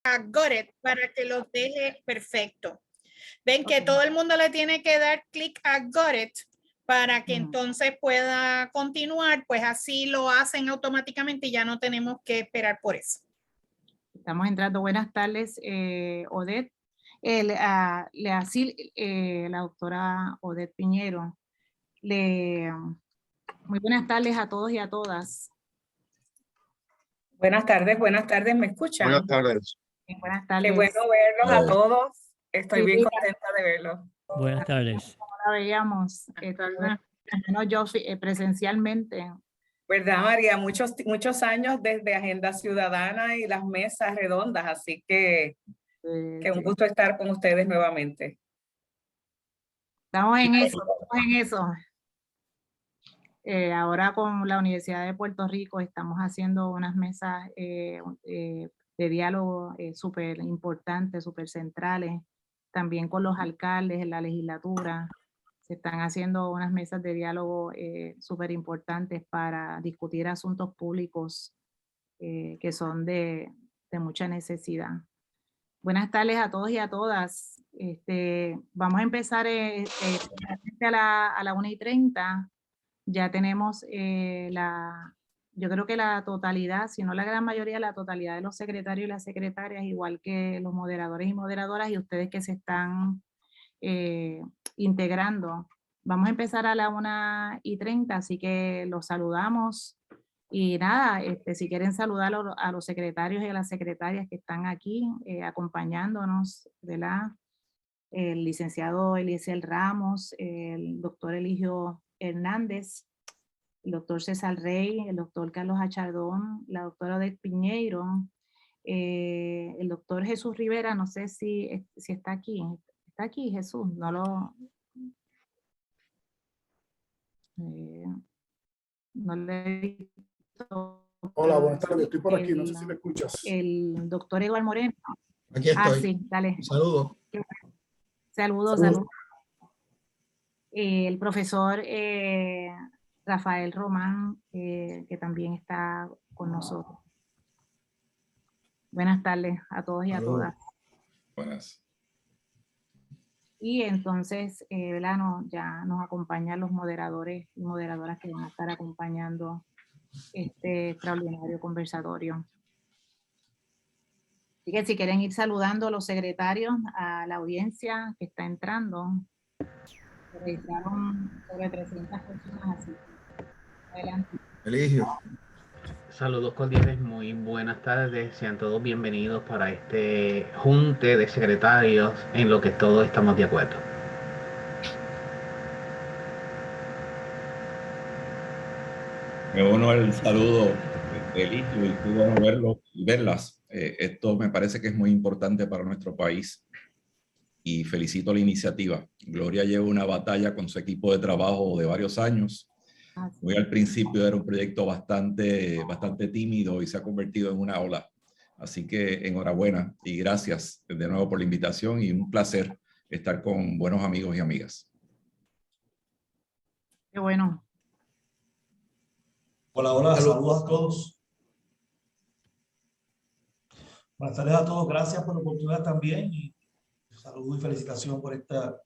a Got It para que los deje perfecto. Ven que Ok. todo el mundo le tiene que dar clic a Got It para que entonces pueda continuar, pues así lo hacen automáticamente y ya no tenemos que esperar por eso. Estamos entrando. Buenas tardes, Odette. La doctora Odette Piñero. Muy buenas tardes a todos y a todas. Buenas tardes, ¿me escuchan? Buenas tardes. Buenas tardes. Qué bueno verlos a todos. Estoy Sí, bien contenta de verlos. Buenas tardes. La veíamos, no, yo presencialmente. ¿Verdad, María? Muchos años desde Agenda Ciudadana y las mesas redondas, así que un gusto estar con ustedes nuevamente. Estamos en eso, ahora con la Universidad de Puerto Rico estamos haciendo unas mesas de diálogo súper importantes, súper centrales, también con los alcaldes en la legislatura. Se están haciendo unas mesas de diálogo súper importantes para discutir asuntos públicos que son de mucha necesidad. Buenas tardes a todos y a todas. Vamos a empezar a la 1:30. Ya tenemos yo creo que la totalidad, si no la gran mayoría, la totalidad de los secretarios y las secretarias, igual que los moderadores y moderadoras y ustedes que se están integrando. Vamos a empezar a la 1:30, así que los saludamos. Y nada, si quieren saludar a los secretarios y a las secretarias que están aquí acompañándonos, ¿verdad? El licenciado Eliezer Ramos, el doctor Eligio Hernández, el doctor César Rey, el doctor Carlos Achardón, la doctora Odette Piñeiro, el doctor Jesús Rivera, no sé si está aquí. ¿Está aquí Jesús? No lo... no le he visto. Hola, buenas tardes. Estoy por aquí. No sé si me escuchas. El doctor Eduardo Moreno. Aquí estoy. Sí, dale. Saludos. Saludos. El profesor Rafael Román, que también está con nosotros. Buenas tardes a todos y a todas. Buenas. Y entonces, ¿verdad? Ya nos acompañan los moderadores y moderadoras que van a estar acompañando este extraordinario conversatorio. Así que si quieren ir saludando a los secretarios, a la audiencia que está entrando, se registraron sobre 300 personas así. Adelante. Eligio. Saludos cordiales, muy buenas tardes, sean todos bienvenidos para este junte de secretarios en lo que todos estamos de acuerdo. Me uno el saludo de Eligio y qué bueno verlo y verlas. Esto me parece que es muy importante para nuestro país y felicito la iniciativa. Gloria lleva una batalla con su equipo de trabajo de varios años. Muy al principio era un proyecto bastante tímido y se ha convertido en una ola. Así que enhorabuena y gracias de nuevo por la invitación y un placer estar con buenos amigos y amigas. Qué bueno. Hola, saludos a todos. Buenas tardes a todos, gracias por la oportunidad también y saludos y felicitación por esta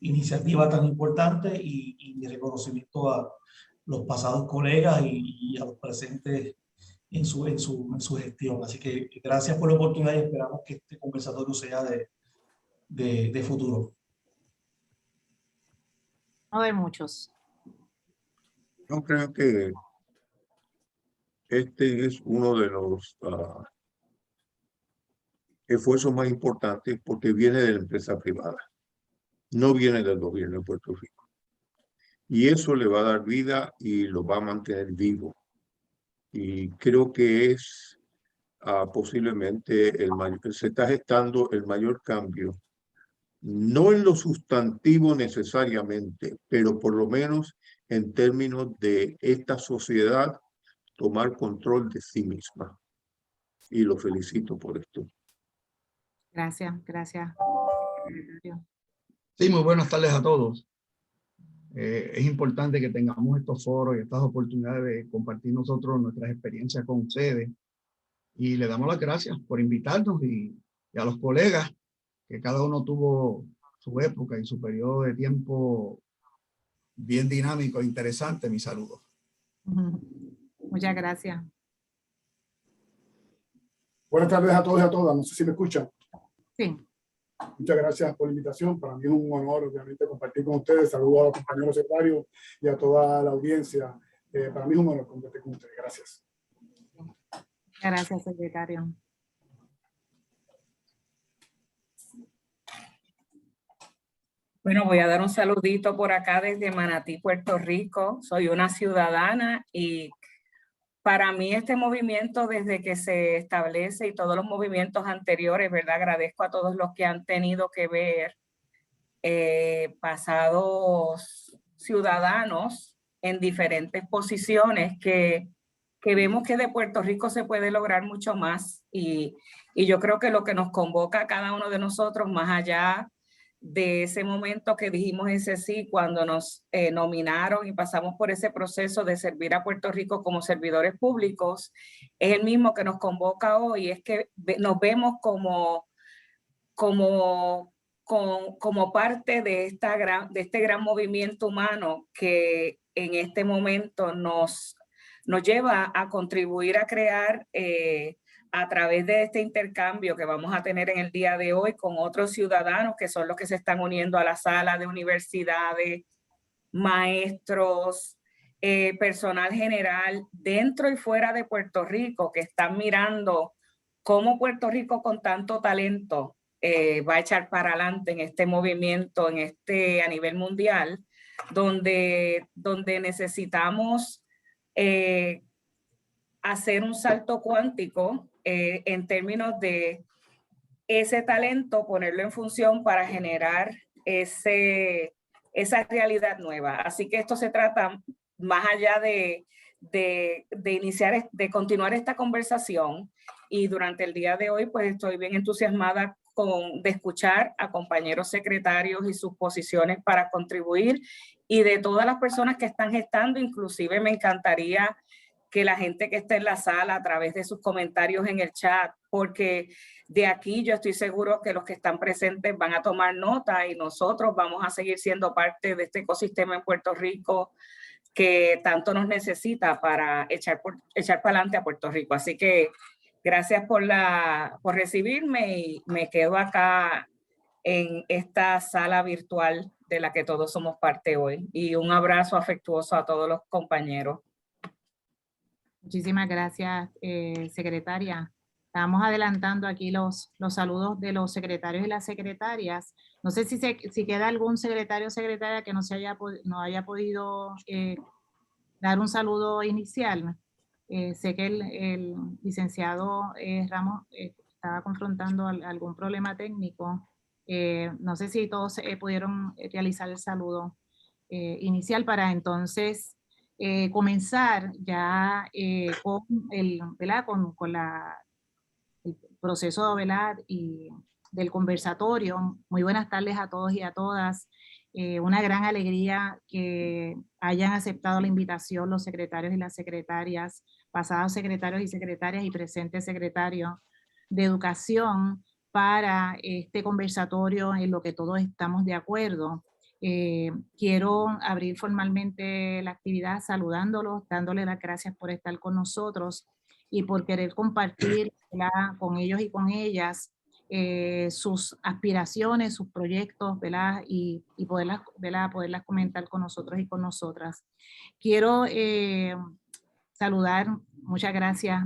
iniciativa tan importante y mi reconocimiento a los pasados colegas y a los presentes en su gestión. Así que gracias por la oportunidad y esperamos que este conversatorio sea de futuro. No de muchos. Yo creo que este es uno de los esfuerzos más importantes porque viene de la empresa privada, no viene del gobierno de Puerto Rico. Y eso le va a dar vida y lo va a mantener vivo. Y creo que es posiblemente se está gestando el mayor cambio, no en lo sustantivo necesariamente, pero por lo menos en términos de esta sociedad tomar control de sí misma. Y lo felicito por esto. Gracias. Sí, muy buenas tardes a todos. Es importante que tengamos estos foros y estas oportunidades de compartir nosotros nuestras experiencias con ustedes. Y le damos las gracias por invitarnos y a los colegas, que cada uno tuvo su época y su periodo de tiempo bien dinámico e interesante. Mi saludo. Muchas gracias. Buenas tardes a todos y a todas. No sé si me escuchan. Sí. Muchas gracias por la invitación. Para mí es un honor, obviamente, compartir con ustedes. Saludos a los compañeros secretarios y a toda la audiencia. Para mí es un honor compartir con ustedes. Gracias. Gracias, secretario. Bueno, voy a dar un saludito por acá desde Manatí, Puerto Rico. Soy una ciudadana y para mí este movimiento desde que se establece y todos los movimientos anteriores, ¿verdad? Agradezco a todos los que han tenido que ver pasados ciudadanos en diferentes posiciones que vemos que de Puerto Rico se puede lograr mucho más y yo creo que lo que nos convoca a cada uno de nosotros, más allá de ese momento que dijimos ese sí cuando nos nominaron y pasamos por ese proceso de servir a Puerto Rico como servidores públicos, es el mismo que nos convoca hoy, es que nos vemos como parte de este gran movimiento humano que en este momento nos lleva a contribuir a crear a través de este intercambio que vamos a tener en el día de hoy con otros ciudadanos que son los que se están uniendo a la sala de universidades, maestros, personal general dentro y fuera de Puerto Rico que están mirando cómo Puerto Rico con tanto talento va a echar para adelante en este movimiento, a nivel mundial, donde necesitamos hacer un salto cuántico en términos de ese talento, ponerlo en función para generar esa realidad nueva. Así que esto se trata, más allá de iniciar, de continuar esta conversación, y durante el día de hoy pues estoy bien entusiasmada de escuchar a compañeros secretarios y sus posiciones para contribuir, y de todas las personas que están gestando. Inclusive me encantaría que la gente que esté en la sala a través de sus comentarios en el chat, porque de aquí yo estoy seguro que los que están presentes van a tomar nota y nosotros vamos a seguir siendo parte de este ecosistema en Puerto Rico que tanto nos necesita para echar para adelante a Puerto Rico. Así que gracias por recibirme y me quedo acá en esta sala virtual de la que todos somos parte hoy. Y un abrazo afectuoso a todos los compañeros. Muchísimas gracias, secretaria. Estamos adelantando aquí los saludos de los secretarios y las secretarias. No sé si queda algún secretario o secretaria que no haya podido dar un saludo inicial. Sé que el licenciado Ramos estaba confrontando algún problema técnico. No sé si todos pudieron realizar el saludo inicial para entonces comenzar ya con el proceso, ¿verdad? Y del conversatorio. Muy buenas tardes a todos y a todas. Una gran alegría que hayan aceptado la invitación los secretarios y las secretarias, pasados secretarios y secretarias y presentes secretarios de Educación para este conversatorio en lo que todos estamos de acuerdo. Quiero abrir formalmente la actividad saludándolos, dándoles las gracias por estar con nosotros y por querer compartir, ¿verdad?, con ellos y con ellas sus aspiraciones, sus proyectos, ¿verdad?, y poderlas comentar con nosotros y con nosotras. Quiero saludar, muchas gracias,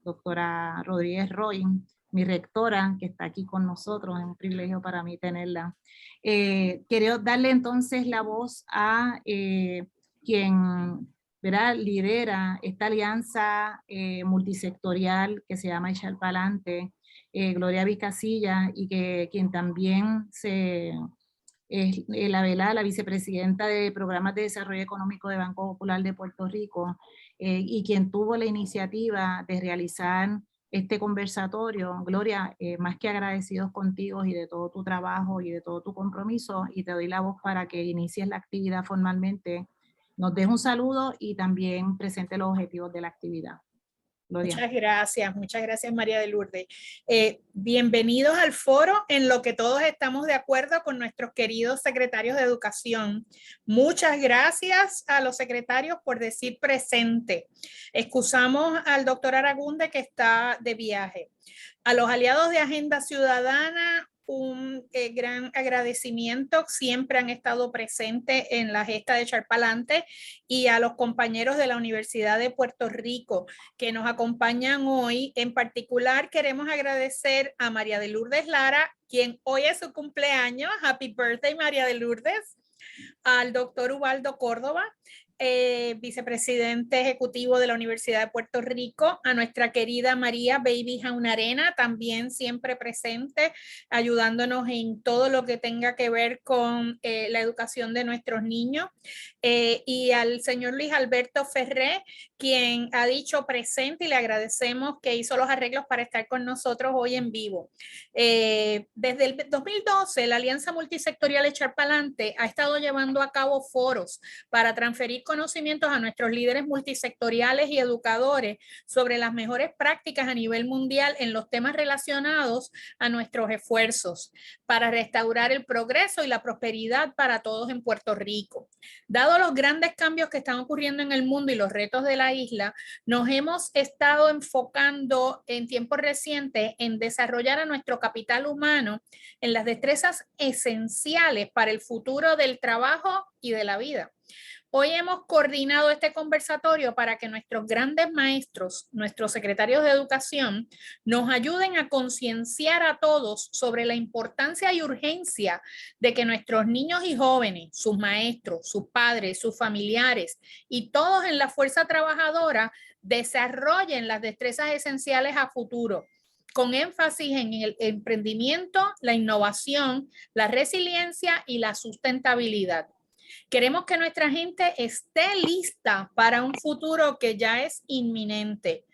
doctora Rodríguez Roy, mi rectora, que está aquí con nosotros. Es un privilegio para mí tenerla. Quiero darle entonces la voz a quien, ¿verdad?, lidera esta alianza multisectorial que se llama Echar Pa'lante, Gloria Vizcasilla, y quien también es la vicepresidenta de Programas de Desarrollo Económico de Banco Popular de Puerto Rico, y quien tuvo la iniciativa de realizar este conversatorio. Gloria, más que agradecidos contigo y de todo tu trabajo y de todo tu compromiso, y te doy la voz para que inicies la actividad formalmente, nos des un saludo y también presente los objetivos de la actividad. Gloria. Muchas gracias María de Lourdes. Bienvenidos al foro en lo que todos estamos de acuerdo con nuestros queridos secretarios de Educación. Muchas gracias a los secretarios por decir presente. Excusamos al doctor Aragunde que está de viaje. A los aliados de Agenda Ciudadana, un gran agradecimiento, siempre han estado presentes en la gesta de echar pa'lante, y a los compañeros de la Universidad de Puerto Rico que nos acompañan hoy. En particular queremos agradecer a María de Lourdes Lara, quien hoy es su cumpleaños. Happy birthday, María de Lourdes. Al doctor Ubaldo Córdoba, vicepresidente ejecutivo de la Universidad de Puerto Rico, a nuestra querida María Baby Jaunarena, también siempre presente, ayudándonos en todo lo que tenga que ver con la educación de nuestros niños, y al señor Luis Alberto Ferré, quien ha dicho presente, y le agradecemos que hizo los arreglos para estar con nosotros hoy en vivo. Desde el 2012, la Alianza Multisectorial Echar Pa'lante ha estado llevando a cabo foros para transferir conocimientos a nuestros líderes multisectoriales y educadores sobre las mejores prácticas a nivel mundial en los temas relacionados a nuestros esfuerzos para restaurar el progreso y la prosperidad para todos en Puerto Rico. Dado los grandes cambios que están ocurriendo en el mundo y los retos de la isla, nos hemos estado enfocando en tiempos recientes en desarrollar a nuestro capital humano en las destrezas esenciales para el futuro del trabajo y de la vida. Hoy hemos coordinado este conversatorio para que nuestros grandes maestros, nuestros secretarios de educación, nos ayuden a concienciar a todos sobre la importancia y urgencia de que nuestros niños y jóvenes, sus maestros, sus padres, sus familiares y todos en la fuerza trabajadora desarrollen las destrezas esenciales a futuro, con énfasis en el emprendimiento, la innovación, la resiliencia y la sustentabilidad. Queremos que nuestra gente esté lista para un futuro que ya es inminente.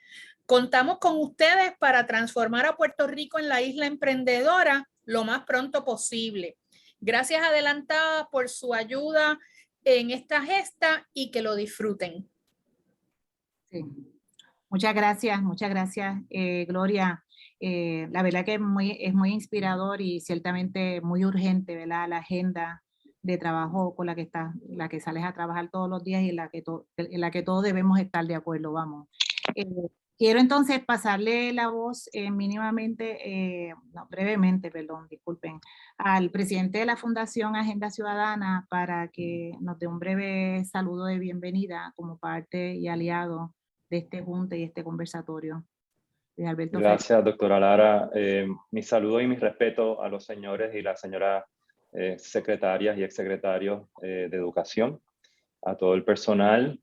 Contamos con ustedes para transformar a Puerto Rico en la isla emprendedora lo más pronto posible. Gracias adelantadas por su ayuda en esta gesta y que lo disfruten. Sí. Muchas gracias, Gloria. La verdad que es muy inspirador y ciertamente muy urgente, ¿verdad? La agenda de trabajo con la que sales a trabajar todos los días y en la que todos debemos estar de acuerdo, vamos. Quiero entonces pasarle la voz brevemente, disculpen, al presidente de la Fundación Agenda Ciudadana para que nos dé un breve saludo de bienvenida como parte y aliado de este junte y este conversatorio. Alberto. Gracias, doctora Lara. Mi saludo y mi respeto a los señores y las señoras secretarias y exsecretarios de Educación, a todo el personal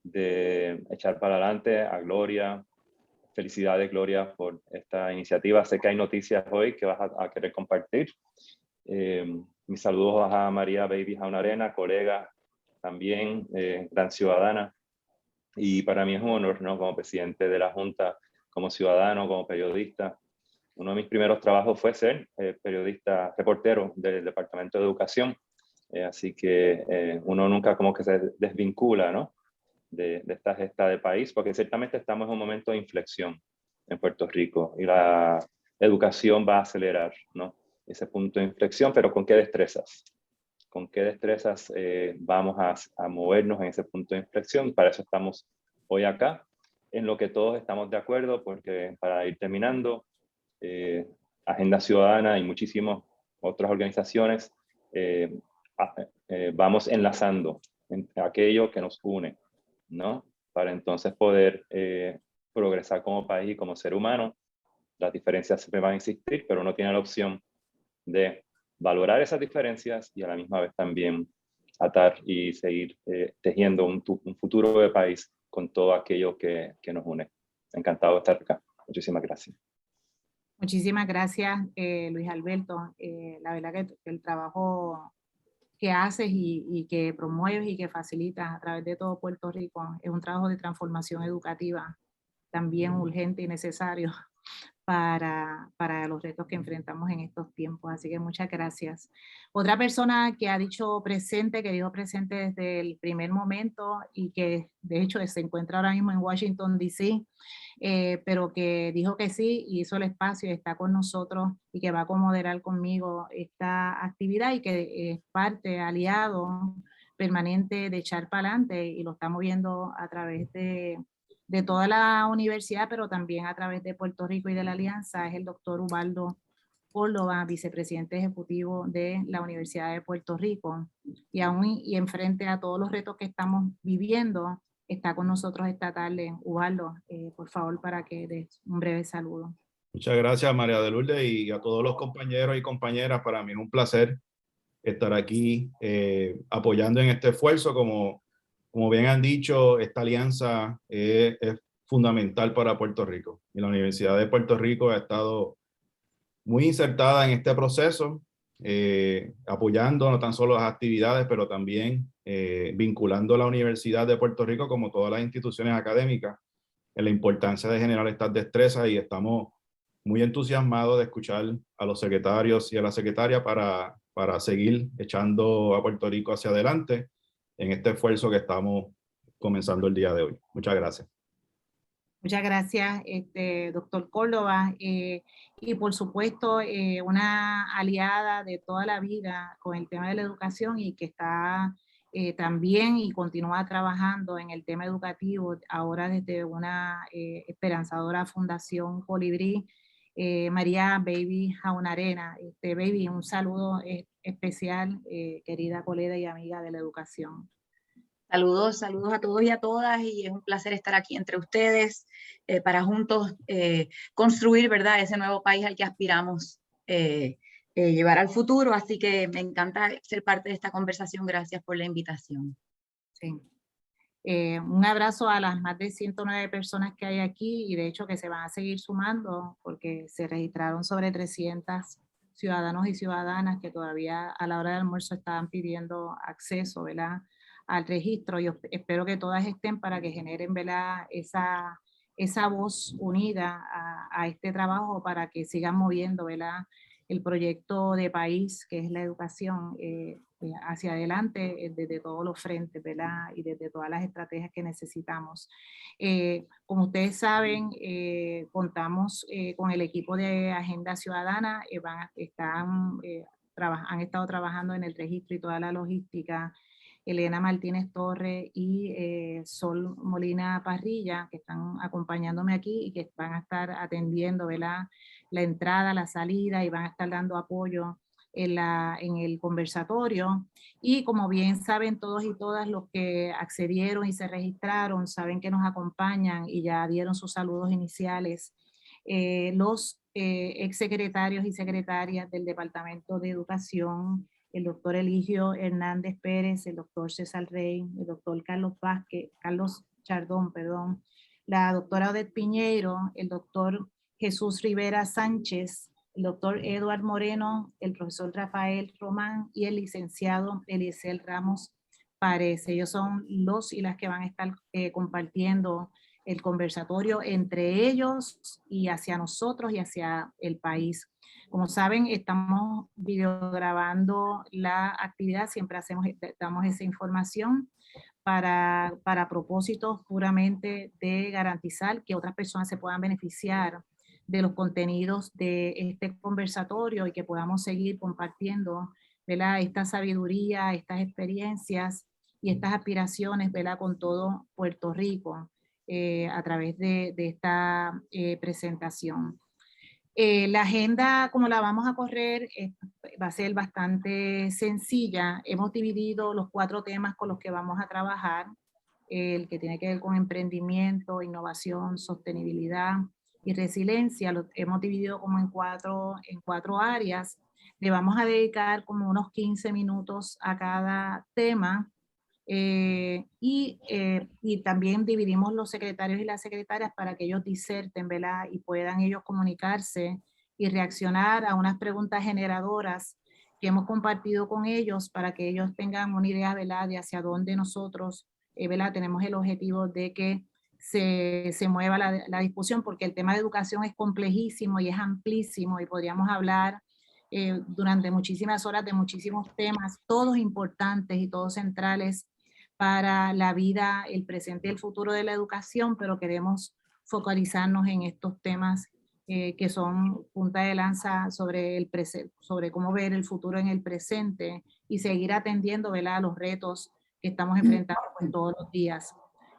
de Echar para Adelante, a Gloria. Felicidades, Gloria, por esta iniciativa. Sé que hay noticias hoy que vas a querer compartir. Mis saludos a María Baby Jaunarena, colega también, gran ciudadana. Y para mí es un honor, ¿no? Como presidente de la Junta, como ciudadano, como periodista. Uno de mis primeros trabajos fue ser periodista, reportero del Departamento de Educación. Así que uno nunca como que se desvincula, ¿no? de esta gesta de país, porque ciertamente estamos en un momento de inflexión en Puerto Rico y la educación va a acelerar, ¿no? Ese punto de inflexión, pero ¿con qué destrezas? ¿Con qué destrezas vamos a movernos en ese punto de inflexión? Para eso estamos hoy acá, en lo que todos estamos de acuerdo, porque para ir terminando, Agenda Ciudadana y muchísimas otras organizaciones vamos enlazando en aquello que nos une, ¿no? Para entonces poder progresar como país y como ser humano. Las diferencias siempre van a existir, pero uno tiene la opción de valorar esas diferencias y a la misma vez también atar y seguir tejiendo un futuro de país con todo aquello que nos une. Encantado de estar acá. Muchísimas gracias. Muchísimas gracias, Luis Alberto. La verdad que el trabajo que haces y que promueves y que facilitas a través de todo Puerto Rico es un trabajo de transformación educativa también urgente y necesario para los retos que enfrentamos en estos tiempos. Así que muchas gracias. Otra persona que ha dicho presente, que dijo presente desde el primer momento y que de hecho se encuentra ahora mismo en Washington, D.C., pero que dijo que sí y hizo el espacio y está con nosotros y que va a moderar conmigo esta actividad y que es parte, aliado permanente de echar para adelante y lo estamos viendo a través de toda la universidad, pero también a través de Puerto Rico y de la Alianza, es el doctor Ubaldo Córdoba, vicepresidente ejecutivo de la Universidad de Puerto Rico. Y aún y en frente a todos los retos que estamos viviendo, está con nosotros esta tarde. Ubaldo, por favor, para que des un breve saludo. Muchas gracias, María de Lourdes, y a todos los compañeros y compañeras. Para mí es un placer estar aquí apoyando en este esfuerzo. Como bien han dicho, esta alianza es fundamental para Puerto Rico. Y la Universidad de Puerto Rico ha estado muy insertada en este proceso, apoyando no tan solo las actividades, pero también vinculando a la Universidad de Puerto Rico, como todas las instituciones académicas, en la importancia de generar estas destrezas, y estamos muy entusiasmados de escuchar a los secretarios y a la secretaria para seguir echando a Puerto Rico hacia adelante en este esfuerzo que estamos comenzando el día de hoy. Muchas gracias. Muchas gracias, doctor Córdoba. Y por supuesto, una aliada de toda la vida con el tema de la educación y que está también y continúa trabajando en el tema educativo, ahora desde una esperanzadora Fundación Colibrí, María Baby Jaunarena. Baby, un saludo especial, querida colega y amiga de la educación. Saludos a todos y a todas, y es un placer estar aquí entre ustedes para juntos construir, ¿verdad?, ese nuevo país al que aspiramos llevar al futuro. Así que me encanta ser parte de esta conversación. Gracias por la invitación. Sí. Un abrazo a las más de 109 personas que hay aquí y de hecho que se van a seguir sumando porque se registraron sobre 300 ciudadanos y ciudadanas que todavía a la hora del almuerzo estaban pidiendo acceso, ¿verdad?, al registro. Yo espero que todas estén para que generen, ¿verdad?, esa voz unida a este trabajo para que sigan moviendo, ¿verdad?, el proyecto de país que es la educación hacia adelante desde todos los frentes, ¿verdad?, y desde todas las estrategias que necesitamos. Como ustedes saben, contamos con el equipo de Agenda Ciudadana, han estado trabajando en el registro y toda la logística, Elena Martínez Torres y Sol Molina Parrilla, que están acompañándome aquí y que van a estar atendiendo, ¿verdad?, la entrada, la salida, y van a estar dando apoyo en el conversatorio. Y como bien saben todos y todas los que accedieron y se registraron, saben que nos acompañan y ya dieron sus saludos iniciales, los exsecretarios y secretarias del Departamento de Educación, el doctor Eligio Hernández Pérez, el doctor César Rey, el doctor Carlos Chardón, la doctora Odette Piñeiro, el doctor Jesús Rivera Sánchez, el doctor Eduard Moreno, el profesor Rafael Román y el licenciado Eliezer Ramos Párez. Ellos son los y las que van a estar compartiendo el conversatorio entre ellos y hacia nosotros y hacia el país. Como saben, estamos videograbando la actividad, siempre damos esa información para propósitos puramente de garantizar que otras personas se puedan beneficiar de los contenidos de este conversatorio y que podamos seguir compartiendo, ¿verdad?, esta sabiduría, estas experiencias y estas aspiraciones, ¿verdad?, con todo Puerto Rico a través de esta presentación. La agenda, como la vamos a correr, va a ser bastante sencilla. Hemos dividido los 4 temas con los que vamos a trabajar, el que tiene que ver con emprendimiento, innovación, sostenibilidad y resiliencia. Lo hemos dividido como en cuatro áreas. Le vamos a dedicar como unos 15 minutos a cada tema. Y también dividimos los secretarios y las secretarias para que ellos diserten, ¿verdad?, y puedan ellos comunicarse y reaccionar a unas preguntas generadoras que hemos compartido con ellos para que ellos tengan una idea, ¿verdad?, de hacia dónde nosotros, ¿verdad?, tenemos el objetivo de que se mueva la discusión, porque el tema de educación es complejísimo y es amplísimo y podríamos hablar durante muchísimas horas de muchísimos temas, todos importantes y todos centrales para la vida, el presente y el futuro de la educación, pero queremos focalizarnos en estos temas que son punta de lanza sobre cómo ver el futuro en el presente y seguir atendiendo, ¿verdad?, a los retos que estamos enfrentando pues, todos los días.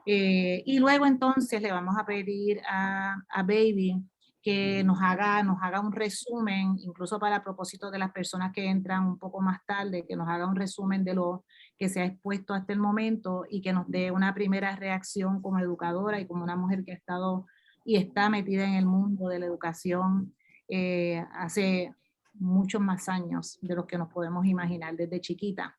Y luego entonces le vamos a pedir a Baby que nos haga un resumen, incluso para propósito de las personas que entran un poco más tarde, que nos haga un resumen de lo que se ha expuesto hasta el momento y que nos dé una primera reacción como educadora y como una mujer que ha estado y está metida en el mundo de la educación hace muchos más años de los que nos podemos imaginar desde chiquita.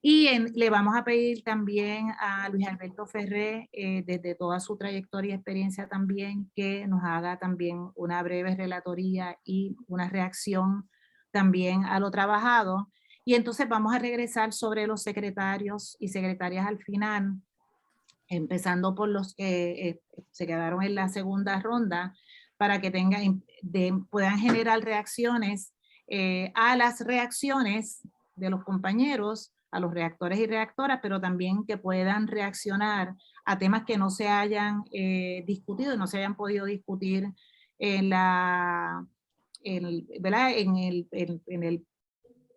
Y le vamos a pedir también a Luis Alberto Ferré, desde toda su trayectoria y experiencia también, que nos haga también una breve relatoría y una reacción también a lo trabajado. Y entonces vamos a regresar sobre los secretarios y secretarias al final, empezando por los que se quedaron en la segunda ronda, para que puedan generar reacciones a las reacciones de los compañeros, a los reactores y reactoras, pero también que puedan reaccionar a temas que no se hayan discutido, no se hayan podido discutir en el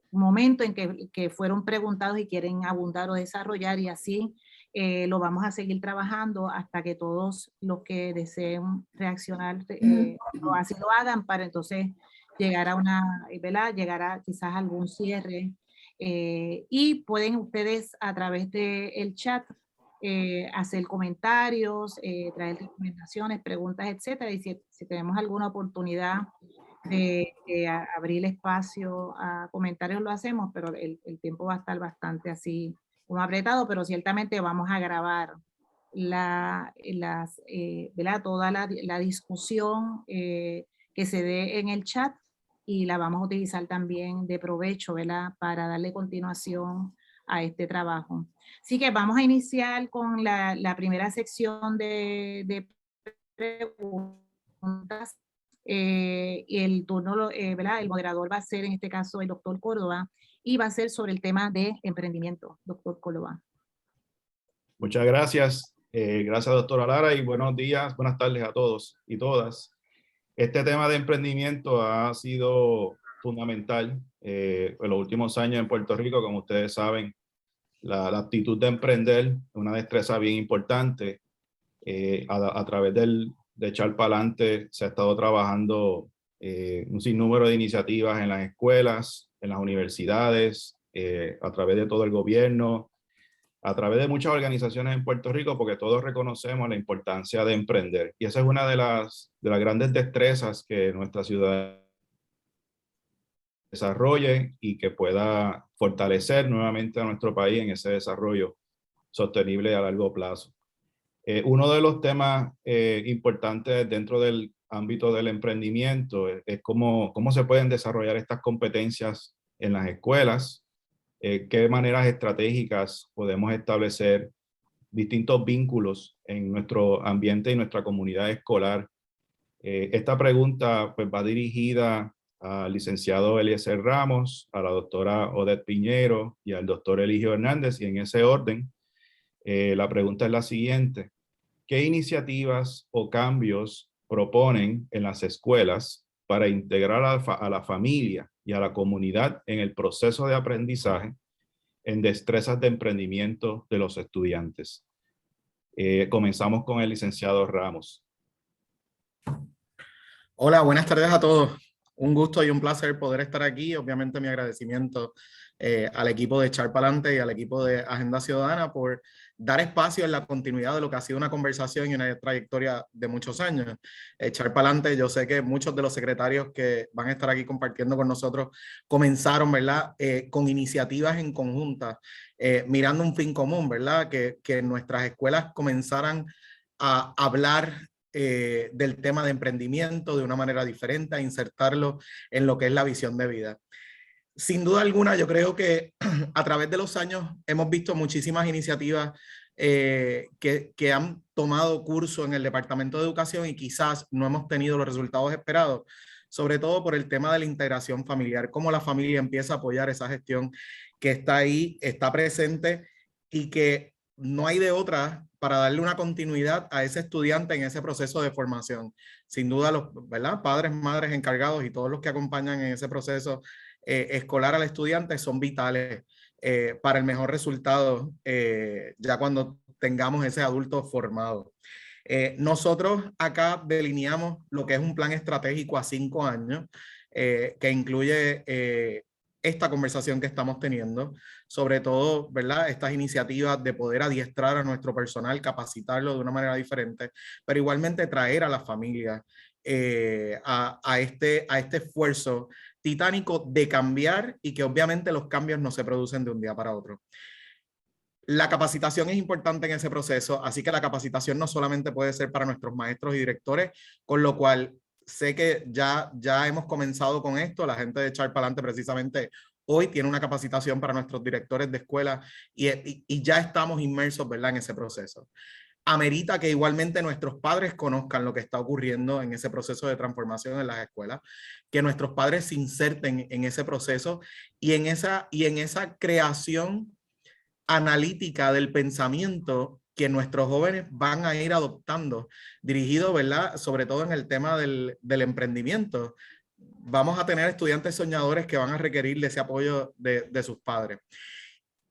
momento en que fueron preguntados y quieren abundar o desarrollar, y así lo vamos a seguir trabajando hasta que todos los que deseen reaccionar así lo hagan, para entonces llegar a llegar a quizás algún cierre. Y pueden ustedes a través del chat hacer comentarios, traer recomendaciones, preguntas, etcétera. Y si tenemos alguna oportunidad de abrir espacio a comentarios, lo hacemos, pero el tiempo va a estar bastante así como apretado, pero ciertamente vamos a grabar toda la discusión que se dé en el chat, y la vamos a utilizar también de provecho, ¿verdad?, para darle continuación a este trabajo. Así que vamos a iniciar con la primera sección de preguntas. Y el turno, ¿verdad?, el moderador va a ser en este caso el doctor Córdoba, y va a ser sobre el tema de emprendimiento. Doctor Córdoba. Muchas gracias. Gracias, doctora Lara, y buenos días, buenas tardes a todos y todas. Este tema de emprendimiento ha sido fundamental en los últimos años en Puerto Rico. Como ustedes saben, la actitud de emprender es una destreza bien importante. A través de echar para adelante se ha estado trabajando un sinnúmero de iniciativas en las escuelas, en las universidades, a través de todo el gobierno, a través de muchas organizaciones en Puerto Rico, porque todos reconocemos la importancia de emprender. Y esa es una de las grandes destrezas que nuestra ciudad desarrolle y que pueda fortalecer nuevamente a nuestro país en ese desarrollo sostenible a largo plazo. Uno de los temas importantes dentro del ámbito del emprendimiento es cómo se pueden desarrollar estas competencias en las escuelas. ¿Qué maneras estratégicas podemos establecer distintos vínculos en nuestro ambiente y nuestra comunidad escolar? Esta pregunta pues, va dirigida al licenciado Eliezer Ramos, a la doctora Odette Piñero y al doctor Eligio Hernández, y en ese orden la pregunta es la siguiente: ¿qué iniciativas o cambios proponen en las escuelas para integrar a la familia y a la comunidad en el proceso de aprendizaje en destrezas de emprendimiento de los estudiantes? Comenzamos con el licenciado Ramos. Hola, buenas tardes a todos. Un gusto y un placer poder estar aquí. Obviamente mi agradecimiento al equipo de Echar Pa'lante y al equipo de Agenda Ciudadana por dar espacio en la continuidad de lo que ha sido una conversación y una trayectoria de muchos años. Echar Pa'lante, yo sé que muchos de los secretarios que van a estar aquí compartiendo con nosotros comenzaron, ¿verdad?, con iniciativas en conjunta, mirando un fin común, ¿verdad?, que nuestras escuelas comenzaran a hablar del tema de emprendimiento de una manera diferente, a insertarlo en lo que es la visión de vida. Sin duda alguna, yo creo que a través de los años hemos visto muchísimas iniciativas que han tomado curso en el Departamento de Educación y quizás no hemos tenido los resultados esperados, sobre todo por el tema de la integración familiar, cómo la familia empieza a apoyar esa gestión que está ahí, está presente y que no hay de otra para darle una continuidad a ese estudiante en ese proceso de formación. Sin duda los, ¿verdad?, padres, madres encargados y todos los que acompañan en ese proceso escolar al estudiante son vitales para el mejor resultado ya cuando tengamos ese adulto formado. Nosotros acá delineamos lo que es un plan estratégico a 5 años que incluye esta conversación que estamos teniendo, sobre todo, ¿verdad?, estas iniciativas de poder adiestrar a nuestro personal, capacitarlo de una manera diferente, pero igualmente traer a las familias a este esfuerzo titánico de cambiar y que obviamente los cambios no se producen de un día para otro. La capacitación es importante en ese proceso, así que la capacitación no solamente puede ser para nuestros maestros y directores, con lo cual sé que ya hemos comenzado con esto. La gente de Echar Pa'lante precisamente hoy tiene una capacitación para nuestros directores de escuela y ya estamos inmersos, ¿verdad?, en ese proceso. Amerita que igualmente nuestros padres conozcan lo que está ocurriendo en ese proceso de transformación en las escuelas, que nuestros padres se inserten en ese proceso y en esa creación analítica del pensamiento que nuestros jóvenes van a ir adoptando, dirigido, ¿verdad?, sobre todo en el tema del emprendimiento. Vamos a tener estudiantes soñadores que van a requerir de ese apoyo de sus padres.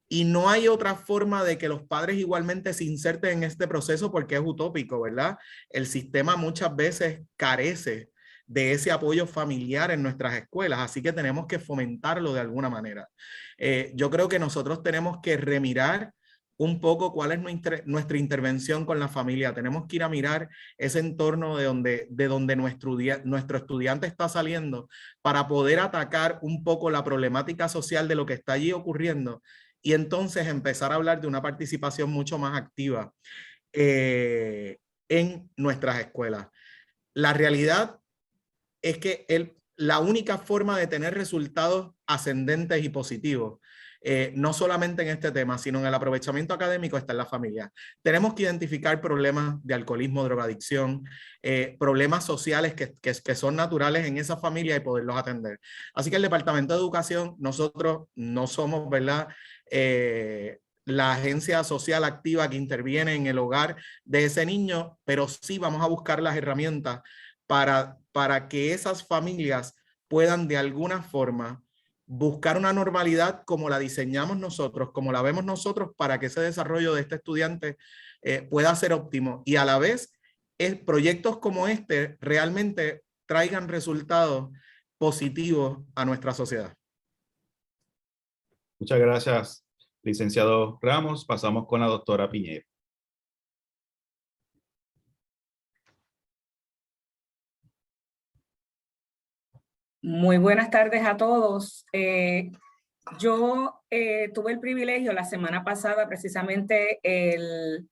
Y no hay otra forma de que los padres igualmente se inserten en este proceso porque es utópico, ¿verdad? El sistema muchas veces carece de ese apoyo familiar en nuestras escuelas, así que tenemos que fomentarlo de alguna manera. Yo creo que nosotros tenemos que remirar un poco cuál es nuestra intervención con la familia. Tenemos que ir a mirar ese entorno de donde nuestro estudiante está saliendo para poder atacar un poco la problemática social de lo que está allí ocurriendo y entonces empezar a hablar de una participación mucho más activa en nuestras escuelas. La realidad es que la única forma de tener resultados ascendentes y positivos, no solamente en este tema, sino en el aprovechamiento académico, está en la familia. Tenemos que identificar problemas de alcoholismo, drogadicción, problemas sociales que son naturales en esa familia y poderlos atender. Así que el Departamento de Educación, nosotros no somos, ¿verdad?, la agencia social activa que interviene en el hogar de ese niño, pero sí vamos a buscar las herramientas para que esas familias puedan de alguna forma buscar una normalidad como la diseñamos nosotros, como la vemos nosotros, para que ese desarrollo de este estudiante pueda ser óptimo y a la vez proyectos como este realmente traigan resultados positivos a nuestra sociedad. Muchas gracias, licenciado Ramos. Pasamos con la doctora Piñero. Muy buenas tardes a todos. Yo tuve el privilegio la semana pasada, precisamente el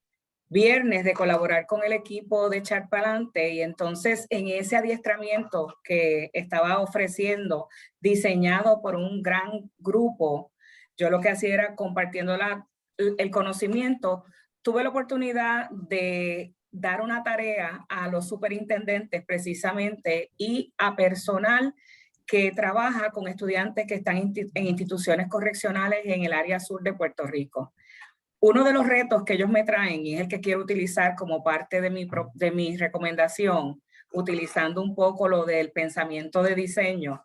viernes, de colaborar con el equipo de Echar Pa'lante, y entonces en ese adiestramiento que estaba ofreciendo, diseñado por un gran grupo, yo lo que hacía era compartiendo el conocimiento. Tuve la oportunidad de dar una tarea a los superintendentes precisamente y a personal que trabaja con estudiantes que están en instituciones correccionales en el área sur de Puerto Rico. Uno de los retos que ellos me traen, y es el que quiero utilizar como parte de mi recomendación, utilizando un poco lo del pensamiento de diseño,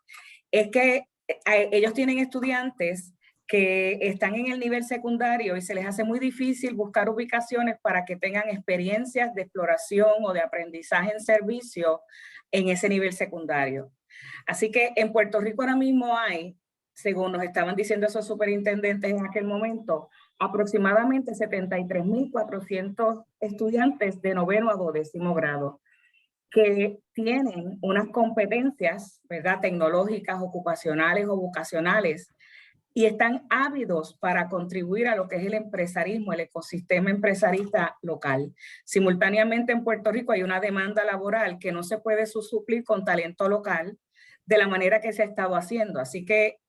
es que ellos tienen estudiantes que están en el nivel secundario y se les hace muy difícil buscar ubicaciones para que tengan experiencias de exploración o de aprendizaje en servicio en ese nivel secundario. Así que en Puerto Rico ahora mismo hay, según nos estaban diciendo esos superintendentes en aquel momento, aproximadamente 73.400 estudiantes de 9º a 12º grado que tienen unas competencias, ¿verdad?, tecnológicas, ocupacionales o vocacionales, y están ávidos para contribuir a lo que es el empresarismo, el ecosistema empresarista local. Simultáneamente en Puerto Rico hay una demanda laboral que no se puede suplir con talento local de la manera que se ha estado haciendo. Así que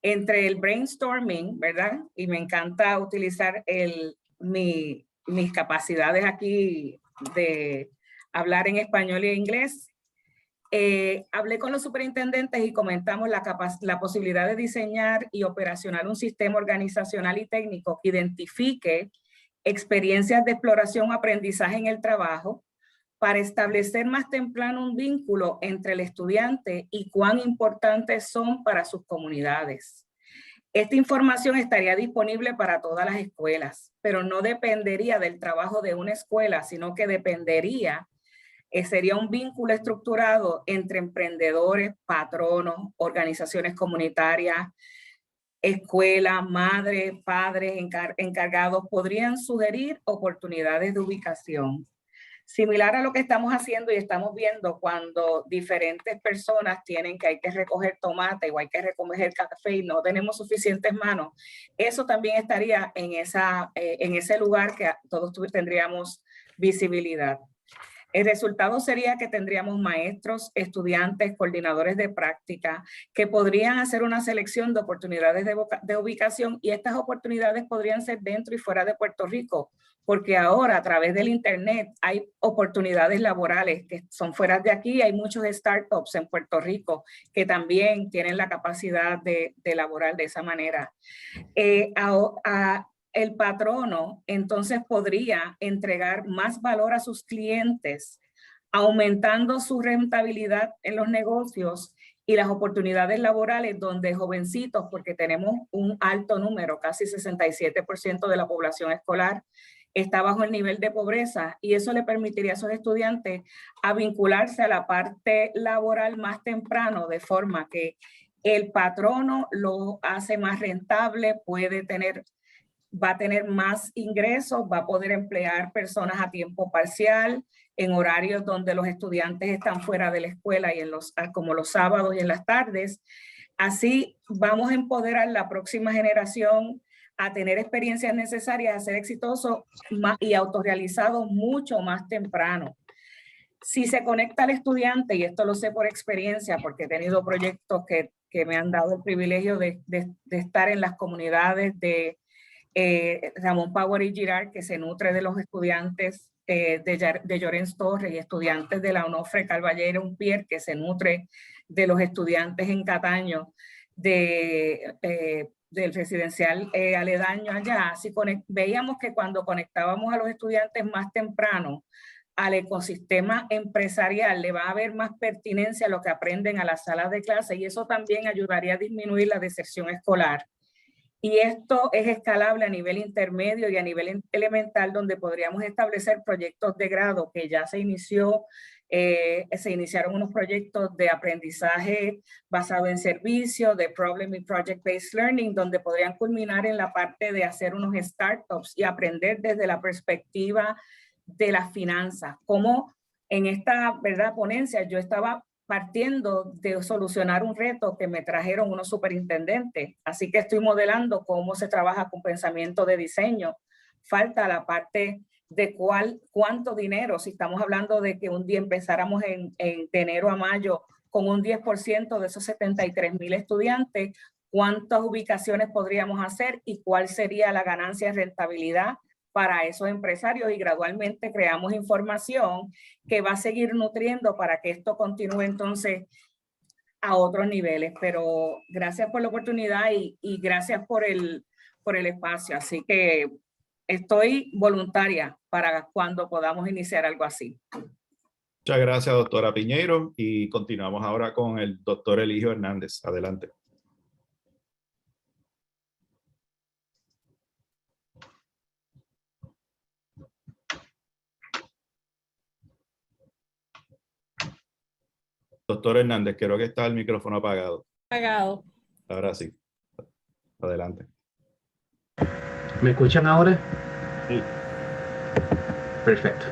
entre el brainstorming, ¿verdad?, y me encanta utilizar mis capacidades aquí de hablar en español y inglés. Hablé con los superintendentes y comentamos la posibilidad de diseñar y operacionar un sistema organizacional y técnico que identifique experiencias de exploración o aprendizaje en el trabajo para establecer más temprano un vínculo entre el estudiante y cuán importantes son para sus comunidades. Esta información estaría disponible para todas las escuelas, pero no dependería del trabajo de una escuela, sino que sería un vínculo estructurado entre emprendedores, patronos, organizaciones comunitarias, escuelas, madres, padres, encargados, podrían sugerir oportunidades de ubicación. Similar a lo que estamos haciendo y estamos viendo cuando diferentes personas tienen que hay que recoger tomate o hay que recoger café y no tenemos suficientes manos, eso también estaría en ese lugar que todos tendríamos visibilidad. El resultado sería que tendríamos maestros, estudiantes, coordinadores de práctica que podrían hacer una selección de oportunidades de ubicación y estas oportunidades podrían ser dentro y fuera de Puerto Rico, porque ahora a través del internet hay oportunidades laborales que son fuera de aquí. Hay muchos startups en Puerto Rico que también tienen la capacidad de laborar de esa manera. El patrono entonces podría entregar más valor a sus clientes, aumentando su rentabilidad en los negocios y las oportunidades laborales donde jovencitos, porque tenemos un alto número, casi 67% de la población escolar está bajo el nivel de pobreza, y eso le permitiría a esos estudiantes a vincularse a la parte laboral más temprano, de forma que el patrono lo hace más rentable, va a tener más ingresos, va a poder emplear personas a tiempo parcial en horarios donde los estudiantes están fuera de la escuela y como los sábados y en las tardes. Así vamos a empoderar la próxima generación a tener experiencias necesarias, a ser exitosos y autorrealizados mucho más temprano. Si se conecta al estudiante, y esto lo sé por experiencia porque he tenido proyectos que me han dado el privilegio de estar en las comunidades de Ramón Power y Girard, que se nutre de los estudiantes de Llorens Torres, y estudiantes de la Onofre Calvallero Unpier, que se nutre de los estudiantes en Cataño, del residencial aledaño allá. Así veíamos que cuando conectábamos a los estudiantes más temprano al ecosistema empresarial, le va a haber más pertinencia a lo que aprenden a las salas de clase, y eso también ayudaría a disminuir la deserción escolar. Y esto es escalable a nivel intermedio y a nivel elemental, donde podríamos establecer proyectos de grado que ya se iniciaron unos proyectos de aprendizaje basado en servicio, de problem y project based learning, donde podrían culminar en la parte de hacer unos startups y aprender desde la perspectiva de las finanzas. Como en esta ponencia yo estaba partiendo de solucionar un reto que me trajeron unos superintendentes. Así que estoy modelando cómo se trabaja con pensamiento de diseño. Falta la parte de cuánto dinero, si estamos hablando de que un día empezáramos de enero a mayo con un 10% de esos 73,000 estudiantes, cuántas ubicaciones podríamos hacer y cuál sería la ganancia de rentabilidad para esos empresarios, y gradualmente creamos información que va a seguir nutriendo para que esto continúe entonces a otros niveles. Pero gracias por la oportunidad y gracias por el espacio. Así que estoy voluntaria para cuando podamos iniciar algo así. Muchas gracias, doctora Piñeiro, y continuamos ahora con el doctor Eligio Hernández. Adelante. Doctor Hernández, creo que está el micrófono apagado. Apagado. Ahora sí. Adelante. ¿Me escuchan ahora? Sí. Perfecto.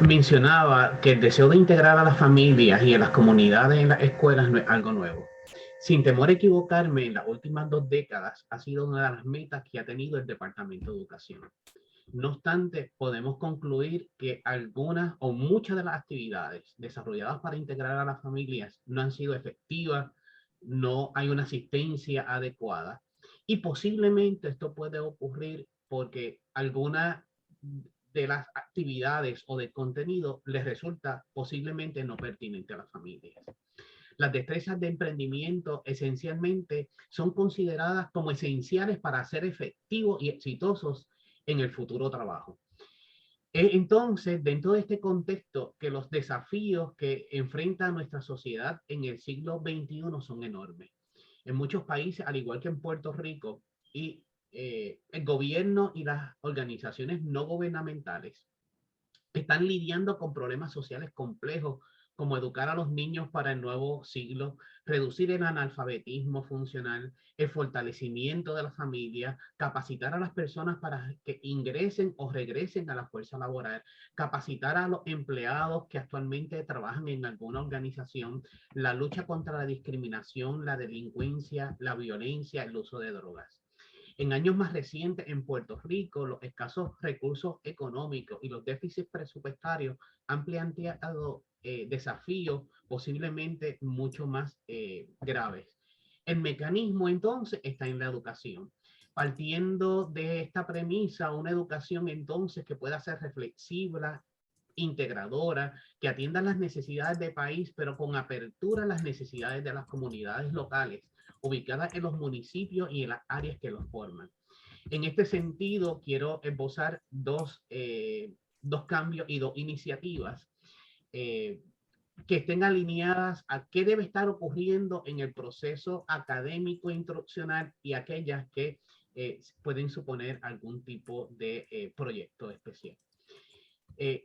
Mencionaba que el deseo de integrar a las familias y a las comunidades en las escuelas no es algo nuevo. Sin temor a equivocarme, en las últimas 2 décadas ha sido una de las metas que ha tenido el Departamento de Educación. No obstante, podemos concluir que algunas o muchas de las actividades desarrolladas para integrar a las familias no han sido efectivas, no hay una asistencia adecuada, y posiblemente esto puede ocurrir porque alguna de las actividades o del contenido les resulta posiblemente no pertinente a las familias. Las destrezas de emprendimiento esencialmente son consideradas como esenciales para ser efectivos y exitosos en el futuro trabajo. Entonces, dentro de este contexto, que los desafíos que enfrenta nuestra sociedad en el siglo XXI son enormes. En muchos países, al igual que en Puerto Rico, y el gobierno y las organizaciones no gubernamentales están lidiando con problemas sociales complejos, como educar a los niños para el nuevo siglo, reducir el analfabetismo funcional, el fortalecimiento de la familia, capacitar a las personas para que ingresen o regresen a la fuerza laboral, capacitar a los empleados que actualmente trabajan en alguna organización, la lucha contra la discriminación, la delincuencia, la violencia, el uso de drogas. En años más recientes en Puerto Rico, los escasos recursos económicos y los déficits presupuestarios han planteado desafíos posiblemente mucho más graves. El mecanismo entonces está en la educación. Partiendo de esta premisa, una educación entonces que pueda ser reflexiva, integradora, que atienda las necesidades del país, pero con apertura a las necesidades de las comunidades locales, ubicadas en los municipios y en las áreas que los forman. En este sentido, quiero esbozar dos cambios y dos iniciativas que estén alineadas a qué debe estar ocurriendo en el proceso académico instruccional y aquellas que pueden suponer algún tipo de proyecto especial.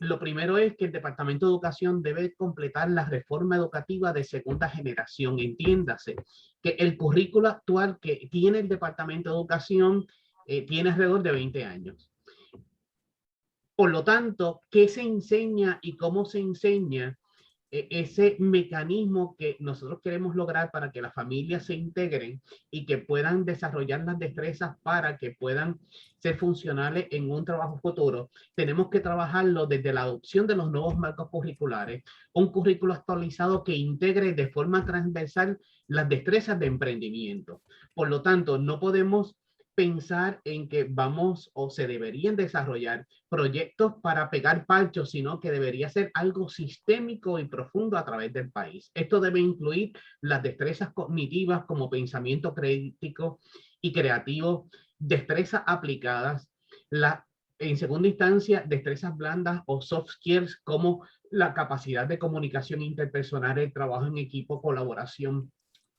Lo primero es que el Departamento de Educación debe completar la reforma educativa de segunda generación. Entiéndase que el currículo actual que tiene el Departamento de Educación tiene alrededor de 20 años. Por lo tanto, ¿qué se enseña y cómo se enseña? Ese mecanismo que nosotros queremos lograr para que las familias se integren y que puedan desarrollar las destrezas para que puedan ser funcionales en un trabajo futuro, tenemos que trabajarlo desde la adopción de los nuevos marcos curriculares, un currículo actualizado que integre de forma transversal las destrezas de emprendimiento. Por lo tanto, no podemos pensar en que vamos o se deberían desarrollar proyectos para pegar parchos, sino que debería ser algo sistémico y profundo a través del país. Esto debe incluir las destrezas cognitivas como pensamiento crítico y creativo, destrezas aplicadas, en segunda instancia, destrezas blandas o soft skills como la capacidad de comunicación interpersonal, el trabajo en equipo, colaboración,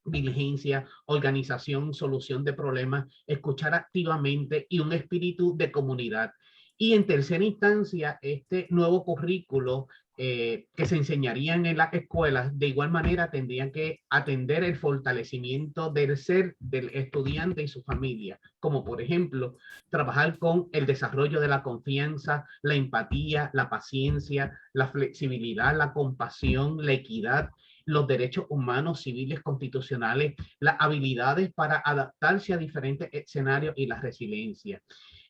diligencia, organización, solución de problemas, escuchar activamente y un espíritu de comunidad. Y en tercera instancia, este nuevo currículo que se enseñarían en las escuelas, de igual manera tendrían que atender el fortalecimiento del ser del estudiante y su familia, como por ejemplo, trabajar con el desarrollo de la confianza, la empatía, la paciencia, la flexibilidad, la compasión, la equidad, los derechos humanos, civiles, constitucionales, las habilidades para adaptarse a diferentes escenarios y la resiliencia.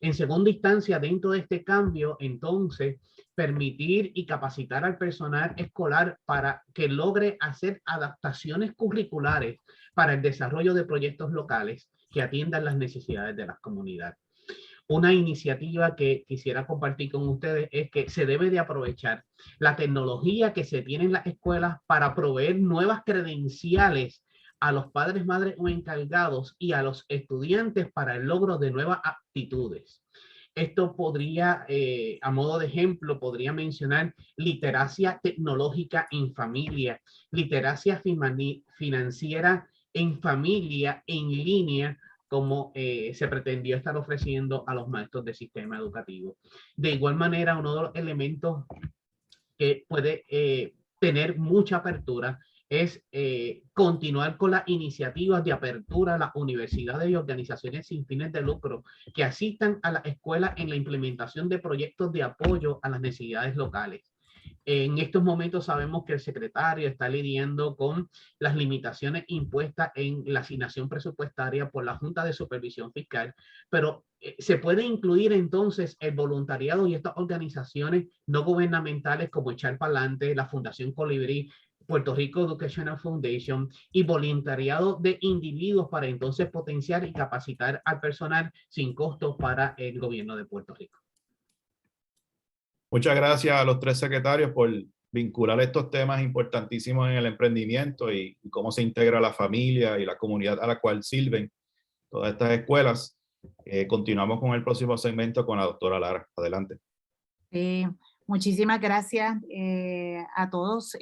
En segunda instancia, dentro de este cambio, entonces, permitir y capacitar al personal escolar para que logre hacer adaptaciones curriculares para el desarrollo de proyectos locales que atiendan las necesidades de las comunidades. Una iniciativa que quisiera compartir con ustedes es que se debe de aprovechar la tecnología que se tiene en las escuelas para proveer nuevas credenciales a los padres, madres o encargados y a los estudiantes para el logro de nuevas aptitudes. Esto podría, a modo de ejemplo, podría mencionar literacia tecnológica en familia, literacia financiera en familia, en línea, como se pretendió estar ofreciendo a los maestros del sistema educativo. De igual manera, uno de los elementos que puede tener mucha apertura es continuar con las iniciativas de apertura a las universidades y organizaciones sin fines de lucro que asistan a las escuelas en la implementación de proyectos de apoyo a las necesidades locales. En estos momentos sabemos que el secretario está lidiando con las limitaciones impuestas en la asignación presupuestaria por la Junta de Supervisión Fiscal, pero se puede incluir entonces el voluntariado y estas organizaciones no gubernamentales como Echar Pa'lante, la Fundación Colibrí, Puerto Rico Educational Foundation y voluntariado de individuos para entonces potenciar y capacitar al personal sin costo para el gobierno de Puerto Rico. Muchas gracias a los tres secretarios por vincular estos temas importantísimos en el emprendimiento y cómo se integra la familia y la comunidad a la cual sirven todas estas escuelas. Continuamos con el próximo segmento con la doctora Lara. Adelante. Muchísimas gracias a todos.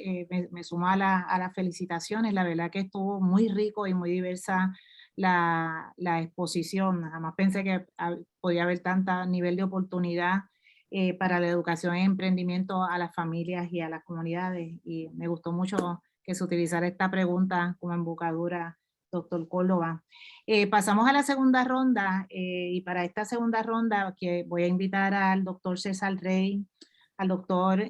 Me sumo a las felicitaciones. La verdad que estuvo muy rico y muy diversa la exposición. Jamás pensé que podía haber tanto nivel de oportunidad para la educación y emprendimiento a las familias y a las comunidades. Y me gustó mucho que se utilizara esta pregunta como embocadura, doctor Córdoba. Pasamos a la segunda ronda y para esta segunda ronda que voy a invitar al doctor César Rey, al doctor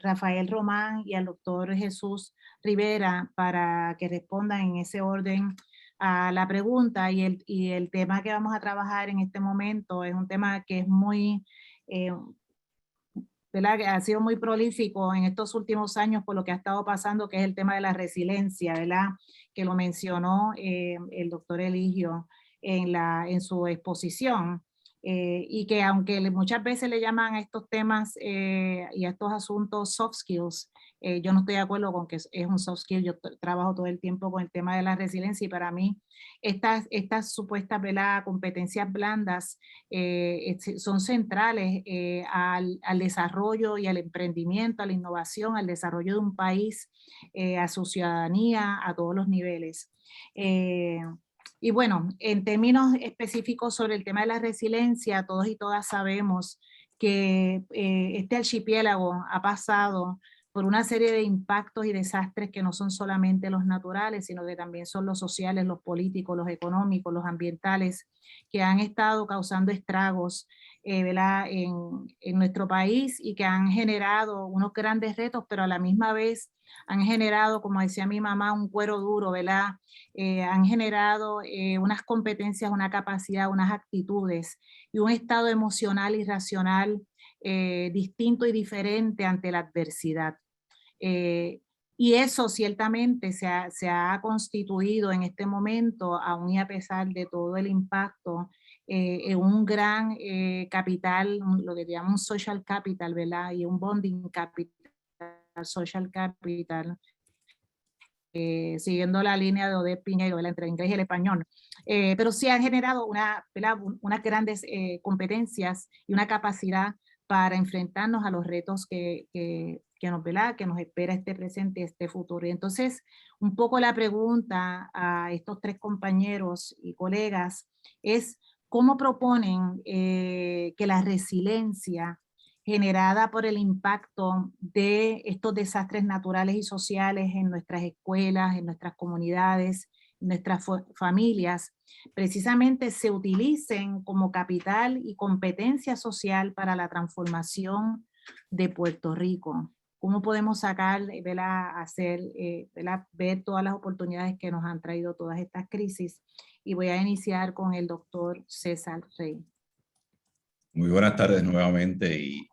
Rafael Román y al doctor Jesús Rivera para que respondan en ese orden a la pregunta y el tema que vamos a trabajar en este momento es un tema que es muy, ¿verdad? Que ha sido muy prolífico en estos últimos años por lo que ha estado pasando, que es el tema de la resiliencia, ¿verdad? Que lo mencionó el doctor Eligio en su exposición. Y que aunque muchas veces le llaman a estos temas y a estos asuntos soft skills, yo no estoy de acuerdo con que es un soft skill. Yo trabajo todo el tiempo con el tema de la resiliencia y para mí estas supuestas, ¿verdad?, competencias blandas son centrales al desarrollo y al emprendimiento, a la innovación, al desarrollo de un país, a su ciudadanía, a todos los niveles. Y bueno, en términos específicos sobre el tema de la resiliencia, todos y todas sabemos que este archipiélago ha pasado por una serie de impactos y desastres que no son solamente los naturales, sino que también son los sociales, los políticos, los económicos, los ambientales, que han estado causando estragos ¿verdad? En nuestro país y que han generado unos grandes retos, pero a la misma vez han generado, como decía mi mamá, un cuero duro, ¿verdad? Han generado unas competencias, una capacidad, unas actitudes y un estado emocional y racional distinto y diferente ante la adversidad. Y eso ciertamente se ha constituido en este momento, aún y a pesar de todo el impacto, en un gran capital, lo que llaman un social capital, ¿verdad? Y un bonding capital, social capital, siguiendo la línea de Odette Piñeiro, entre el inglés y el español. Pero sí han generado unas grandes competencias y una capacidad para enfrentarnos a los retos que nos espera este presente y este futuro. Y entonces, un poco la pregunta a estos tres compañeros y colegas es, ¿cómo proponen que la resiliencia generada por el impacto de estos desastres naturales y sociales en nuestras escuelas, en nuestras comunidades, en nuestras familias, precisamente se utilicen como capital y competencia social para la transformación de Puerto Rico? ¿Cómo podemos sacar, ver todas las oportunidades que nos han traído todas estas crisis? Y voy a iniciar con el doctor César Rey. Muy buenas tardes nuevamente y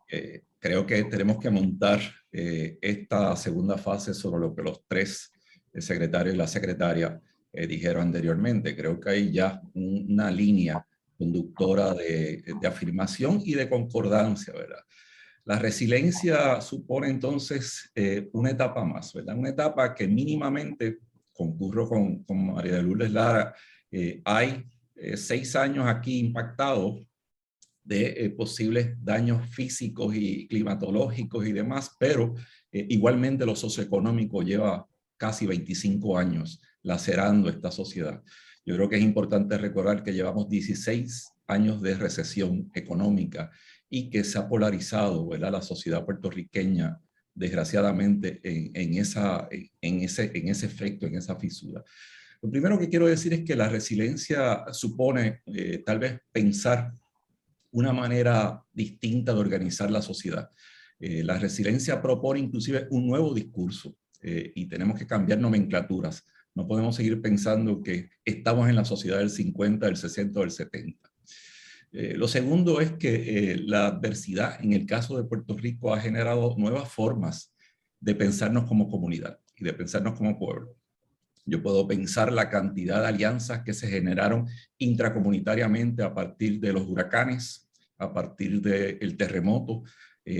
creo que tenemos que montar esta segunda fase sobre lo que los tres secretarios y la secretaria dijeron anteriormente. Creo que hay ya una línea conductora de afirmación y de concordancia, ¿verdad? La resiliencia supone entonces una etapa más, ¿verdad? Una etapa que mínimamente, concurro con María de Lourdes Lara, hay 6 años aquí impactados de posibles daños físicos y climatológicos y demás, pero igualmente lo socioeconómico lleva casi 25 años lacerando esta sociedad. Yo creo que es importante recordar que llevamos 16 años de recesión económica y que se ha polarizado, ¿verdad?, la sociedad puertorriqueña, desgraciadamente, en ese efecto, en esa fisura. Lo primero que quiero decir es que la resiliencia supone tal vez pensar una manera distinta de organizar la sociedad. La resiliencia propone inclusive un nuevo discurso y tenemos que cambiar nomenclaturas. No podemos seguir pensando que estamos en la sociedad del 50, del 60 o del 70. Lo segundo es que la adversidad, en el caso de Puerto Rico, ha generado nuevas formas de pensarnos como comunidad. y de pensarnos como pueblo. Yo puedo pensar la cantidad de alianzas que se generaron intracomunitariamente a partir de los huracanes, a partir del terremoto,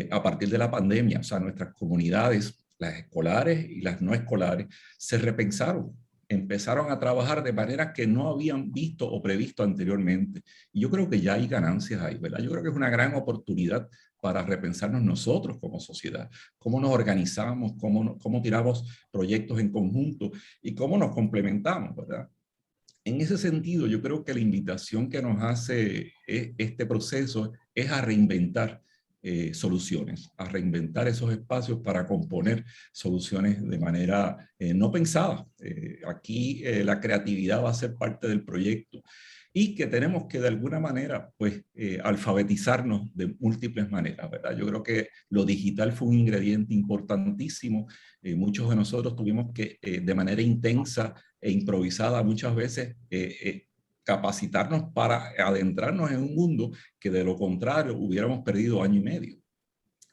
a partir de la pandemia. O sea, nuestras comunidades, las escolares y las no escolares, se repensaron, empezaron a trabajar de manera que no habían visto o previsto anteriormente. Y yo creo que ya hay ganancias ahí, ¿verdad? Yo creo que es una gran oportunidad para repensarnos nosotros como sociedad, cómo nos organizamos, cómo tiramos proyectos en conjunto y cómo nos complementamos, ¿verdad? En ese sentido, yo creo que la invitación que nos hace este proceso es a reinventar soluciones, a reinventar esos espacios para componer soluciones de manera no pensada. Aquí la creatividad va a ser parte del proyecto y que tenemos que de alguna manera pues alfabetizarnos de múltiples maneras, ¿verdad? Yo creo que lo digital fue un ingrediente importantísimo. Muchos de nosotros tuvimos que de manera intensa e improvisada muchas veces capacitarnos para adentrarnos en un mundo que de lo contrario hubiéramos perdido año y medio.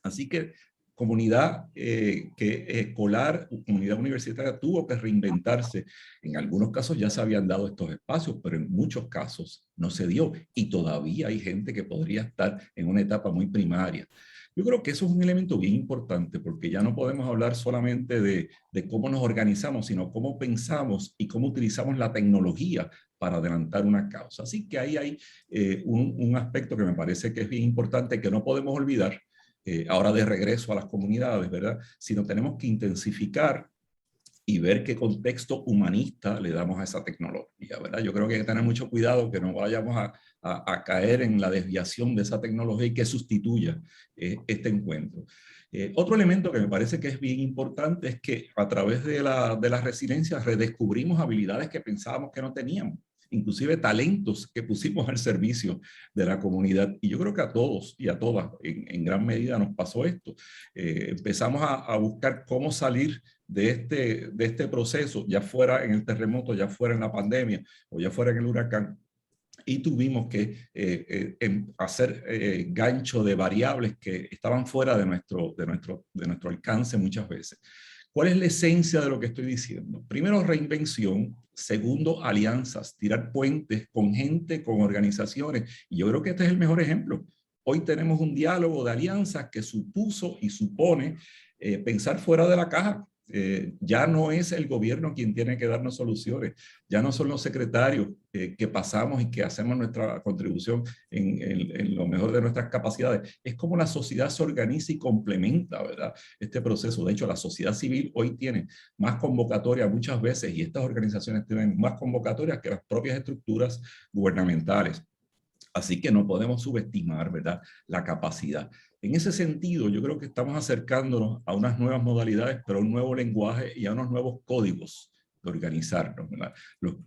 Así que comunidad escolar, comunidad universitaria tuvo que reinventarse. En algunos casos ya se habían dado estos espacios, pero en muchos casos no se dio y todavía hay gente que podría estar en una etapa muy primaria. Yo creo que eso es un elemento bien importante porque ya no podemos hablar solamente de cómo nos organizamos, sino cómo pensamos y cómo utilizamos la tecnología para adelantar una causa. Así que ahí hay un aspecto que me parece que es bien importante que no podemos olvidar ahora de regreso a las comunidades, ¿verdad? Sino tenemos que intensificar y ver qué contexto humanista le damos a esa tecnología, ¿verdad? Yo creo que hay que tener mucho cuidado que no vayamos a caer en la desviación de esa tecnología y que sustituya este encuentro. Otro elemento que me parece que es bien importante es que a través de la resiliencia redescubrimos habilidades que pensábamos que no teníamos, inclusive talentos que pusimos al servicio de la comunidad. Y yo creo que a todos y a todas en gran medida nos pasó esto. Empezamos a buscar cómo salir de este proceso, ya fuera en el terremoto, ya fuera en la pandemia o ya fuera en el huracán. Y tuvimos que hacer gancho de variables que estaban fuera de nuestro alcance muchas veces. ¿Cuál es la esencia de lo que estoy diciendo? Primero, reinvención. Segundo, alianzas, tirar puentes con gente, con organizaciones. Y yo creo que este es el mejor ejemplo. Hoy tenemos un diálogo de alianzas que supuso y supone pensar fuera de la caja. Ya no es el gobierno quien tiene que darnos soluciones, ya no son los secretarios que pasamos y que hacemos nuestra contribución en lo mejor de nuestras capacidades. Es como la sociedad se organiza y complementa, ¿verdad? Este proceso. De hecho, la sociedad civil hoy tiene más convocatorias muchas veces y estas organizaciones tienen más convocatorias que las propias estructuras gubernamentales. Así que no podemos subestimar, ¿verdad?, la capacidad. En ese sentido, yo creo que estamos acercándonos a unas nuevas modalidades, pero a un nuevo lenguaje y a unos nuevos códigos de organizarnos, ¿verdad?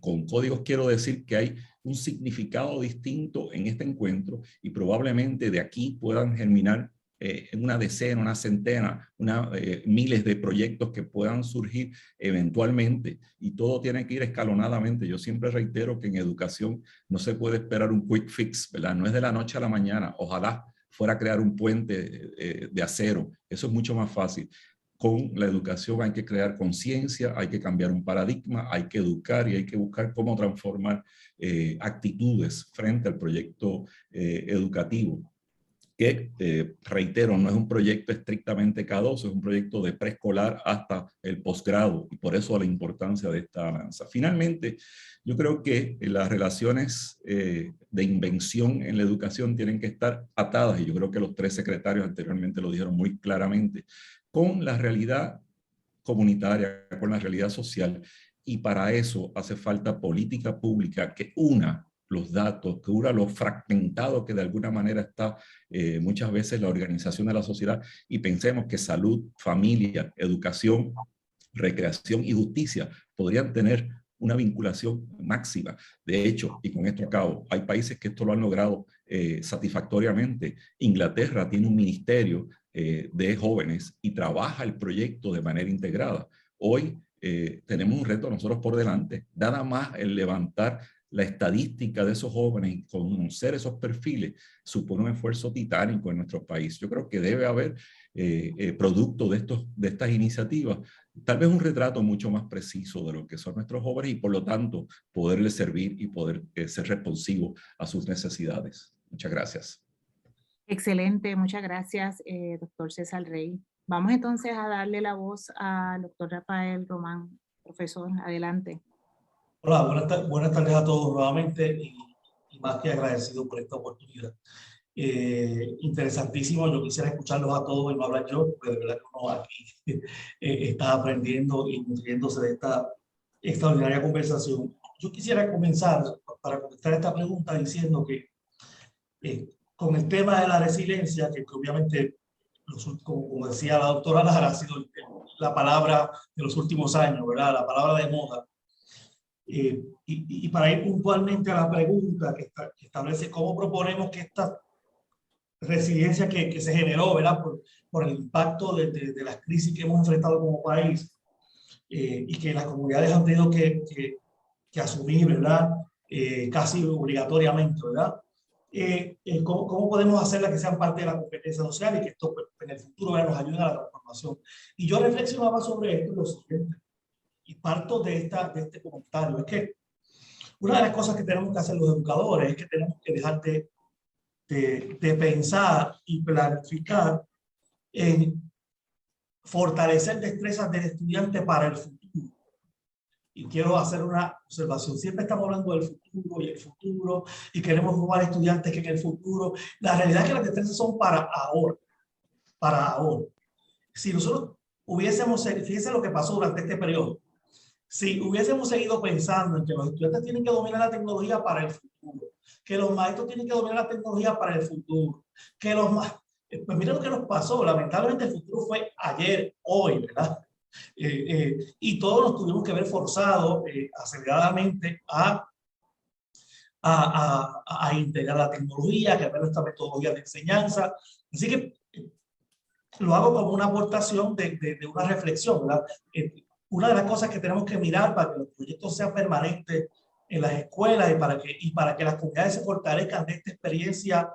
Con códigos quiero decir que hay un significado distinto en este encuentro y probablemente de aquí puedan germinar una decena, una centena, miles de proyectos que puedan surgir eventualmente y todo tiene que ir escalonadamente. Yo siempre reitero que en educación no se puede esperar un quick fix, ¿verdad? No es de la noche a la mañana. Ojalá fuera a crear un puente de acero. Eso es mucho más fácil. Con la educación hay que crear conciencia, hay que cambiar un paradigma, hay que educar y hay que buscar cómo transformar actitudes frente al proyecto educativo. Que, reitero, no es un proyecto estrictamente K2, es un proyecto de preescolar hasta el posgrado y por eso la importancia de esta alianza. Finalmente, yo creo que las relaciones de invención en la educación tienen que estar atadas, y yo creo que los tres secretarios anteriormente lo dijeron muy claramente, con la realidad comunitaria, con la realidad social, y para eso hace falta política pública que una los datos, que una lo fragmentado que de alguna manera está muchas veces la organización de la sociedad, y pensemos que salud, familia, educación, recreación y justicia podrían tener una vinculación máxima. De hecho, y con esto acabo, hay países que esto lo han logrado satisfactoriamente. Inglaterra tiene un ministerio de jóvenes y trabaja el proyecto de manera integrada. Hoy tenemos un reto nosotros por delante, nada más el levantar la estadística de esos jóvenes y conocer esos perfiles supone un esfuerzo titánico en nuestro país. Yo creo que debe haber producto de estas iniciativas, tal vez un retrato mucho más preciso de lo que son nuestros jóvenes y por lo tanto poderles servir y poder ser responsivo a sus necesidades. Muchas gracias. Excelente, muchas gracias, doctor César Rey. Vamos entonces a darle la voz al doctor Rafael Román. Profesor, adelante. Hola, buenas tardes a todos nuevamente y más que agradecido por esta oportunidad. Interesantísimo, yo quisiera escucharlos a todos y no hablar yo, porque de verdad que uno aquí está aprendiendo y nutriéndose de esta extraordinaria conversación. Yo quisiera comenzar para contestar esta pregunta diciendo que con el tema de la resiliencia, que obviamente, como decía la doctora Lara, ha sido la palabra de los últimos años, ¿verdad? La palabra de moda. Y para ir puntualmente a la pregunta que establece cómo proponemos que esta resiliencia que se generó, ¿verdad? Por el impacto de las crisis que hemos enfrentado como país y que las comunidades han tenido que asumir, ¿verdad? Casi obligatoriamente, ¿verdad? ¿Cómo podemos hacerla que sean parte de la competencia social y que esto en el futuro, ¿verdad?, nos ayude a la transformación? Y yo reflexionaba sobre esto y lo siguiente, y parto de este comentario, es que una de las cosas que tenemos que hacer los educadores es que tenemos que dejar de pensar y planificar en fortalecer destrezas del estudiante para el futuro. Y quiero hacer una observación. Siempre estamos hablando del futuro y el futuro y queremos formar estudiantes que en el futuro. La realidad es que las destrezas son para ahora. Para ahora. Si nosotros hubiésemos, fíjense lo que pasó durante este periodo. Si hubiésemos seguido pensando en que los estudiantes tienen que dominar la tecnología para el futuro, que los maestros tienen que dominar la tecnología para el futuro, que los más, pues mira lo que nos pasó. Lamentablemente el futuro fue ayer, hoy, ¿verdad? Y todos nos tuvimos que ver forzados aceleradamente a integrar la tecnología, a cambiar nuestra metodología de enseñanza. Así que lo hago como una aportación de una reflexión, ¿verdad? Una de las cosas que tenemos que mirar para que los proyectos sean permanentes en las escuelas y para que las comunidades se fortalezcan de esta experiencia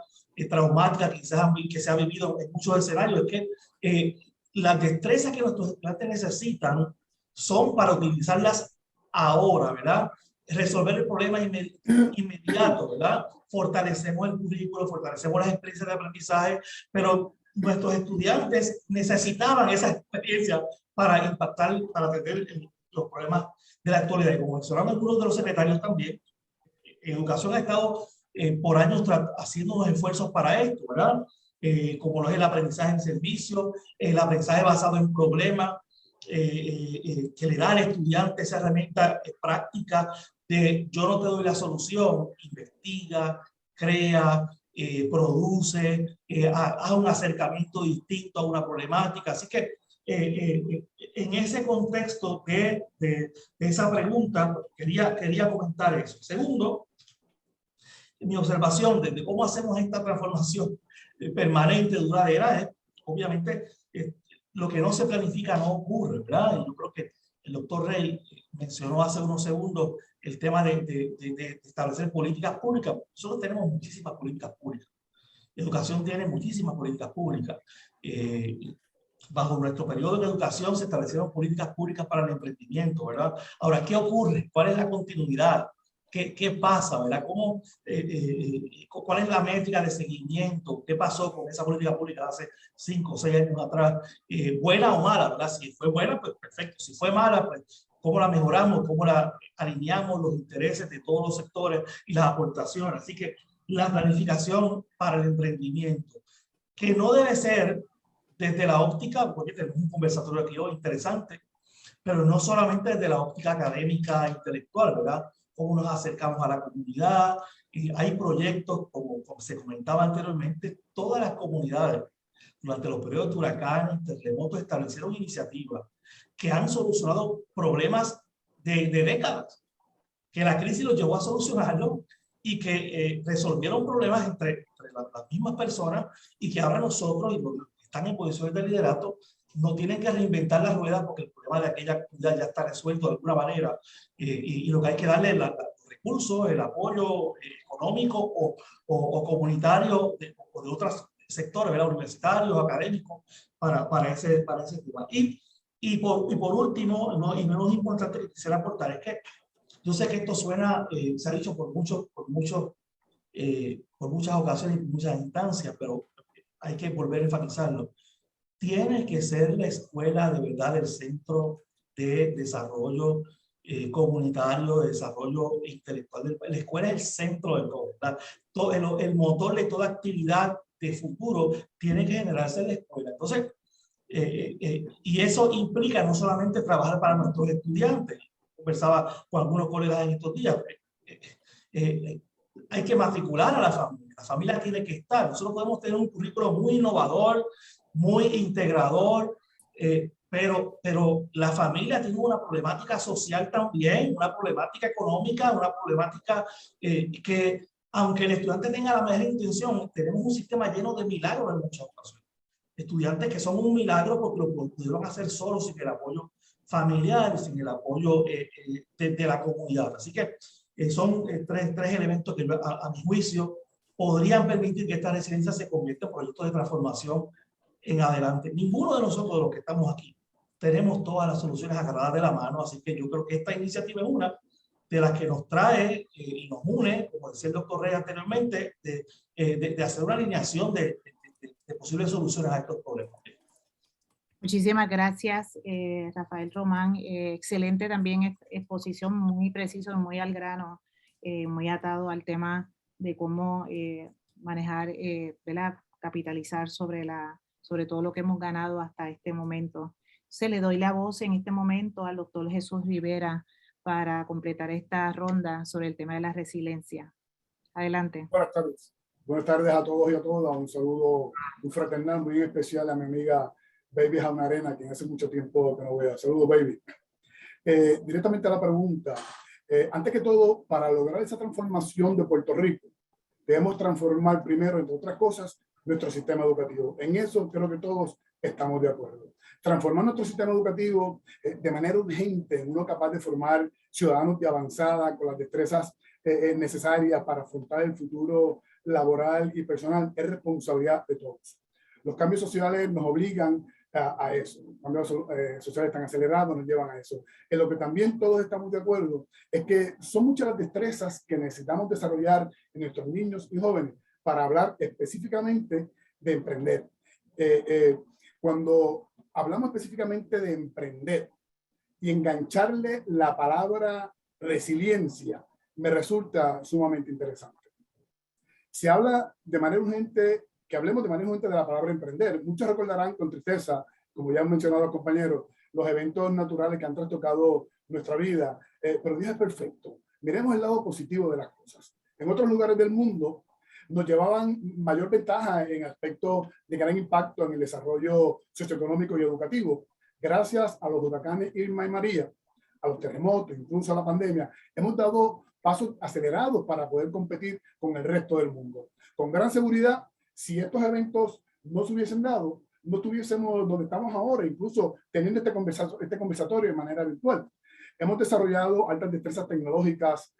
traumática que se ha vivido en muchos escenarios, es que las destrezas que nuestros estudiantes necesitan son para utilizarlas ahora, ¿verdad? Resolver el problema inmediato, ¿verdad? Fortalecemos el currículo, fortalecemos las experiencias de aprendizaje, pero nuestros estudiantes necesitaban esa experiencia para impactar, para atender los problemas de la actualidad. Y como mencionaron algunos de los secretarios también, Educación ha estado por años haciendo unos esfuerzos para esto, ¿verdad? Como lo es el aprendizaje en servicio, el aprendizaje basado en problemas, que le da al estudiante esa herramienta práctica de yo no te doy la solución, investiga, crea, produce, haz un acercamiento distinto a una problemática. Así que en ese contexto de esa pregunta, quería comentar eso. Segundo, mi observación de cómo hacemos esta transformación permanente, duradera, obviamente lo que no se planifica no ocurre, ¿verdad? Y yo creo que el doctor Rey mencionó hace unos segundos el tema de establecer políticas públicas. Nosotros tenemos muchísimas políticas públicas. Educación tiene muchísimas políticas públicas. Bajo nuestro periodo de educación se establecieron políticas públicas para el emprendimiento, ¿verdad? Ahora, ¿qué ocurre? ¿Cuál es la continuidad? ¿Qué pasa, verdad? ¿Cuál es la métrica de seguimiento? ¿Qué pasó con esa política pública hace 5 o 6 años atrás? ¿Buena o mala, verdad? Si fue buena, pues perfecto. Si fue mala, pues ¿cómo la mejoramos? ¿Cómo la alineamos los intereses de todos los sectores y las aportaciones? Así que la planificación para el emprendimiento, que no debe ser desde la óptica, porque tenemos un conversatorio aquí hoy interesante, pero no solamente desde la óptica académica e intelectual, ¿verdad? Cómo nos acercamos a la comunidad. Y hay proyectos, como se comentaba anteriormente, todas las comunidades durante los periodos de huracanes, terremotos, establecieron iniciativas que han solucionado problemas de décadas, que la crisis los llevó a solucionarlo y que resolvieron problemas entre las mismas personas y que ahora nosotros, y los que están en posiciones de liderato, no tienen que reinventar la rueda porque el problema de aquella comunidad ya está resuelto de alguna manera y lo que hay que darle es los recursos, el apoyo económico o comunitario o de otros sectores, ¿verdad? Universitarios, académicos, para ese tema. Y Y por último, y menos importante que quisiera aportar, es que yo sé que esto suena, se ha dicho por muchas ocasiones y muchas instancias, pero hay que volver a enfatizarlo. Tiene que ser la escuela de verdad el centro de desarrollo comunitario, de desarrollo intelectual. La escuela es el centro de todo, ¿verdad? Todo el motor de toda actividad de futuro tiene que generarse en la escuela. Entonces, y eso implica no solamente trabajar para nuestros estudiantes. Conversaba con algunos colegas en estos días. Hay que matricular a la familia. La familia tiene que estar. Nosotros podemos tener un currículo muy innovador, muy integrador, pero la familia tiene una problemática social también, una problemática económica, una problemática que, aunque el estudiante tenga la mejor intención, tenemos un sistema lleno de milagros en muchas ocasiones. Estudiantes que son un milagro porque lo pudieron hacer solos sin el apoyo familiar, sin el apoyo de la comunidad. Así que son tres elementos que a mi juicio podrían permitir que esta residencia se convierta en proyectos de transformación en adelante. Ninguno de nosotros, de los que estamos aquí, tenemos todas las soluciones agarradas de la mano, así que yo creo que esta iniciativa es una de las que nos trae y nos une, como decía el doctor Rey anteriormente, de hacer una alineación de posibles soluciones a estos problemas. Muchísimas gracias, Rafael Román. Excelente también exposición, muy preciso, muy al grano, muy atado al tema de cómo manejar, capitalizar sobre todo lo que hemos ganado hasta este momento. Se le doy la voz en este momento al doctor Jesús Rivera para completar esta ronda sobre el tema de la resiliencia. Adelante. Buenas tardes. Buenas tardes a todos y a todas. Un saludo, un fraternal muy especial a mi amiga Baby Jaunarena, quien hace mucho tiempo que no veo. Saludos, Baby. Directamente a la pregunta. Antes que todo, para lograr esa transformación de Puerto Rico, debemos transformar primero, entre otras cosas, nuestro sistema educativo. En eso creo que todos estamos de acuerdo. Transformar nuestro sistema educativo de manera urgente, uno capaz de formar ciudadanos de avanzada con las destrezas necesarias para afrontar el futuro laboral y personal, es responsabilidad de todos. Los cambios sociales nos obligan a eso. Los cambios sociales tan acelerados nos llevan a eso. En lo que también todos estamos de acuerdo es que son muchas las destrezas que necesitamos desarrollar en nuestros niños y jóvenes para hablar específicamente de emprender. Cuando hablamos específicamente de emprender y engancharle la palabra resiliencia, me resulta sumamente interesante. Se habla de manera urgente, que hablemos de manera urgente de la palabra emprender. Muchos recordarán con tristeza, como ya han mencionado los compañeros, los eventos naturales que han trastocado nuestra vida, pero Dios es perfecto. Miremos el lado positivo de las cosas. En otros lugares del mundo nos llevaban mayor ventaja en aspectos de gran impacto en el desarrollo socioeconómico y educativo. Gracias a los huracanes Irma y María, a los terremotos, incluso a la pandemia, hemos dado pasos acelerados para poder competir con el resto del mundo. Con gran seguridad, si estos eventos no se hubiesen dado, no estuviésemos donde estamos ahora, incluso teniendo este conversatorio de manera virtual. Hemos desarrollado altas destrezas tecnológicas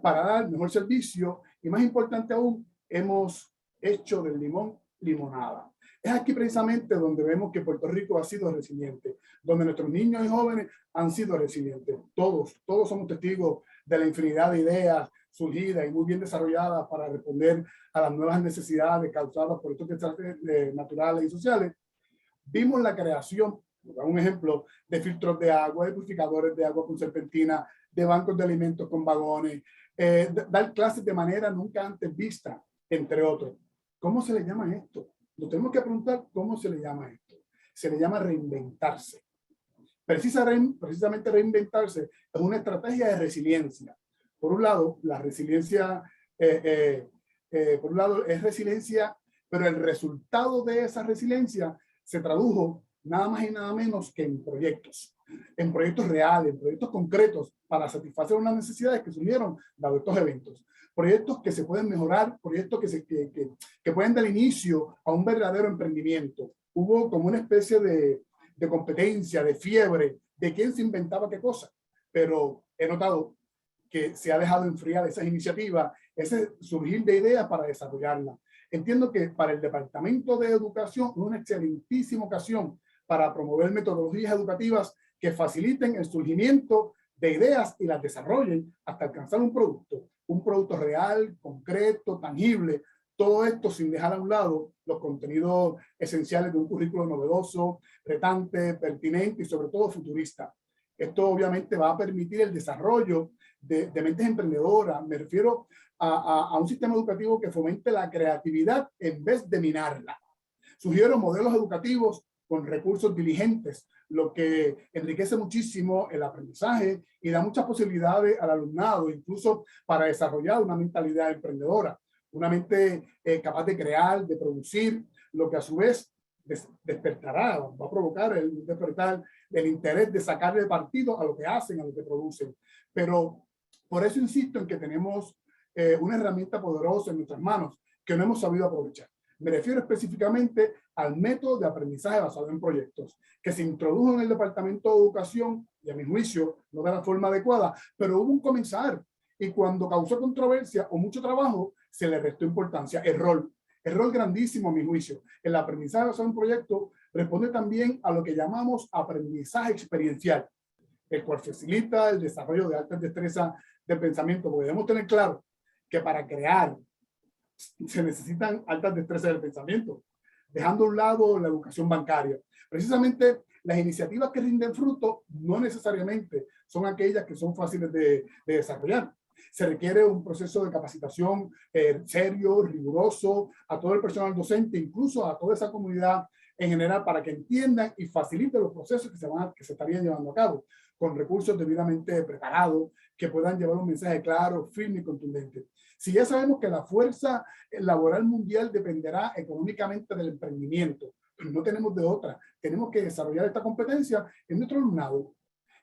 para dar mejor servicio y, más importante aún, hemos hecho del limón limonada. Es aquí precisamente donde vemos que Puerto Rico ha sido resiliente, donde nuestros niños y jóvenes han sido resilientes. Todos somos testigos de la infinidad de ideas surgidas y muy bien desarrolladas para responder a las nuevas necesidades causadas por estos desastres naturales y sociales. Vimos la creación, un ejemplo, de filtros de agua, de purificadores de agua con serpentina, de bancos de alimentos con vagones, dar clases de manera nunca antes vista, entre otros. ¿Cómo se le llama esto? Nos tenemos que preguntar cómo se le llama esto. Se le llama reinventarse. Precisamente reinventarse es una estrategia de resiliencia. Por un lado, la resiliencia, por un lado es resiliencia, pero el resultado de esa resiliencia se tradujo nada más y nada menos que en proyectos reales, en proyectos concretos para satisfacer unas necesidades que surgieron dado estos eventos. Proyectos que se pueden mejorar, proyectos que pueden dar inicio a un verdadero emprendimiento. Hubo como una especie de competencia, de fiebre, de quién se inventaba qué cosa, pero he notado que se ha dejado enfriar esas iniciativas, ese surgir de ideas para desarrollarlas. Entiendo que para el Departamento de Educación es una excelentísima ocasión para promover metodologías educativas que faciliten el surgimiento de ideas y las desarrollen hasta alcanzar un producto real, concreto, tangible. Todo esto sin dejar a un lado los contenidos esenciales de un currículo novedoso, retante, pertinente y sobre todo futurista. Esto obviamente va a permitir el desarrollo de mentes emprendedoras. Me refiero a un sistema educativo que fomente la creatividad en vez de minarla. Sugiero modelos educativos con recursos diligentes, lo que enriquece muchísimo el aprendizaje y da muchas posibilidades al alumnado, incluso para desarrollar una mentalidad emprendedora, una mente capaz de crear, de producir, lo que a su vez despertará, va a provocar el despertar del interés de sacarle partido a lo que hacen, a lo que producen. Pero por eso insisto en que tenemos una herramienta poderosa en nuestras manos que no hemos sabido aprovechar. Me refiero específicamente al método de aprendizaje basado en proyectos, que se introdujo en el Departamento de Educación, y a mi juicio no de la forma adecuada, pero hubo un comenzar, y cuando causó controversia o mucho trabajo, se le restó importancia. Error grandísimo a mi juicio. El aprendizaje basado en proyectos responde también a lo que llamamos aprendizaje experiencial, el cual facilita el desarrollo de altas destrezas del pensamiento, porque debemos tener claro que para crear se necesitan altas destrezas del pensamiento, dejando a un lado la educación bancaria. Precisamente las iniciativas que rinden fruto no necesariamente son aquellas que son fáciles de desarrollar. Se requiere un proceso de capacitación serio, riguroso, a todo el personal docente, incluso a toda esa comunidad en general, para que entiendan y faciliten los procesos que se estarían llevando a cabo, con recursos debidamente preparados, que puedan llevar un mensaje claro, firme y contundente. Si ya sabemos que la fuerza laboral mundial dependerá económicamente del emprendimiento, pero no tenemos de otra, tenemos que desarrollar esta competencia en nuestro alumnado.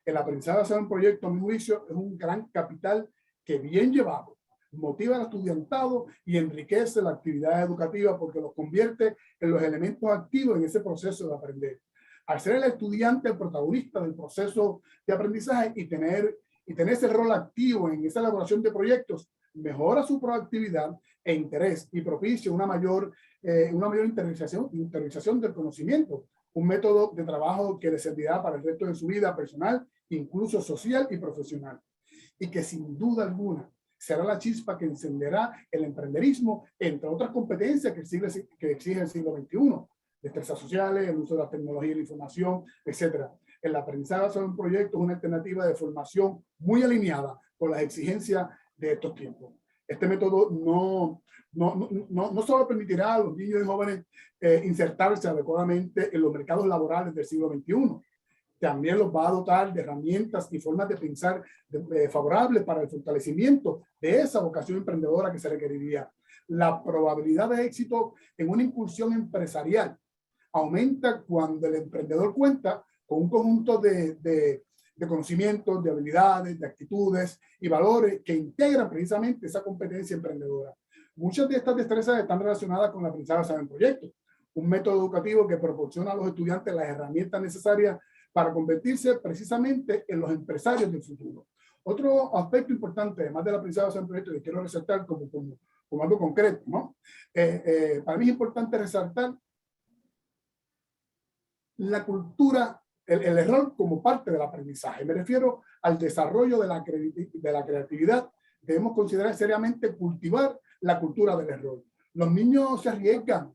El aprendizaje basado en proyectos, a mi juicio, es un gran capital que bien llevado motiva al estudiantado y enriquece la actividad educativa porque los convierte en los elementos activos en ese proceso de aprender. Al ser el estudiante el protagonista del proceso de aprendizaje y tener ese rol activo en esa elaboración de proyectos, mejora su proactividad e interés y propicia una mayor interiorización del conocimiento, un método de trabajo que le servirá para el resto de su vida personal, incluso social y profesional, y que sin duda alguna será la chispa que encenderá el emprenderismo, entre otras competencias que exige el siglo XXI, destrezas sociales, el uso de la tecnología y la información, etc. El aprendizaje basado en proyectos es una alternativa de formación muy alineada con las exigencias de estos tiempos. Este método no solo permitirá a los niños y jóvenes insertarse adecuadamente en los mercados laborales del siglo XXI, también los va a dotar de herramientas y formas de pensar favorables para el fortalecimiento de esa vocación emprendedora que se requeriría. La probabilidad de éxito en una incursión empresarial aumenta cuando el emprendedor cuenta con un conjunto de conocimientos, de habilidades, de actitudes y valores que integran precisamente esa competencia emprendedora. Muchas de estas destrezas están relacionadas con la aprendizaje basado en proyectos, un método educativo que proporciona a los estudiantes las herramientas necesarias para convertirse precisamente en los empresarios del futuro. Otro aspecto importante, además del aprendizaje basado en proyectos, que quiero resaltar como algo concreto, ¿no? Para mí es importante resaltar la cultura, el error como parte del aprendizaje. Me refiero al desarrollo de la creatividad. Debemos considerar seriamente cultivar la cultura del error. Los niños se arriesgan.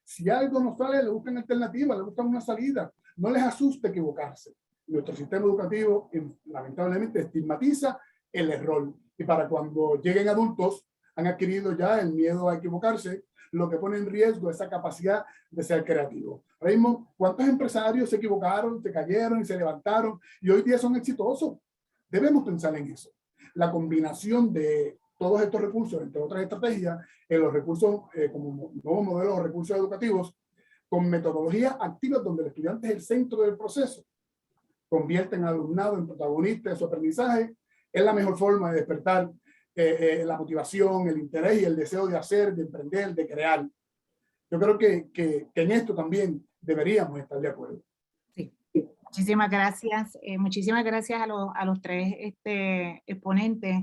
Si algo no sale, le buscan alternativas, le buscan una salida. No les asusta equivocarse. Nuestro sistema educativo, lamentablemente, estigmatiza el error. Y para cuando lleguen adultos, han adquirido ya el miedo a equivocarse, lo que pone en riesgo esa capacidad de ser creativo. Ahora mismo, ¿cuántos empresarios se equivocaron, se cayeron y se levantaron y hoy día son exitosos? Debemos pensar en eso. La combinación de todos estos recursos, entre otras estrategias, en los recursos, como nuevos modelos de recursos educativos, con metodologías activas donde el estudiante es el centro del proceso, convierten al alumnado en protagonista de su aprendizaje, es la mejor forma de despertar la motivación, el interés y el deseo de hacer, de emprender, de crear. Yo creo que en esto también deberíamos estar de acuerdo. Sí. Muchísimas gracias. Muchísimas gracias a los tres exponentes,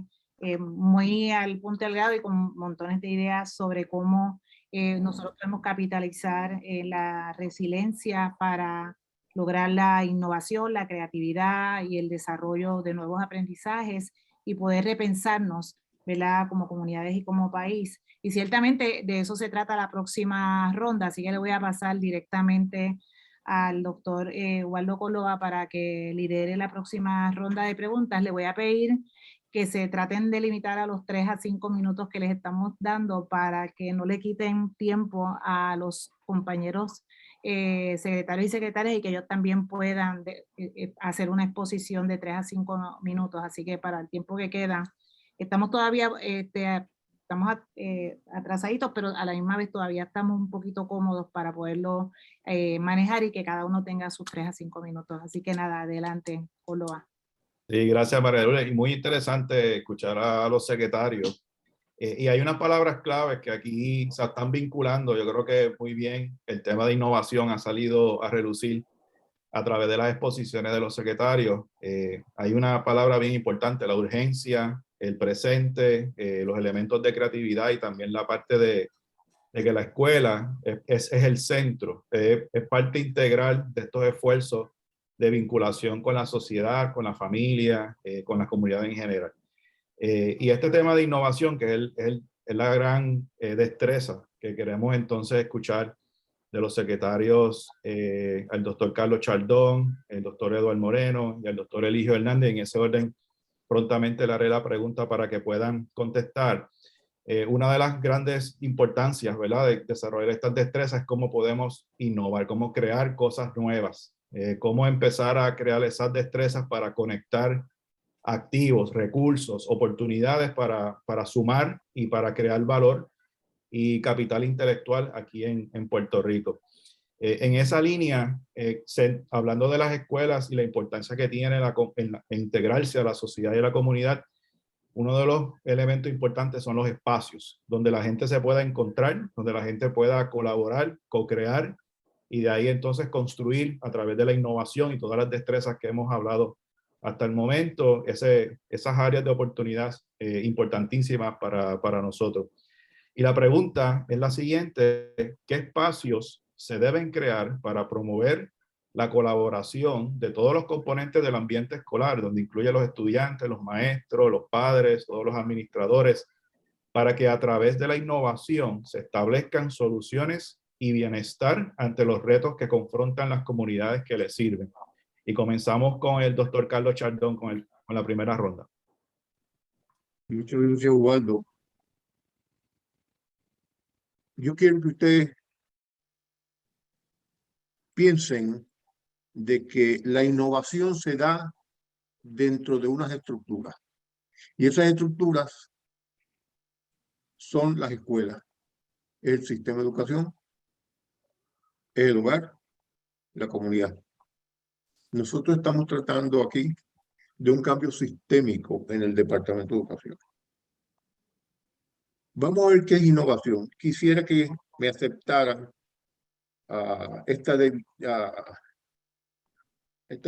muy al punto delgado y con montones de ideas sobre cómo nosotros podemos capitalizar la resiliencia para lograr la innovación, la creatividad y el desarrollo de nuevos aprendizajes y poder repensarnos, ¿verdad? Como comunidades y como país. Y ciertamente de eso se trata la próxima ronda, así que le voy a pasar directamente al doctor Waldo Córdoba para que lidere la próxima ronda de preguntas. Le voy a pedir que se traten de limitar a los 3 a 5 minutos que les estamos dando para que no le quiten tiempo a los compañeros secretarios y secretarias y que ellos también puedan hacer una exposición de 3 a 5 minutos. Así que para el tiempo que queda, estamos todavía estamos atrasaditos, pero a la misma vez todavía estamos un poquito cómodos para poderlo manejar y que cada uno tenga sus 3 a 5 minutos. Así que nada, adelante, Córdoba. Sí, gracias, María Lourdes. Y muy interesante escuchar a los secretarios. Y hay unas palabras claves que aquí se están vinculando. Yo creo que muy bien el tema de innovación ha salido a relucir a través de las exposiciones de los secretarios. Hay una palabra bien importante, la urgencia, el presente, los elementos de creatividad y también la parte de que la escuela es el centro, es parte integral de estos esfuerzos de vinculación con la sociedad, con la familia, con la comunidad en general. Y este tema de innovación, que es la gran destreza que queremos entonces escuchar de los secretarios, al doctor Carlos Chardón, el doctor Eduardo Moreno y al doctor Eligio Hernández. En ese orden, prontamente le haré la pregunta para que puedan contestar. Una de las grandes importancias, ¿verdad?, de desarrollar estas destrezas es cómo podemos innovar, cómo crear cosas nuevas, cómo empezar a crear esas destrezas para conectar activos, recursos, oportunidades para sumar y para crear valor y capital intelectual aquí en Puerto Rico. En esa línea, hablando de las escuelas y la importancia que tiene en integrarse a la sociedad y a la comunidad, uno de los elementos importantes son los espacios donde la gente se pueda encontrar, donde la gente pueda colaborar, co-crear y de ahí entonces construir a través de la innovación y todas las destrezas que hemos hablado hasta el momento, esas áreas de oportunidad importantísimas para nosotros. Y la pregunta es la siguiente: ¿qué espacios se deben crear para promover la colaboración de todos los componentes del ambiente escolar, donde incluye a los estudiantes, los maestros, los padres, todos los administradores, para que a través de la innovación se establezcan soluciones y bienestar ante los retos que confrontan las comunidades que les sirven? Y comenzamos con el doctor Carlos Chardón con la primera ronda. Muchas gracias, Waldo. Yo quiero que ustedes piensen de que la innovación se da dentro de unas estructuras. Y esas estructuras son las escuelas, el sistema de educación, el hogar, la comunidad. Nosotros estamos tratando aquí de un cambio sistémico en el Departamento de Educación. Vamos a ver qué es innovación. Quisiera que me aceptaran esta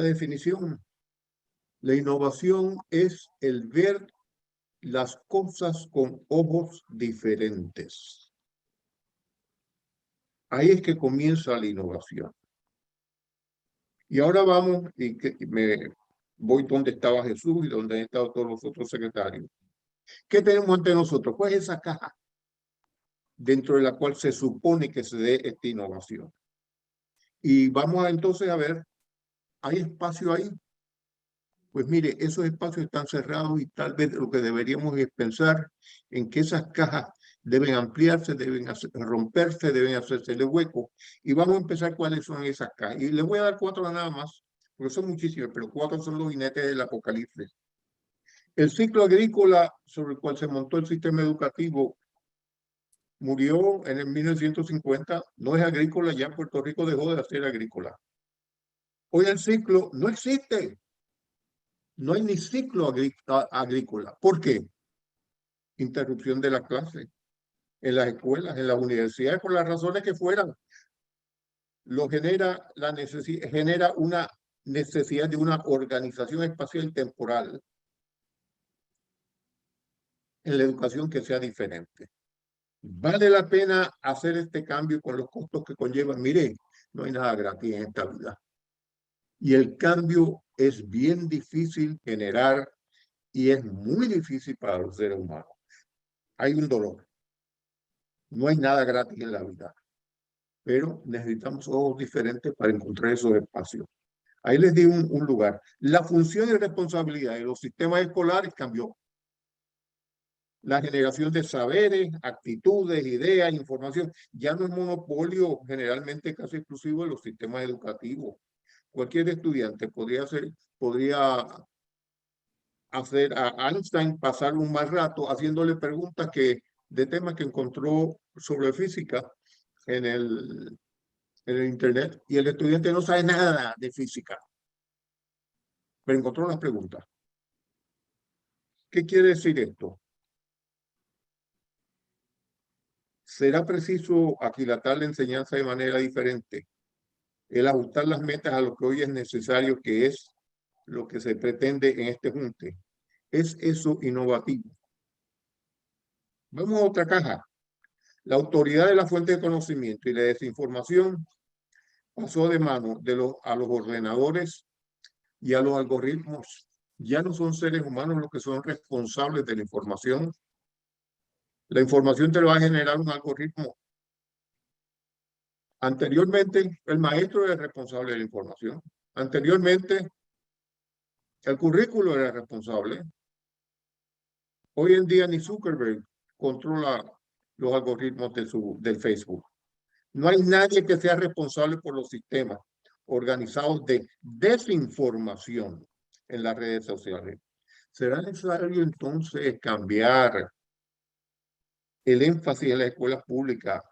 definición. La innovación es el ver las cosas con ojos diferentes. Ahí es que comienza la innovación. Y ahora vamos, y me voy donde estaba Jesús y donde han estado todos los otros secretarios. ¿Qué tenemos ante nosotros? Pues esa caja dentro de la cual se supone que se dé esta innovación. Y vamos entonces a ver, ¿hay espacio ahí? Pues mire, esos espacios están cerrados y tal vez lo que deberíamos es pensar en que esas cajas deben ampliarse, deben romperse, deben hacerse de hueco. Y vamos a empezar cuáles son esas cajas. Y les voy a dar 4 nada más, porque son muchísimas, pero 4 son los jinetes del apocalipsis. El ciclo agrícola sobre el cual se montó el sistema educativo murió en el 1950, no es agrícola, ya Puerto Rico dejó de ser agrícola. Hoy el ciclo no existe. No hay ni ciclo agrícola. ¿Por qué? Interrupción de las clases en las escuelas, en las universidades, por las razones que fueran. Lo genera una necesidad de una organización espacial y temporal en la educación que sea diferente. ¿Vale la pena hacer este cambio con los costos que conllevan? Mire, no hay nada gratis en esta vida. Y el cambio es bien difícil generar y es muy difícil para los seres humanos. Hay un dolor. No hay nada gratis en la vida, pero necesitamos ojos diferentes para encontrar esos espacios. Ahí les di un lugar. La función y responsabilidad de los sistemas escolares cambió. La generación de saberes, actitudes, ideas, información, ya no es monopolio generalmente casi exclusivo de los sistemas educativos. Cualquier estudiante podría hacer a Einstein pasar un mal rato haciéndole preguntas de temas que encontró sobre física en el internet, y el estudiante no sabe nada de física, pero encontró las preguntas. ¿Qué quiere decir esto? Será preciso aquilatar la enseñanza de manera diferente, el ajustar las metas a lo que hoy es necesario, que es lo que se pretende en este junte. ¿Es eso innovativo? Vamos a otra caja. La autoridad de la fuente de conocimiento y la desinformación pasó de mano a los ordenadores y a los algoritmos. Ya no son seres humanos los que son responsables de la información. La información te lo va a generar un algoritmo. Anteriormente, el maestro era el responsable de la información. Anteriormente, el currículo era el responsable. Hoy en día ni Zuckerberg controla los algoritmos del Facebook. No hay nadie que sea responsable por los sistemas organizados de desinformación en las redes sociales. ¿Será necesario entonces cambiar el énfasis en las escuelas públicas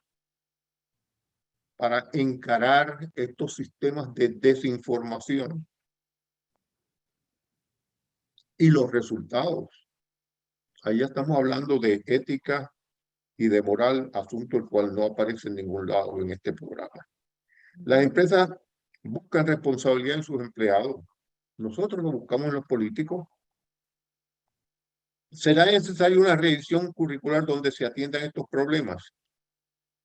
para encarar estos sistemas de desinformación? Y los resultados. Ahí ya estamos hablando de ética y de moral, asunto el cual no aparece en ningún lado en este programa. Las empresas buscan responsabilidad en sus empleados. Nosotros lo buscamos en los políticos. ¿Será necesaria una revisión curricular donde se atiendan estos problemas?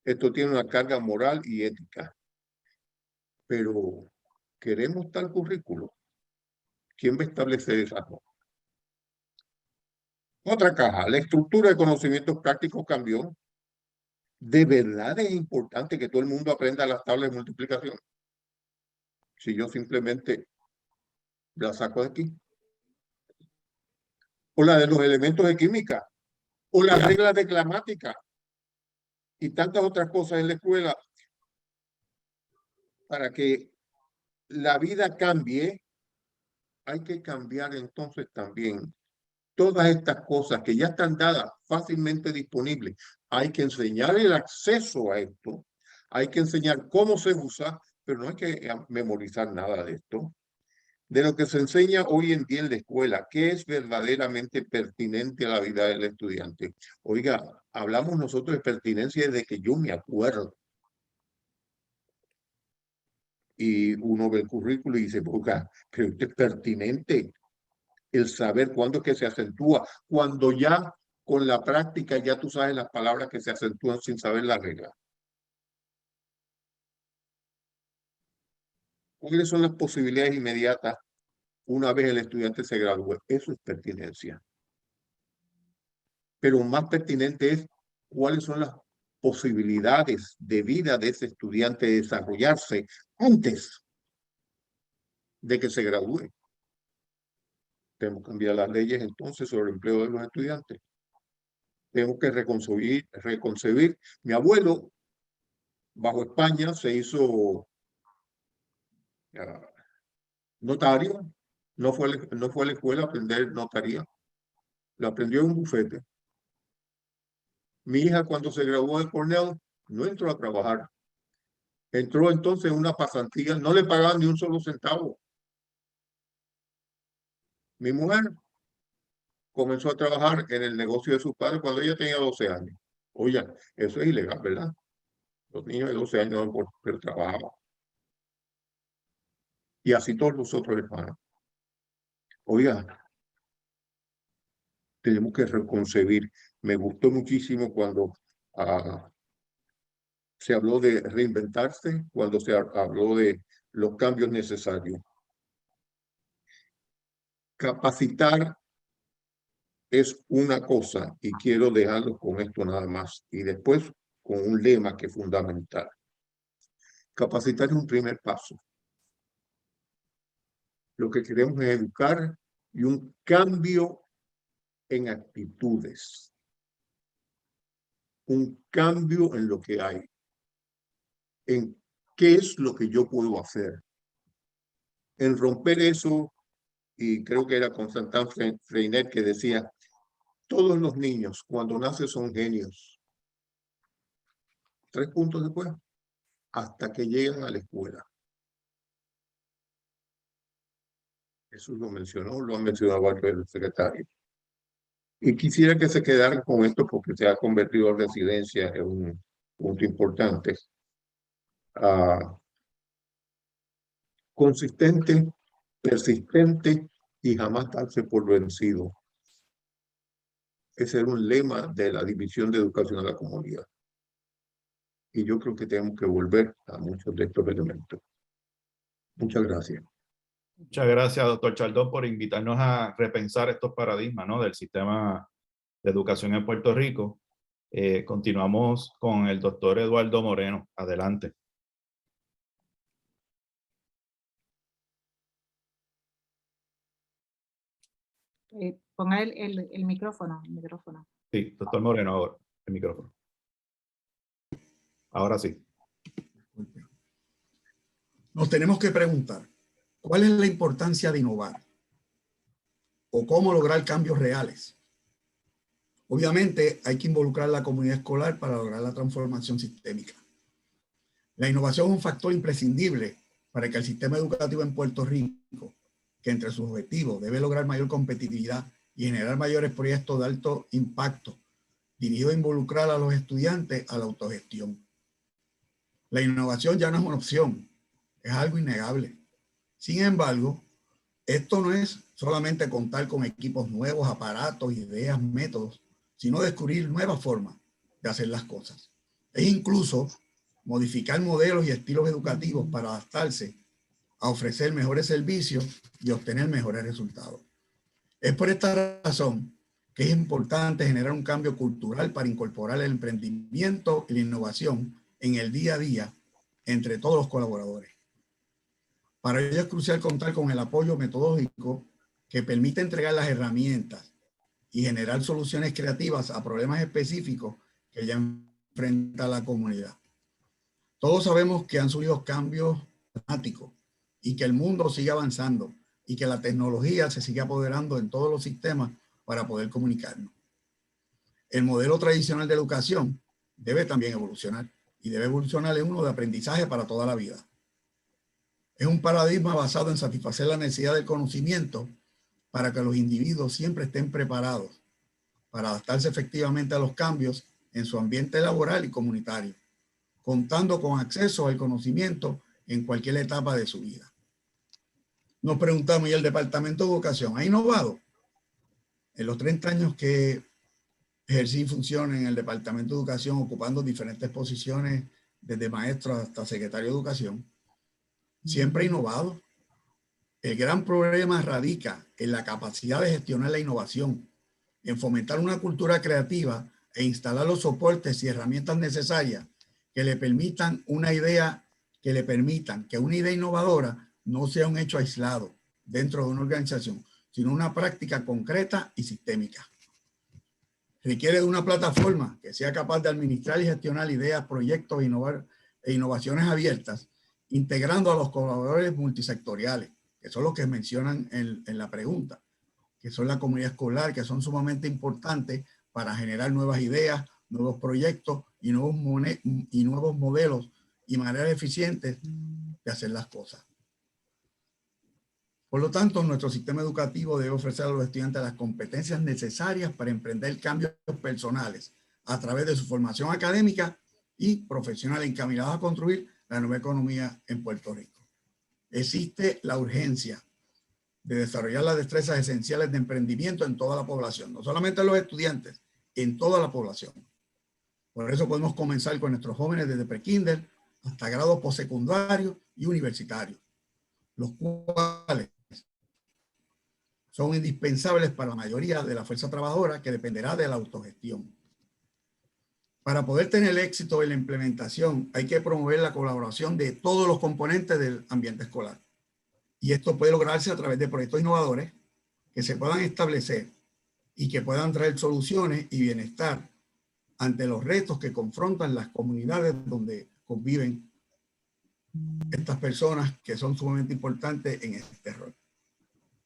Esto tiene una carga moral y ética. Pero, ¿queremos tal currículo? ¿Quién va a establecer esa norma? Otra caja, la estructura de conocimientos prácticos cambió. ¿De verdad es importante que todo el mundo aprenda las tablas de multiplicación? Si yo simplemente la saco de aquí. O la de los elementos de química. O las reglas de gramática. Y tantas otras cosas en la escuela. Para que la vida cambie, hay que cambiar entonces también todas estas cosas que ya están dadas, fácilmente disponibles. Hay que enseñar el acceso a esto, hay que enseñar cómo se usa, pero no hay que memorizar nada de esto. De lo que se enseña hoy en día en la escuela, ¿qué es verdaderamente pertinente a la vida del estudiante? Oiga, hablamos nosotros de pertinencia desde que yo me acuerdo. Y uno ve el currículo y dice, oiga, pero esto es pertinente. El saber cuándo es que se acentúa, cuando ya con la práctica ya tú sabes las palabras que se acentúan sin saber la regla. ¿Cuáles son las posibilidades inmediatas una vez el estudiante se gradúe? Eso es pertinencia. Pero más pertinente es cuáles son las posibilidades de vida de ese estudiante de desarrollarse antes de que se gradúe. Tenemos que cambiar las leyes entonces sobre el empleo de los estudiantes. Tenemos que reconcebir. Mi abuelo, bajo España, se hizo notario. No fue a la escuela a aprender notaría. Lo aprendió en un bufete. Mi hija, cuando se graduó de Cornell, no entró a trabajar. Entró entonces en una pasantía. No le pagaban ni un solo centavo. Mi mujer comenzó a trabajar en el negocio de sus padres cuando ella tenía 12 años. Oye, eso es ilegal, ¿verdad? Los niños de 12 años no pueden trabajar. Y así todos los otros hermanos. Oiga, tenemos que reconcebir. Me gustó muchísimo cuando se habló de reinventarse, cuando se habló de los cambios necesarios. capacitar es una cosa, y quiero dejarlo con esto nada más, y después con un lema que es fundamental. Capacitar es un primer paso. Lo que queremos es educar y un cambio en actitudes. Un cambio en lo que hay. En qué es lo que yo puedo hacer. En romper eso, y creo que era Constantin Freinet que decía, todos los niños cuando nacen son genios. 3 puntos después, hasta que llegan a la escuela. Eso lo mencionó, lo han mencionado varios de los secretarios. Y quisiera que se quedaran con esto porque se ha convertido en residencia en un punto importante. Consistente, persistente y jamás darse por vencido. Ese era un lema de la División de Educación a la Comunidad. Y yo creo que tenemos que volver a muchos de estos elementos. Muchas gracias. Muchas gracias, doctor Chaldón, por invitarnos a repensar estos paradigmas, ¿no?, del sistema de educación en Puerto Rico. Continuamos con el doctor Eduardo Moreno. Adelante. Ponga el micrófono, Sí, doctor Moreno, ahora el micrófono. Ahora sí. Nos tenemos que preguntar, ¿cuál es la importancia de innovar? ¿O cómo lograr cambios reales? Obviamente hay que involucrar a la comunidad escolar para lograr la transformación sistémica. La innovación es un factor imprescindible para que el sistema educativo en Puerto Rico, que entre sus objetivos debe lograr mayor competitividad y generar mayores proyectos de alto impacto, dirigido a involucrar a los estudiantes a la autogestión. La innovación ya no es una opción, es algo innegable. Sin embargo, esto no es solamente contar con equipos nuevos, aparatos, ideas, métodos, sino descubrir nuevas formas de hacer las cosas. Es incluso modificar modelos y estilos educativos para adaptarse a ofrecer mejores servicios y obtener mejores resultados. Es por esta razón que es importante generar un cambio cultural para incorporar el emprendimiento y la innovación en el día a día entre todos los colaboradores. Para ello es crucial contar con el apoyo metodológico que permite entregar las herramientas y generar soluciones creativas a problemas específicos que ya enfrenta la comunidad. Todos sabemos que han surgido cambios dramáticos y que el mundo sigue avanzando y que la tecnología se sigue apoderando en todos los sistemas para poder comunicarnos. El modelo tradicional de educación debe también evolucionar y debe evolucionar en uno de aprendizaje para toda la vida. Es un paradigma basado en satisfacer la necesidad del conocimiento para que los individuos siempre estén preparados para adaptarse efectivamente a los cambios en su ambiente laboral y comunitario, contando con acceso al conocimiento en cualquier etapa de su vida. Nos preguntamos, ¿y el Departamento de Educación ha innovado? En los 30 años que ejercí función en el Departamento de Educación, ocupando diferentes posiciones, desde maestro hasta secretario de Educación, siempre ha innovado. El gran problema radica en la capacidad de gestionar la innovación, en fomentar una cultura creativa e instalar los soportes y herramientas necesarias que le permitan que una idea innovadora no sea un hecho aislado dentro de una organización, sino una práctica concreta y sistémica. Requiere de una plataforma que sea capaz de administrar y gestionar ideas, proyectos e innovaciones abiertas, integrando a los colaboradores multisectoriales, que son los que mencionan en la pregunta, que son la comunidad escolar, que son sumamente importantes para generar nuevas ideas, nuevos proyectos y nuevos modelos y maneras eficientes de hacer las cosas. Por lo tanto, nuestro sistema educativo debe ofrecer a los estudiantes las competencias necesarias para emprender cambios personales a través de su formación académica y profesional encaminados a construir la nueva economía en Puerto Rico. Existe la urgencia de desarrollar las destrezas esenciales de emprendimiento en toda la población, no solamente en los estudiantes, en toda la población. Por eso podemos comenzar con nuestros jóvenes desde prekinder hasta grados postsecundarios y universitarios, los cuales son indispensables para la mayoría de la fuerza trabajadora que dependerá de la autogestión. Para poder tener éxito en la implementación hay que promover la colaboración de todos los componentes del ambiente escolar. Y esto puede lograrse a través de proyectos innovadores que se puedan establecer y que puedan traer soluciones y bienestar ante los retos que confrontan las comunidades donde conviven estas personas que son sumamente importantes en este rol.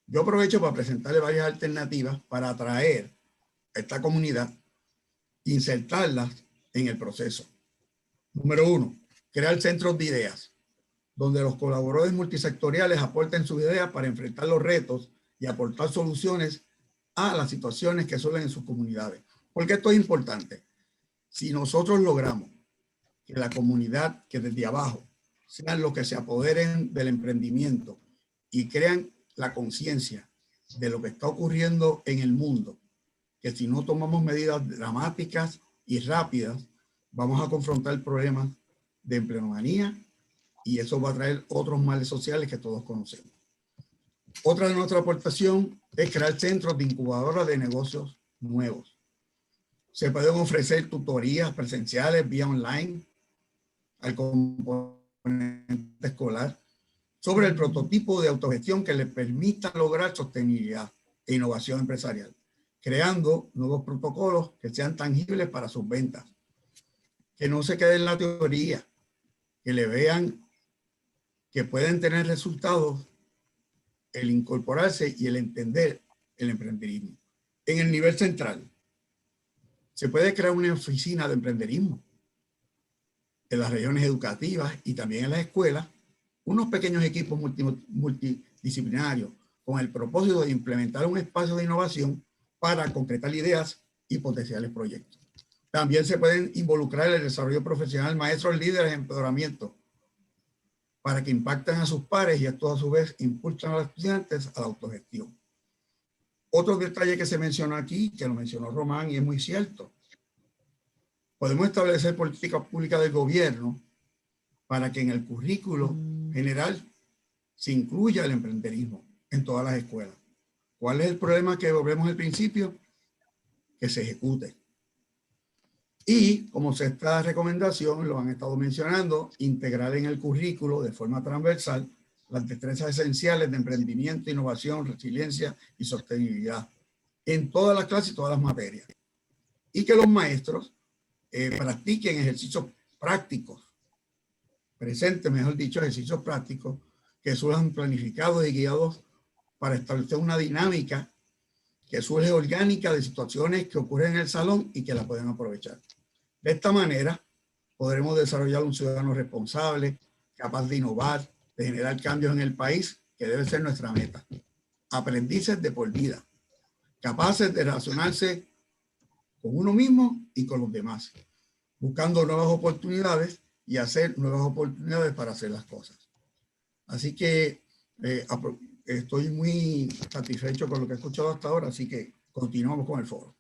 Yo aprovecho para presentarle varias alternativas para atraer a esta comunidad e insertarlas en el proceso. Número 1, crear centros de ideas, donde los colaboradores multisectoriales aporten sus ideas para enfrentar los retos y aportar soluciones a las situaciones que suelen en sus comunidades. ¿Por qué esto es importante? Si nosotros logramos que la comunidad, que desde abajo, sean los que se apoderen del emprendimiento y crean la conciencia de lo que está ocurriendo en el mundo, que si no tomamos medidas dramáticas y rápidas, vamos a confrontar problemas de empleomanía y eso va a traer otros males sociales que todos conocemos. Otra de nuestra aportación es crear centros de incubadora de negocios nuevos. Se pueden ofrecer tutorías presenciales vía online al componente escolar sobre el prototipo de autogestión que le permita lograr sostenibilidad e innovación empresarial, creando nuevos protocolos que sean tangibles para sus ventas, que no se quede en la teoría, que le vean que pueden tener resultados el incorporarse y el entender el emprenderismo. En el nivel central, se puede crear una oficina de emprenderismo en las regiones educativas y también en las escuelas, unos pequeños equipos multidisciplinarios con el propósito de implementar un espacio de innovación para concretar ideas y potenciales proyectos. También se pueden involucrar en el desarrollo profesional maestros líderes en empoderamiento para que impacten a sus pares y estos a su vez impulsan a los estudiantes a la autogestión. Otro detalle que se mencionó aquí, que lo mencionó Román y es muy cierto, podemos establecer políticas públicas del gobierno para que en el currículo general se incluya el emprenderismo en todas las escuelas. ¿Cuál es el problema que volvemos al principio? Que se ejecute. Y como sexta recomendación, lo han estado mencionando, integrar en el currículo de forma transversal las destrezas esenciales de emprendimiento, innovación, resiliencia y sostenibilidad en todas las clases y todas las materias. Y que los maestros practiquen ejercicios prácticos, presentes, mejor dicho, ejercicios prácticos que surjan planificados y guiados para establecer una dinámica que surge orgánica de situaciones que ocurren en el salón y que la pueden aprovechar. De esta manera, podremos desarrollar un ciudadano responsable, capaz de innovar, de generar cambios en el país, que debe ser nuestra meta. Aprendices de por vida, capaces de relacionarse con uno mismo y con los demás, buscando nuevas oportunidades y hacer nuevas oportunidades para hacer las cosas. Así que estoy muy satisfecho con lo que he escuchado hasta ahora, así que continuamos con el foro.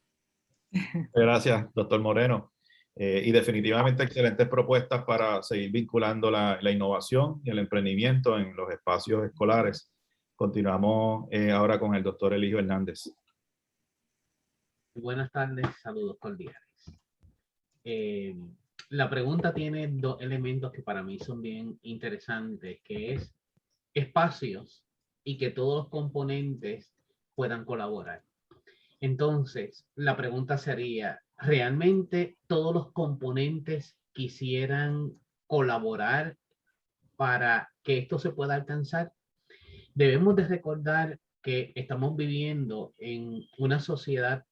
Gracias, doctor Moreno. Y definitivamente excelentes propuestas para seguir vinculando la innovación y el emprendimiento en los espacios escolares. Continuamos ahora con el doctor Eligio Hernández. Buenas tardes, saludos cordiales. La pregunta tiene dos elementos que para mí son bien interesantes, que es espacios y que todos los componentes puedan colaborar. Entonces, la pregunta sería, ¿realmente todos los componentes quisieran colaborar para que esto se pueda alcanzar? Debemos de recordar que estamos viviendo en una sociedad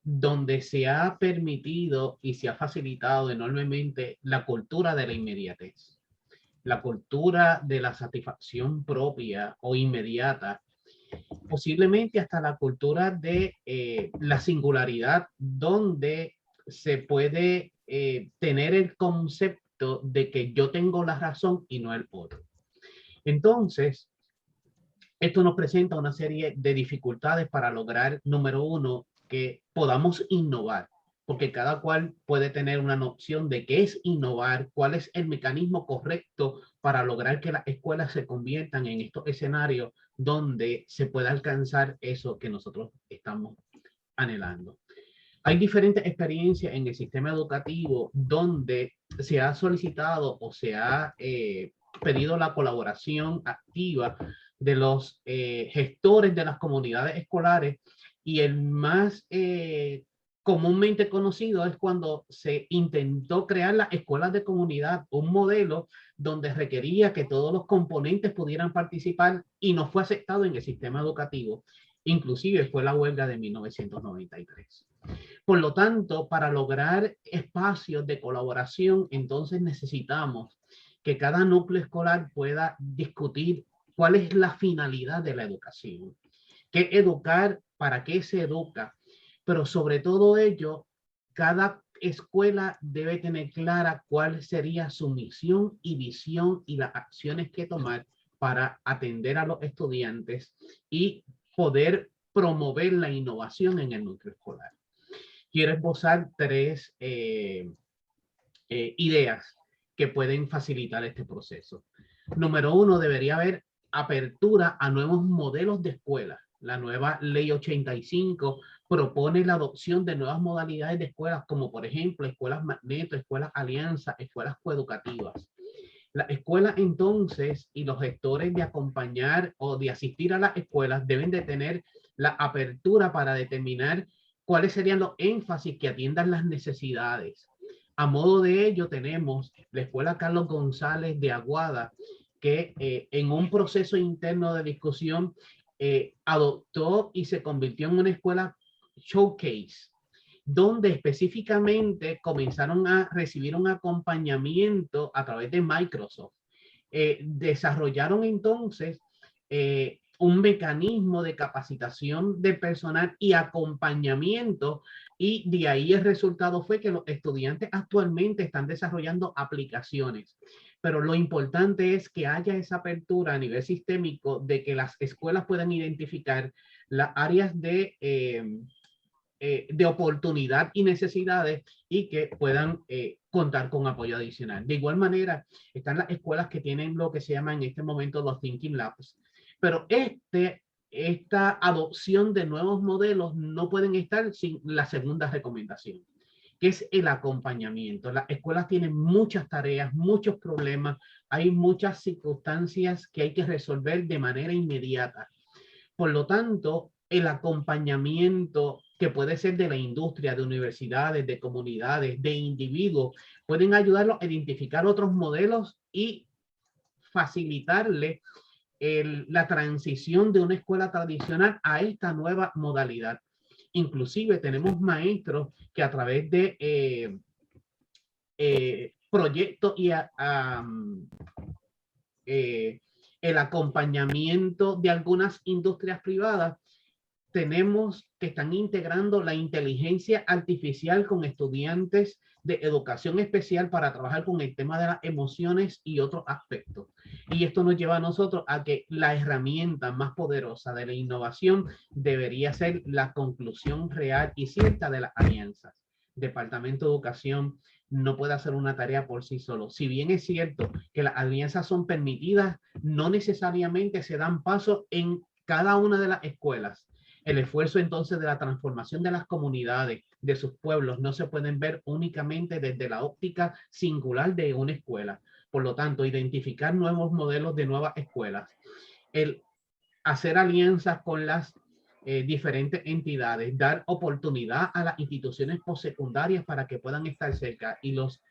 donde se ha permitido y se ha facilitado enormemente la cultura de la inmediatez, la cultura de la satisfacción propia o inmediata, posiblemente hasta la cultura de la singularidad, donde se puede tener el concepto de que yo tengo la razón y no el otro. Entonces, esto nos presenta una serie de dificultades para lograr, número uno, que podamos innovar, porque cada cual puede tener una noción de qué es innovar, cuál es el mecanismo correcto para lograr que las escuelas se conviertan en estos escenarios donde se pueda alcanzar eso que nosotros estamos anhelando. Hay diferentes experiencias en el sistema educativo donde se ha solicitado o se ha pedido la colaboración activa de los gestores de las comunidades escolares, y el más comúnmente conocido es cuando se intentó crear las escuelas de comunidad, un modelo donde requería que todos los componentes pudieran participar y no fue aceptado en el sistema educativo. Inclusive fue la huelga de 1993. Por lo tanto, para lograr espacios de colaboración, entonces necesitamos que cada núcleo escolar pueda discutir cuál es la finalidad de la educación, qué educar, para qué se educa, pero sobre todo ello, cada escuela debe tener clara cuál sería su misión y visión y las acciones que tomar para atender a los estudiantes y poder promover la innovación en el núcleo escolar. Quiero esbozar tres ideas que pueden facilitar este proceso. Número uno, debería haber apertura a nuevos modelos de escuela. La nueva Ley 85 propone la adopción de nuevas modalidades de escuelas, como por ejemplo escuelas magneto, escuelas alianza, escuelas coeducativas. La escuela entonces y los gestores de acompañar o de asistir a las escuelas deben de tener la apertura para determinar cuáles serían los énfasis que atiendan las necesidades. A modo de ello tenemos la Escuela Carlos González de Aguada, que en un proceso interno de discusión adoptó y se convirtió en una escuela showcase, donde específicamente comenzaron a recibir un acompañamiento a través de Microsoft. Desarrollaron entonces un mecanismo de capacitación de personal y acompañamiento, y de ahí el resultado fue que los estudiantes actualmente están desarrollando aplicaciones. Pero lo importante es que haya esa apertura a nivel sistémico de que las escuelas puedan identificar las áreas de oportunidad y necesidades y que puedan contar con apoyo adicional. De igual manera, están las escuelas que tienen lo que se llama en este momento los Thinking Labs, pero esta adopción de nuevos modelos no pueden estar sin la segunda recomendación, que es el acompañamiento. Las escuelas tienen muchas tareas, muchos problemas, hay muchas circunstancias que hay que resolver de manera inmediata. Por lo tanto, el acompañamiento que puede ser de la industria, de universidades, de comunidades, de individuos, pueden ayudarlos a identificar otros modelos y facilitarle la transición de una escuela tradicional a esta nueva modalidad. Inclusive tenemos maestros que a través de proyectos y el acompañamiento de algunas industrias privadas, tenemos que están integrando la inteligencia artificial con estudiantes de educación especial para trabajar con el tema de las emociones y otros aspectos. Y esto nos lleva a nosotros a que la herramienta más poderosa de la innovación debería ser la conclusión real y cierta de las alianzas. Departamento de Educación no puede hacer una tarea por sí solo. Si bien es cierto que las alianzas son permitidas, no necesariamente se dan paso en cada una de las escuelas. El esfuerzo entonces de la transformación de las comunidades, de sus pueblos, no se pueden ver únicamente desde la óptica singular de una escuela. Por lo tanto, identificar nuevos modelos de nuevas escuelas, el hacer alianzas con las diferentes entidades, dar oportunidad a las instituciones postsecundarias para que puedan estar cerca, y los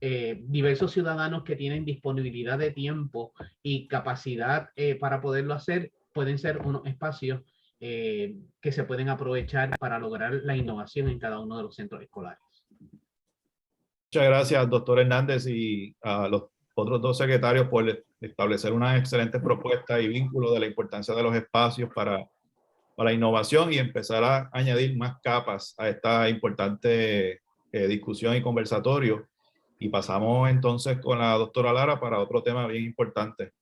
diversos ciudadanos que tienen disponibilidad de tiempo y capacidad para poderlo hacer, pueden ser unos espacios que se pueden aprovechar para lograr la innovación en cada uno de los centros escolares. Muchas gracias, doctor Hernández, y a los otros dos secretarios por establecer una excelente propuesta y vínculo de la importancia de los espacios para innovación y empezar a añadir más capas a esta importante discusión y conversatorio. Y pasamos entonces con la doctora Lara para otro tema bien importante.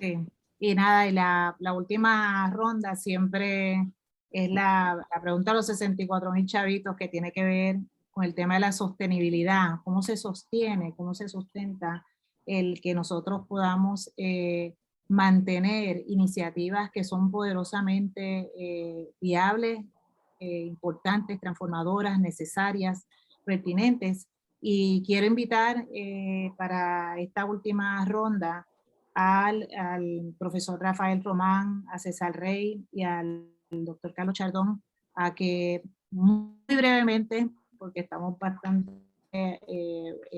Sí. Y nada, y la última ronda siempre es la pregunta a los 64,000 chavitos, que tiene que ver con el tema de la sostenibilidad. ¿Cómo se sostiene, cómo se sustenta el que nosotros podamos mantener iniciativas que son poderosamente viables, importantes, transformadoras, necesarias, pertinentes. Y quiero invitar para esta última ronda al profesor Rafael Román, a César Rey y al doctor Carlos Chardón a que muy brevemente, porque estamos bastante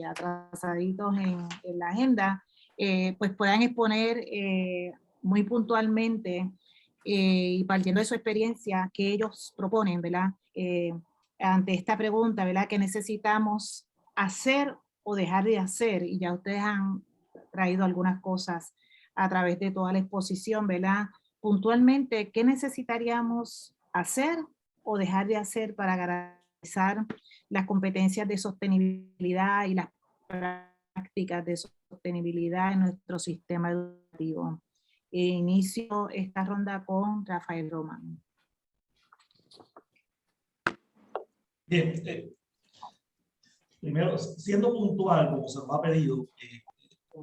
atrasaditos en la agenda, pues puedan exponer muy puntualmente y partiendo de su experiencia que ellos proponen, ¿verdad? Ante esta pregunta, ¿verdad? ¿Qué necesitamos hacer o dejar de hacer? Y ya ustedes han traído algunas cosas a través de toda la exposición, ¿verdad? Puntualmente, ¿qué necesitaríamos hacer o dejar de hacer para garantizar las competencias de sostenibilidad y las prácticas de sostenibilidad en nuestro sistema educativo? Inicio esta ronda con Rafael Román. Bien, primero, siendo puntual, como se nos ha pedido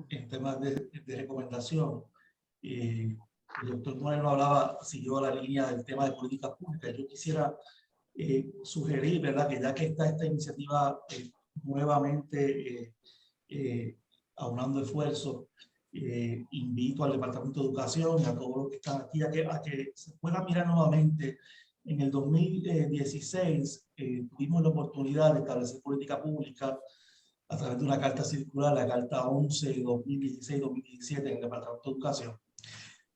en temas de recomendación, el doctor Moreno hablaba, siguió la línea del tema de políticas públicas. Yo quisiera sugerir, ¿verdad?, que ya que está esta iniciativa nuevamente aunando esfuerzos, invito al Departamento de Educación y a todos los que están aquí a que se puedan mirar nuevamente. En el 2016 tuvimos la oportunidad de establecer política pública a través de una carta circular, la carta 11 de 2016-2017 en el Departamento de Educación,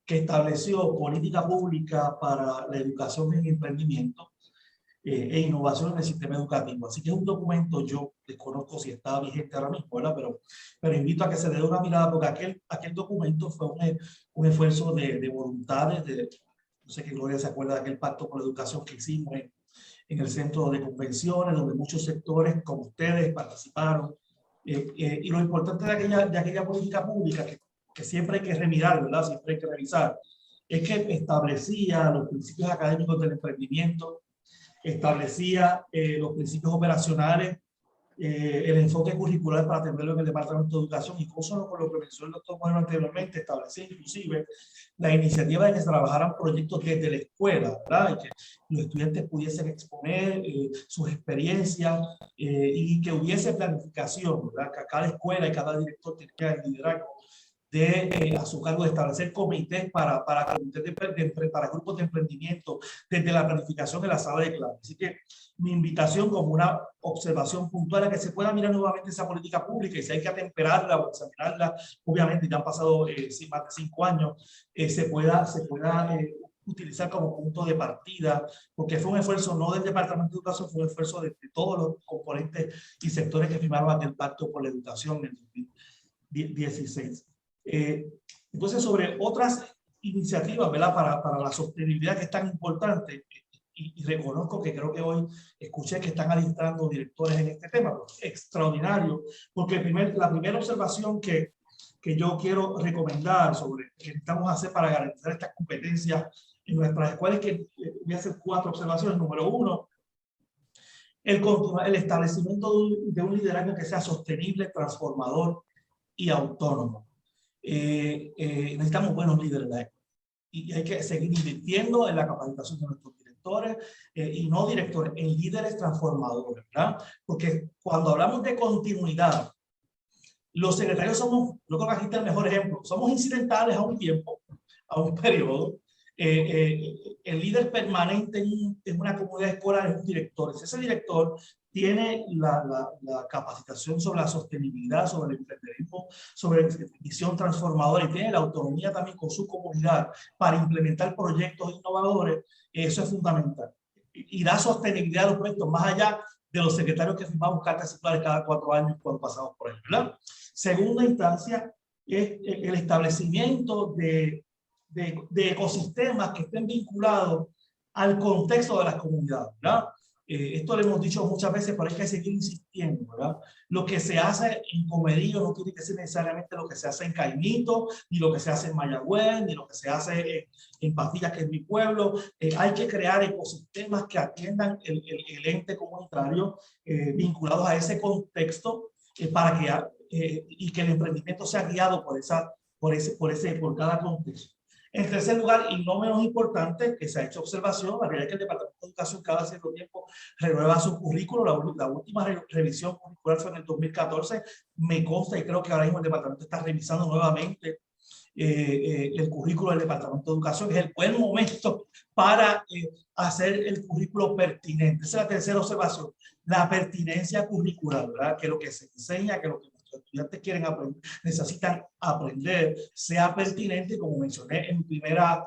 que estableció política pública para la educación en emprendimiento e innovación en el sistema educativo. Así que es un documento, yo desconozco si está vigente ahora mismo, ¿verdad? Pero invito a que se le dé una mirada, porque aquel documento fue un esfuerzo de voluntades, no sé qué Gloria se acuerda de aquel pacto por la educación que hicimos en el centro de convenciones, donde muchos sectores como ustedes participaron. Y lo importante de aquella política pública, que siempre hay que remirar, ¿verdad? Siempre hay que revisar, es que establecía los principios académicos del emprendimiento, establecía los principios operacionales, el enfoque curricular para atenderlo en el Departamento de Educación, y con lo que mencionó el doctor Moreno anteriormente, establecía inclusive la iniciativa de que se trabajaran proyectos desde la escuela, ¿verdad? Y que los estudiantes pudiesen exponer sus experiencias y que hubiese planificación, ¿verdad? Que cada escuela y cada director tenía el liderazgo a su cargo de establecer comités para grupos de emprendimiento desde la planificación de la sala de clase. Así que mi invitación como una observación puntual es que se pueda mirar nuevamente esa política pública, y si hay que atemperarla o examinarla, obviamente ya han pasado más de 5 años, se pueda utilizar como punto de partida, porque fue un esfuerzo no del Departamento de Educación, fue un esfuerzo de todos los componentes y sectores que firmaron aquel pacto por la educación en 2016. Entonces, sobre otras iniciativas, ¿verdad?, para la sostenibilidad, que es tan importante, y reconozco que creo que hoy escuché que están alistando directores en este tema, pues, extraordinario, porque la primera observación que yo quiero recomendar sobre qué necesitamos hacer para garantizar estas competencias en nuestras escuelas es que voy a hacer 4 observaciones. Número 1, el establecimiento de un liderazgo que sea sostenible, transformador y autónomo. Necesitamos buenos líderes de la escuela, y hay que seguir invirtiendo en la capacitación de nuestros directores y no directores, en líderes transformadores, ¿verdad? Porque cuando hablamos de continuidad, los secretarios somos, yo creo que aquí está el mejor ejemplo, somos incidentales a un tiempo, a un periodo. El líder permanente en una comunidad escolar es un director. Ese director tiene la capacitación sobre la sostenibilidad, sobre el emprendedorismo, sobre visión transformadora, y tiene la autonomía también con su comunidad para implementar proyectos innovadores. Eso es fundamental. Y da sostenibilidad a los proyectos más allá de los secretarios que firmamos cartas circulares cada 4 años cuando pasamos por él, ¿verdad? Segunda instancia es el establecimiento de ecosistemas que estén vinculados al contexto de las comunidades, ¿verdad? Esto lo hemos dicho muchas veces, pero hay que seguir insistiendo, ¿verdad? Lo que se hace en Comerío no tiene que ser necesariamente lo que se hace en Caimito, ni lo que se hace en Mayagüez, ni lo que se hace en Patillas, que es mi pueblo. Hay que crear ecosistemas que atiendan el ente comunitario vinculados a ese contexto para que y que el emprendimiento sea guiado por por cada contexto. En tercer lugar, y no menos importante, que se ha hecho observación, la realidad es que el Departamento de Educación cada cierto tiempo renueva su currículo. La última revisión curricular fue en el 2014. Me consta y creo que ahora mismo el departamento está revisando nuevamente el currículo del Departamento de Educación. Es el buen momento para hacer el currículo pertinente. Esa es la tercera observación, la pertinencia curricular, ¿verdad? Que lo que se enseña, que lo que nuestros estudiantes quieren aprender, necesitan aprender, sea pertinente, como mencioné en mi primera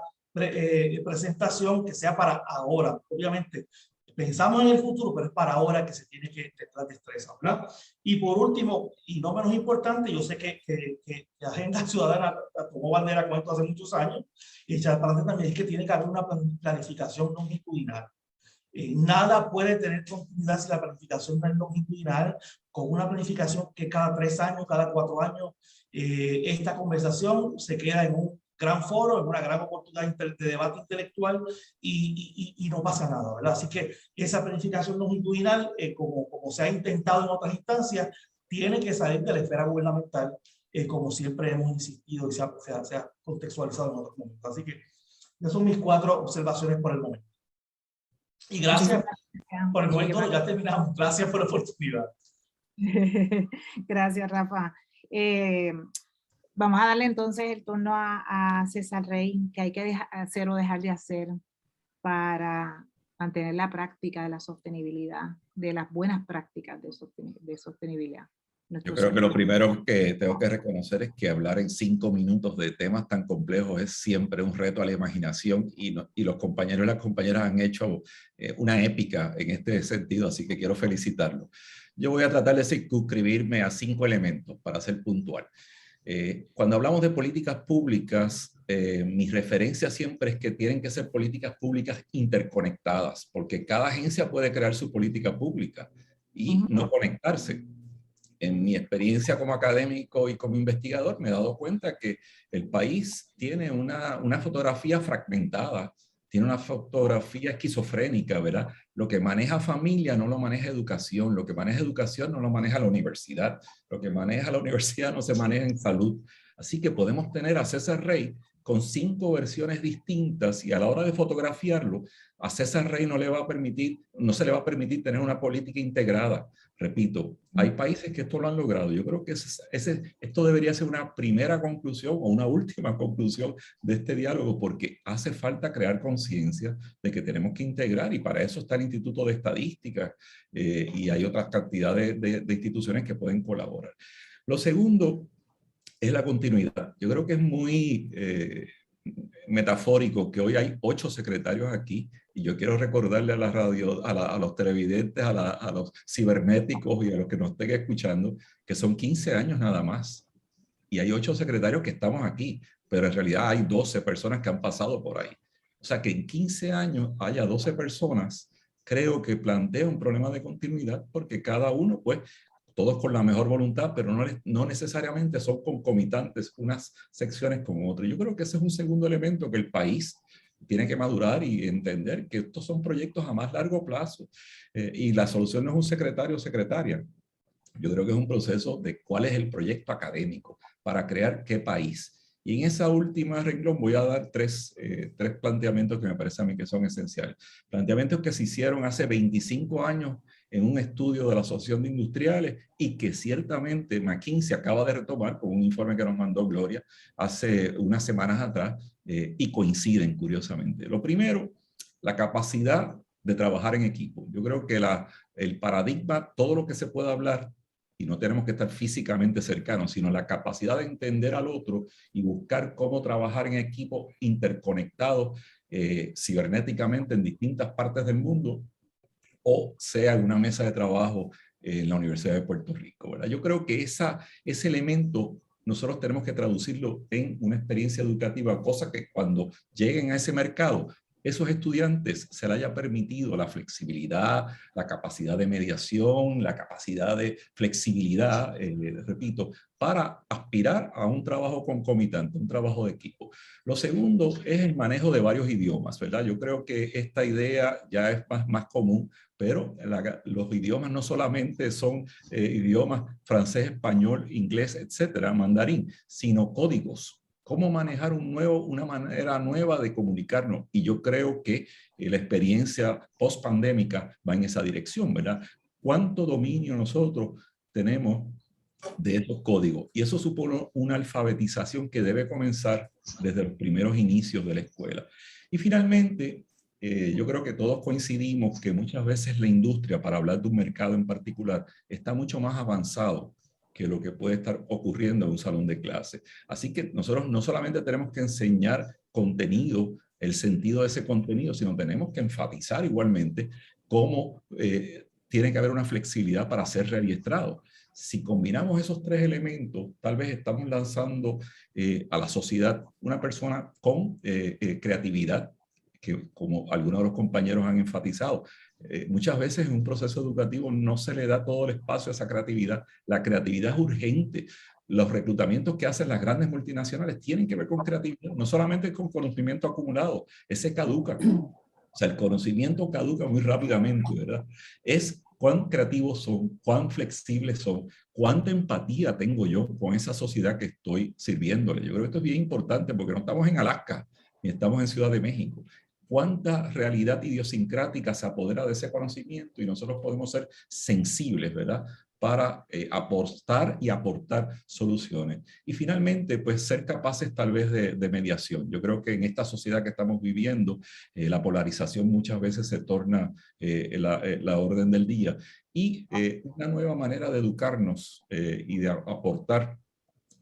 presentación, que sea para ahora. Obviamente, pensamos en el futuro, pero es para ahora que se tiene que tener destreza, ¿verdad? Y por último, y no menos importante, yo sé que Agenda Ciudadana tomó bandera con esto hace muchos años, y Echar para Adelante también, es que tiene que haber una planificación longitudinal. Nada puede tener continuidad si la planificación no es longitudinal, con una planificación que cada 3 años, cada 4 años, esta conversación se queda en un gran foro, en una gran oportunidad de debate intelectual y no pasa nada, ¿verdad? Así que esa planificación longitudinal, como se ha intentado en otras instancias, tiene que salir de la esfera gubernamental, como siempre hemos insistido y se ha contextualizado en otros momentos. Así que esas son mis 4 observaciones por el momento. Y gracias por el momento, ya terminamos. Gracias por la oportunidad. Gracias, Rafa. Vamos a darle entonces el turno a César Rey, que hay que hacer o dejar de hacer para mantener la práctica de la sostenibilidad, de las buenas prácticas de sostenibilidad. Yo creo que lo primero que tengo que reconocer es que hablar en 5 minutos de temas tan complejos es siempre un reto a la imaginación y los compañeros y las compañeras han hecho una épica en este sentido, así que quiero felicitarlos. Yo voy a tratar de circunscribirme a 5 elementos para ser puntual. Cuando hablamos de políticas públicas, mi referencia siempre es que tienen que ser políticas públicas interconectadas, porque cada agencia puede crear su política pública y no conectarse. En mi experiencia como académico y como investigador me he dado cuenta que el país tiene una fotografía fragmentada, tiene una fotografía esquizofrénica, ¿verdad? Lo que maneja familia no lo maneja educación, lo que maneja educación no lo maneja la universidad, lo que maneja la universidad no se maneja en salud. Así que podemos tener a César Rey con 5 versiones distintas y a la hora de fotografiarlo, a César Rey no se le va a permitir tener una política integrada. Repito, hay países que esto lo han logrado. Yo creo que esto debería ser una primera conclusión o una última conclusión de este diálogo, porque hace falta crear conciencia de que tenemos que integrar, y para eso está el Instituto de Estadística y hay otras cantidades de instituciones que pueden colaborar. Lo segundo es la continuidad. Yo creo que es muy metafórico que hoy hay 8 secretarios aquí, y yo quiero recordarle a la radio, a los televidentes, a los cibernéticos y a los que nos estén escuchando, que son 15 años nada más. Y hay 8 secretarios que estamos aquí, pero en realidad hay 12 personas que han pasado por ahí. O sea, que en 15 años haya 12 personas, creo que plantea un problema de continuidad, porque cada uno, pues, todos con la mejor voluntad, pero no necesariamente son concomitantes unas secciones con otras. Yo creo que ese es un segundo elemento que el país tiene que madurar y entender que estos son proyectos a más largo plazo y la solución no es un secretario o secretaria. Yo creo que es un proceso de cuál es el proyecto académico para crear qué país. Y en esa última renglón voy a dar tres planteamientos que me parece a mí que son esenciales. Planteamientos que se hicieron hace 25 años en un estudio de la Asociación de Industriales y que ciertamente McKinsey acaba de retomar con un informe que nos mandó Gloria hace unas semanas atrás y coinciden curiosamente. Lo primero, la capacidad de trabajar en equipo. Yo creo que el paradigma, todo lo que se pueda hablar, y no tenemos que estar físicamente cercanos, sino la capacidad de entender al otro y buscar cómo trabajar en equipo interconectados cibernéticamente en distintas partes del mundo, o sea en una mesa de trabajo en la Universidad de Puerto Rico, ¿verdad? Yo creo que ese elemento nosotros tenemos que traducirlo en una experiencia educativa, cosa que cuando lleguen a ese mercado, esos estudiantes se les haya permitido la flexibilidad, la capacidad de mediación, la capacidad de flexibilidad, repito, para aspirar a un trabajo concomitante, un trabajo de equipo. Lo segundo es el manejo de varios idiomas, ¿verdad? Yo creo que esta idea ya es más común, pero los idiomas no solamente son idiomas francés, español, inglés, etcétera, mandarín, sino códigos. cómo manejar una manera nueva de comunicarnos. Y yo creo que la experiencia post-pandémica va en esa dirección, ¿verdad? ¿Cuánto dominio nosotros tenemos de estos códigos? Y eso supone una alfabetización que debe comenzar desde los primeros inicios de la escuela. Y finalmente, yo creo que todos coincidimos que muchas veces la industria, para hablar de un mercado en particular, está mucho más avanzado que lo que puede estar ocurriendo en un salón de clase. Así que nosotros no solamente tenemos que enseñar contenido, el sentido de ese contenido, sino tenemos que enfatizar igualmente cómo tiene que haber una flexibilidad para ser readiestrado. Si combinamos esos tres elementos, tal vez estamos lanzando a la sociedad una persona con creatividad, que como algunos de los compañeros han enfatizado, muchas veces en un proceso educativo no se le da todo el espacio a esa creatividad. La creatividad es urgente. Los reclutamientos que hacen las grandes multinacionales tienen que ver con creatividad, no solamente con conocimiento acumulado, ese caduca. O sea, el conocimiento caduca muy rápidamente, ¿verdad? Es cuán creativos son, cuán flexibles son, cuánta empatía tengo yo con esa sociedad que estoy sirviéndole. Yo creo que esto es bien importante porque no estamos en Alaska ni estamos en Ciudad de México. Cuánta realidad idiosincrática se apodera de ese conocimiento y nosotros podemos ser sensibles, ¿verdad?, para aportar y aportar soluciones. Y finalmente, pues ser capaces tal vez de mediación. Yo creo que en esta sociedad que estamos viviendo, la polarización muchas veces se torna la orden del día. Y una nueva manera de educarnos y de aportar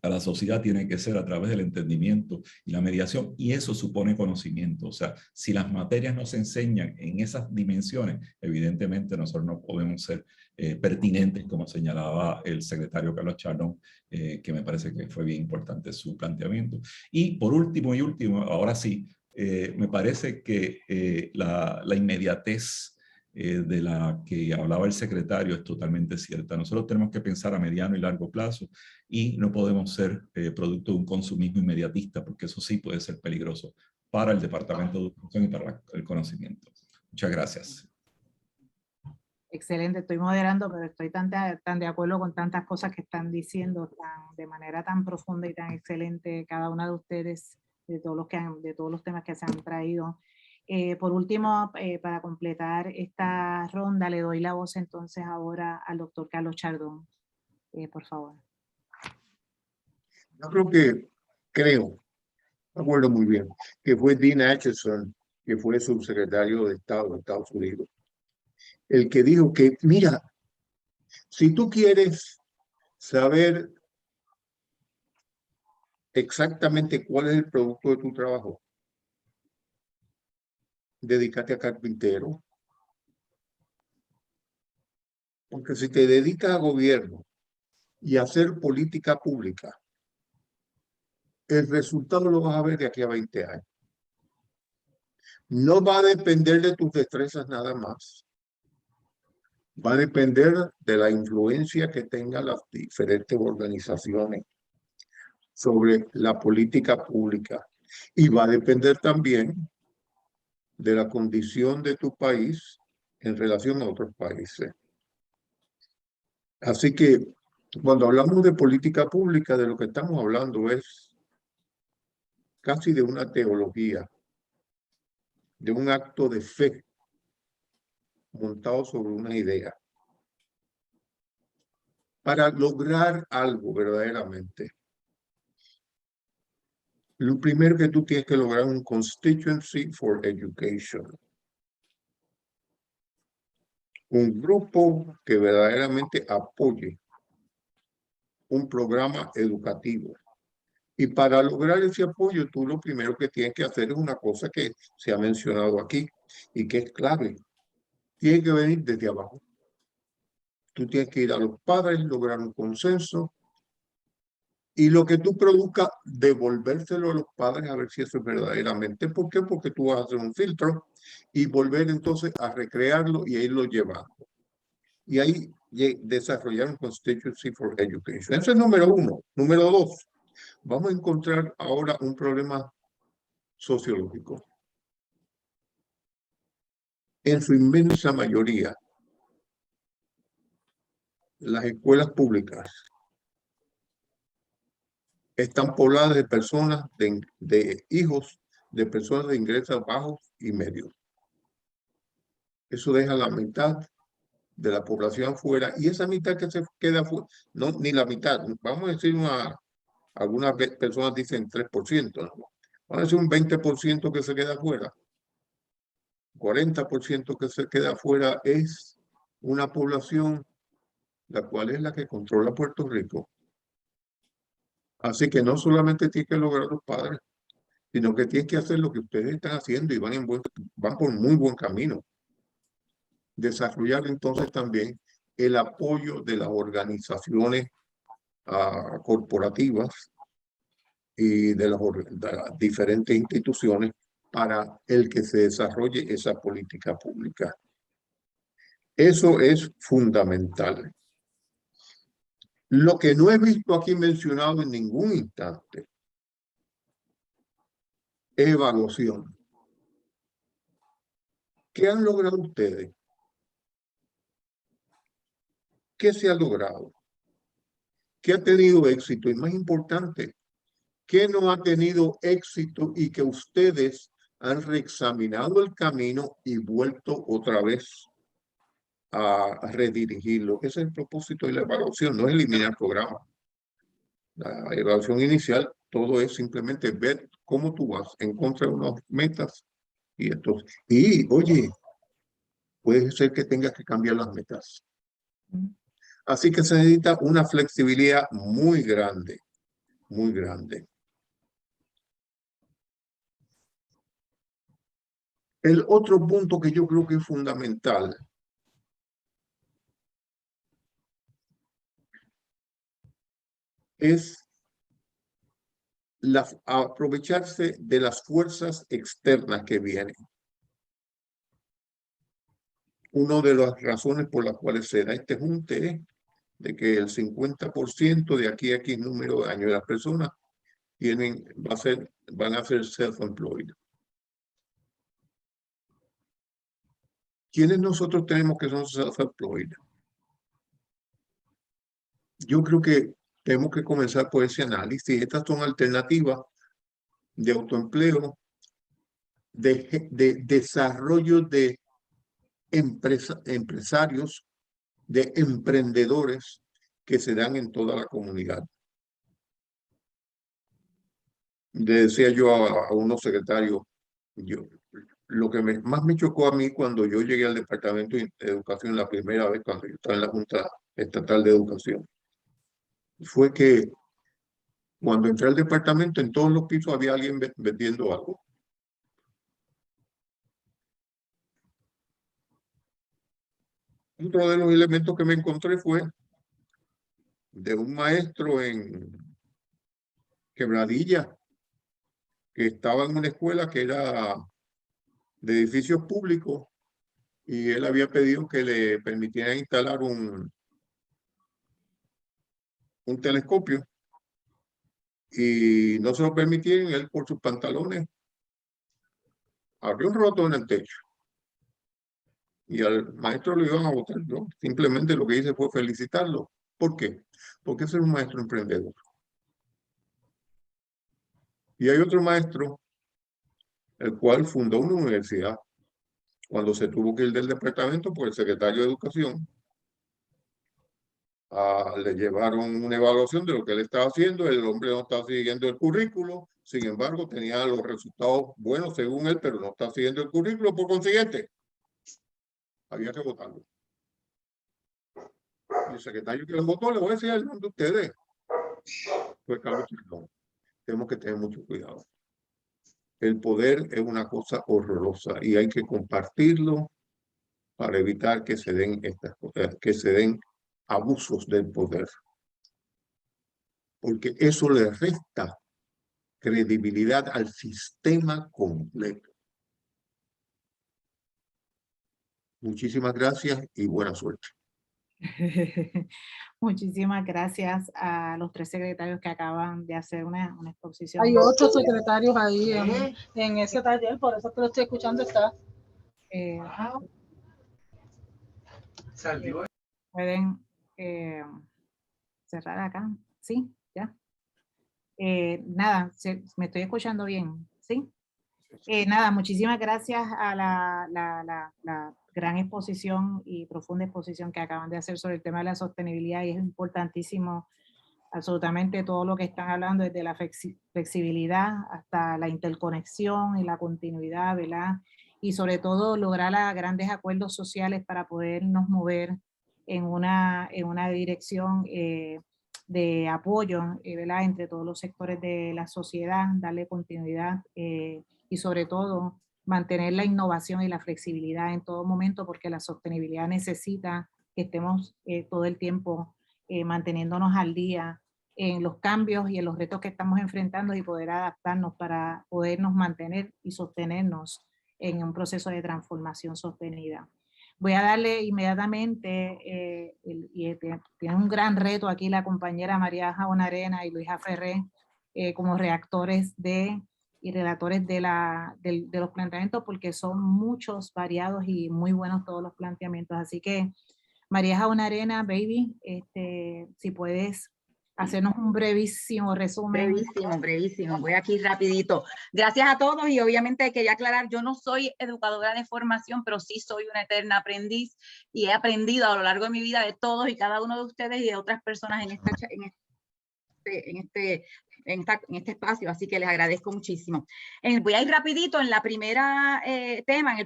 a la sociedad tiene que ser a través del entendimiento y la mediación, y eso supone conocimiento. O sea, si las materias no se enseñan en esas dimensiones, evidentemente nosotros no podemos ser pertinentes, como señalaba el secretario Carlos Chardón, que me parece que fue bien importante su planteamiento. Y por último, ahora sí, me parece que la inmediatez de la que hablaba el secretario es totalmente cierta. Nosotros tenemos que pensar a mediano y largo plazo y no podemos ser producto de un consumismo inmediatista, porque eso sí puede ser peligroso para el Departamento de Educación y para el conocimiento. Muchas gracias. Excelente, estoy moderando, pero estoy tan de acuerdo con tantas cosas que están diciendo de manera tan profunda y tan excelente cada una de ustedes, de todos los temas que se han traído. Por último, para completar esta ronda, le doy la voz entonces ahora al doctor Carlos Chardón, por favor. Yo creo, me acuerdo muy bien, que fue Dean Acheson, que fue subsecretario de Estado de Estados Unidos, el que dijo que, mira, si tú quieres saber exactamente cuál es el producto de tu trabajo, dedícate a carpintero. Porque si te dedicas a gobierno y a hacer política pública, el resultado lo vas a ver de aquí a 20 años. No va a depender de tus destrezas nada más. Va a depender de la influencia que tengan las diferentes organizaciones sobre la política pública. Y va a depender también de la condición de tu país en relación a otros países. Así que cuando hablamos de política pública, de lo que estamos hablando es casi de una teología, de un acto de fe montado sobre una idea, para lograr algo verdaderamente. Lo primero que tú tienes que lograr es un Constituency for Education. Un grupo que verdaderamente apoye un programa educativo. Y para lograr ese apoyo, tú lo primero que tienes que hacer es una cosa que se ha mencionado aquí y que es clave. Tiene que venir desde abajo. Tú tienes que ir a los padres, lograr un consenso y lo que tú produzcas, devolvérselo a los padres a ver si eso es verdaderamente. ¿Por qué? Porque tú vas a hacer un filtro y volver entonces a recrearlo y a irlo llevando. Y ahí desarrollar un Constituency for Education. Ese es número uno. Número dos, vamos a encontrar ahora un problema sociológico. En su inmensa mayoría, las escuelas públicas están pobladas de personas, de hijos de personas de ingresos bajos y medios. Eso deja la mitad de la población fuera, y esa mitad que se queda fuera, no, ni la mitad, vamos a decir algunas personas dicen 3%, ¿no? Vamos a decir un 20% que se queda fuera. 40% que se queda fuera es una población la cual es la que controla Puerto Rico. Así que no solamente tiene que lograr los padres, sino que tiene que hacer lo que ustedes están haciendo y van por muy buen camino. Desarrollar entonces también el apoyo de las organizaciones corporativas y de las diferentes instituciones para el que se desarrolle esa política pública. Eso es fundamental. Lo que no he visto aquí mencionado en ningún instante es evaluación. ¿Qué han logrado ustedes? ¿Qué se ha logrado? ¿Qué ha tenido éxito? Y más importante, ¿qué no ha tenido éxito y que ustedes han reexaminado el camino y vuelto otra vez a redirigirlo? Ese es el propósito de la evaluación, no es eliminar el programa. La evaluación inicial, todo es simplemente ver cómo tú vas en contra de unas metas y entonces, y oye, puede ser que tengas que cambiar las metas. Así que se necesita una flexibilidad muy grande, muy grande. El otro punto que yo creo que es fundamental es aprovecharse de las fuerzas externas que vienen. Una de las razones por las cuales se da este junte es de que el 50% de aquí a X número de años de las personas van a ser self-employed. ¿Quiénes nosotros tenemos que son self-employed? Yo creo que tenemos que comenzar por ese análisis. Estas son alternativas de autoempleo, de desarrollo de empresarios, de emprendedores que se dan en toda la comunidad. Le decía yo a unos secretarios, lo que más me chocó a mí cuando yo llegué al Departamento de Educación la primera vez, cuando yo estaba en la Junta Estatal de Educación, fue que cuando entré al departamento, en todos los pisos había alguien vendiendo algo. Otro de los elementos que me encontré fue de un maestro en Quebradilla, que estaba en una escuela que era de edificios públicos y él había pedido que le permitieran instalar un telescopio y no se lo permitieron. Él por sus pantalones abrió un roto en el techo y al maestro lo iban a botar. Yo simplemente lo que hice fue felicitarlo. ¿Por qué? Porque ese es un maestro emprendedor. Y hay otro maestro, el cual fundó una universidad. Cuando se tuvo que ir del departamento por el secretario de Educación, le llevaron una evaluación de lo que él estaba haciendo. El hombre no estaba siguiendo el currículo, sin embargo tenía los resultados buenos según él, pero no está siguiendo el currículo, por consiguiente había que votarlo. Y el secretario que lo votó, le voy a decir el nombre de ustedes, fue Carlos Chacón. Tenemos que tener mucho cuidado. El poder es una cosa horrorosa y hay que compartirlo para evitar que se den estas cosas, que se den abusos del poder. Porque eso le resta credibilidad al sistema completo. Muchísimas gracias y buena suerte. Muchísimas gracias a los 3 secretarios que acaban de hacer una exposición. Hay 8 secretarios ahí en ese taller, por eso que lo estoy escuchando. Está. Pueden cerrar acá. Sí, ya. Nada, me estoy escuchando bien, ¿sí? Nada, muchísimas gracias a la gran exposición y profunda exposición que acaban de hacer sobre el tema de la sostenibilidad, y es importantísimo absolutamente todo lo que están hablando, desde la flexibilidad hasta la interconexión y la continuidad, ¿verdad? Y sobre todo lograr grandes acuerdos sociales para podernos mover en una dirección de apoyo, ¿verdad? Entre todos los sectores de la sociedad, darle continuidad y sobre todo mantener la innovación y la flexibilidad en todo momento, porque la sostenibilidad necesita que estemos todo el tiempo manteniéndonos al día en los cambios y en los retos que estamos enfrentando y poder adaptarnos para podernos mantener y sostenernos en un proceso de transformación sostenida. Voy a darle inmediatamente, tiene un gran reto aquí la compañera María Jaunarena y Luisa Ferré como relatores de los planteamientos, porque son muchos, variados y muy buenos todos los planteamientos. Así que María Jaunarena, baby, si puedes hacernos un brevísimo resumen. Brevísimo. Voy aquí rapidito. Gracias a todos, y obviamente quería aclarar, yo no soy educadora de formación, pero sí soy una eterna aprendiz y he aprendido a lo largo de mi vida de todos y cada uno de ustedes y de otras personas en este espacio, así que les agradezco muchísimo. Voy a ir rapidito en el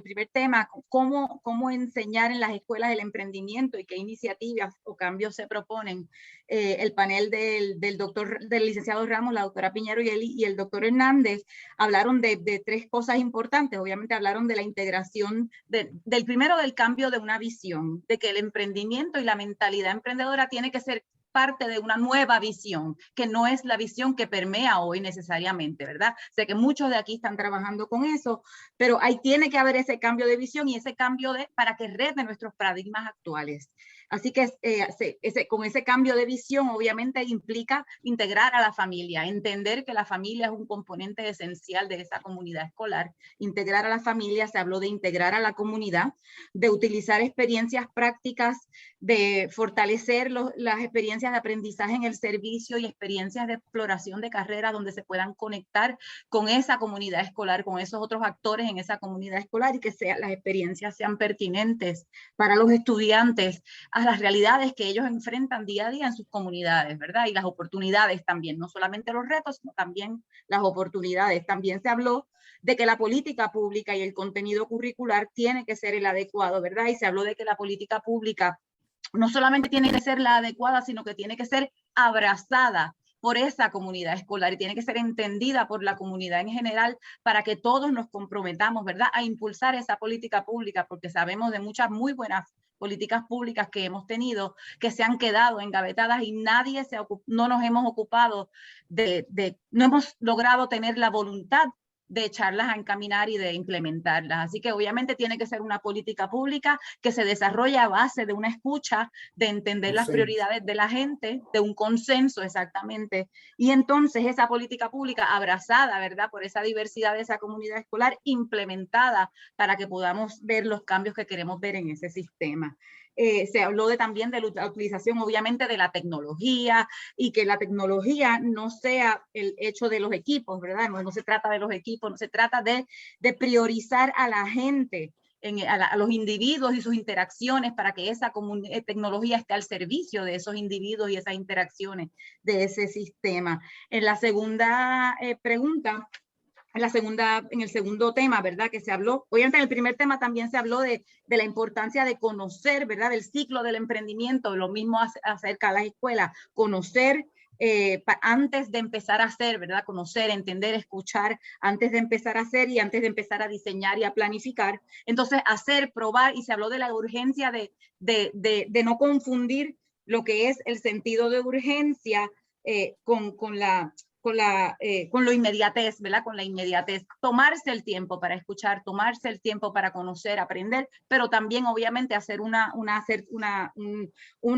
primer tema, cómo enseñar en las escuelas el emprendimiento y qué iniciativas o cambios se proponen. El panel del licenciado Ramos, la doctora Piñero y el doctor Hernández hablaron de tres cosas importantes. Obviamente hablaron de la integración, primero del cambio de una visión, de que el emprendimiento y la mentalidad emprendedora tiene que ser parte de una nueva visión, que no es la visión que permea hoy necesariamente, ¿verdad? Sé que muchos de aquí están trabajando con eso, pero tiene que haber ese cambio de visión y ese cambio para que rete nuestros paradigmas actuales. Así que con ese cambio de visión obviamente implica integrar a la familia, entender que la familia es un componente esencial de esa comunidad escolar. Integrar a la familia, se habló de integrar a la comunidad, de utilizar experiencias prácticas, de fortalecer las experiencias de aprendizaje en el servicio y experiencias de exploración de carrera donde se puedan conectar con esa comunidad escolar, con esos otros actores en esa comunidad escolar, y que las experiencias sean pertinentes para los estudiantes a las realidades que ellos enfrentan día a día en sus comunidades, ¿verdad? Y las oportunidades también, no solamente los retos, sino también las oportunidades. También se habló de que la política pública y el contenido curricular tiene que ser el adecuado, ¿verdad? Y se habló de que la política pública no solamente tiene que ser la adecuada, sino que tiene que ser abrazada por esa comunidad escolar y tiene que ser entendida por la comunidad en general para que todos nos comprometamos, ¿verdad?, a impulsar esa política pública, porque sabemos de muchas muy buenas políticas públicas que hemos tenido que se han quedado engavetadas y no nos hemos ocupado no hemos logrado tener la voluntad de echarlas a encaminar y de implementarlas. Así que obviamente tiene que ser una política pública que se desarrolle a base de una escucha, de entender las prioridades de la gente, de un consenso exactamente. Y entonces esa política pública abrazada, ¿verdad?, por esa diversidad de esa comunidad escolar, implementada para que podamos ver los cambios que queremos ver en ese sistema. Se habló también de la utilización obviamente de la tecnología y que la tecnología no sea el hecho de los equipos, ¿verdad? No se trata de los equipos, no se trata de priorizar a la gente, a los individuos y sus interacciones para que esa tecnología esté al servicio de esos individuos y esas interacciones de ese sistema. En la segunda pregunta, en el segundo tema, ¿verdad?, que se habló, obviamente en el primer tema también se habló de la importancia de conocer, ¿verdad?, del ciclo del emprendimiento, lo mismo acerca de las escuelas, conocer antes de empezar a hacer, ¿verdad?, conocer, entender, escuchar antes de empezar a hacer y antes de empezar a diseñar y a planificar. Entonces, hacer, probar, y se habló de la urgencia de no confundir lo que es el sentido de urgencia con lo inmediatez, ¿verdad? Con la inmediatez, tomarse el tiempo para escuchar, tomarse el tiempo para conocer, aprender, pero también obviamente hacer un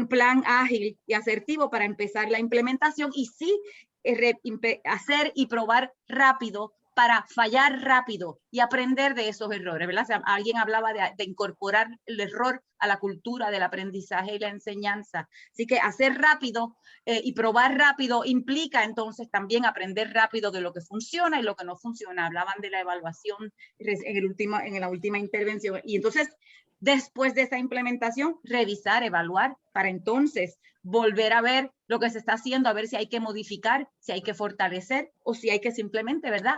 plan ágil y asertivo para empezar la implementación y sí hacer y probar rápido para fallar rápido y aprender de esos errores, ¿verdad? O sea, alguien hablaba de incorporar el error a la cultura del aprendizaje y la enseñanza. Así que hacer rápido y probar rápido implica entonces también aprender rápido de lo que funciona y lo que no funciona. Hablaban de la evaluación en la última intervención. Y entonces, después de esa implementación, revisar, evaluar, para entonces volver a ver lo que se está haciendo, a ver si hay que modificar, si hay que fortalecer o si hay que simplemente, ¿verdad?,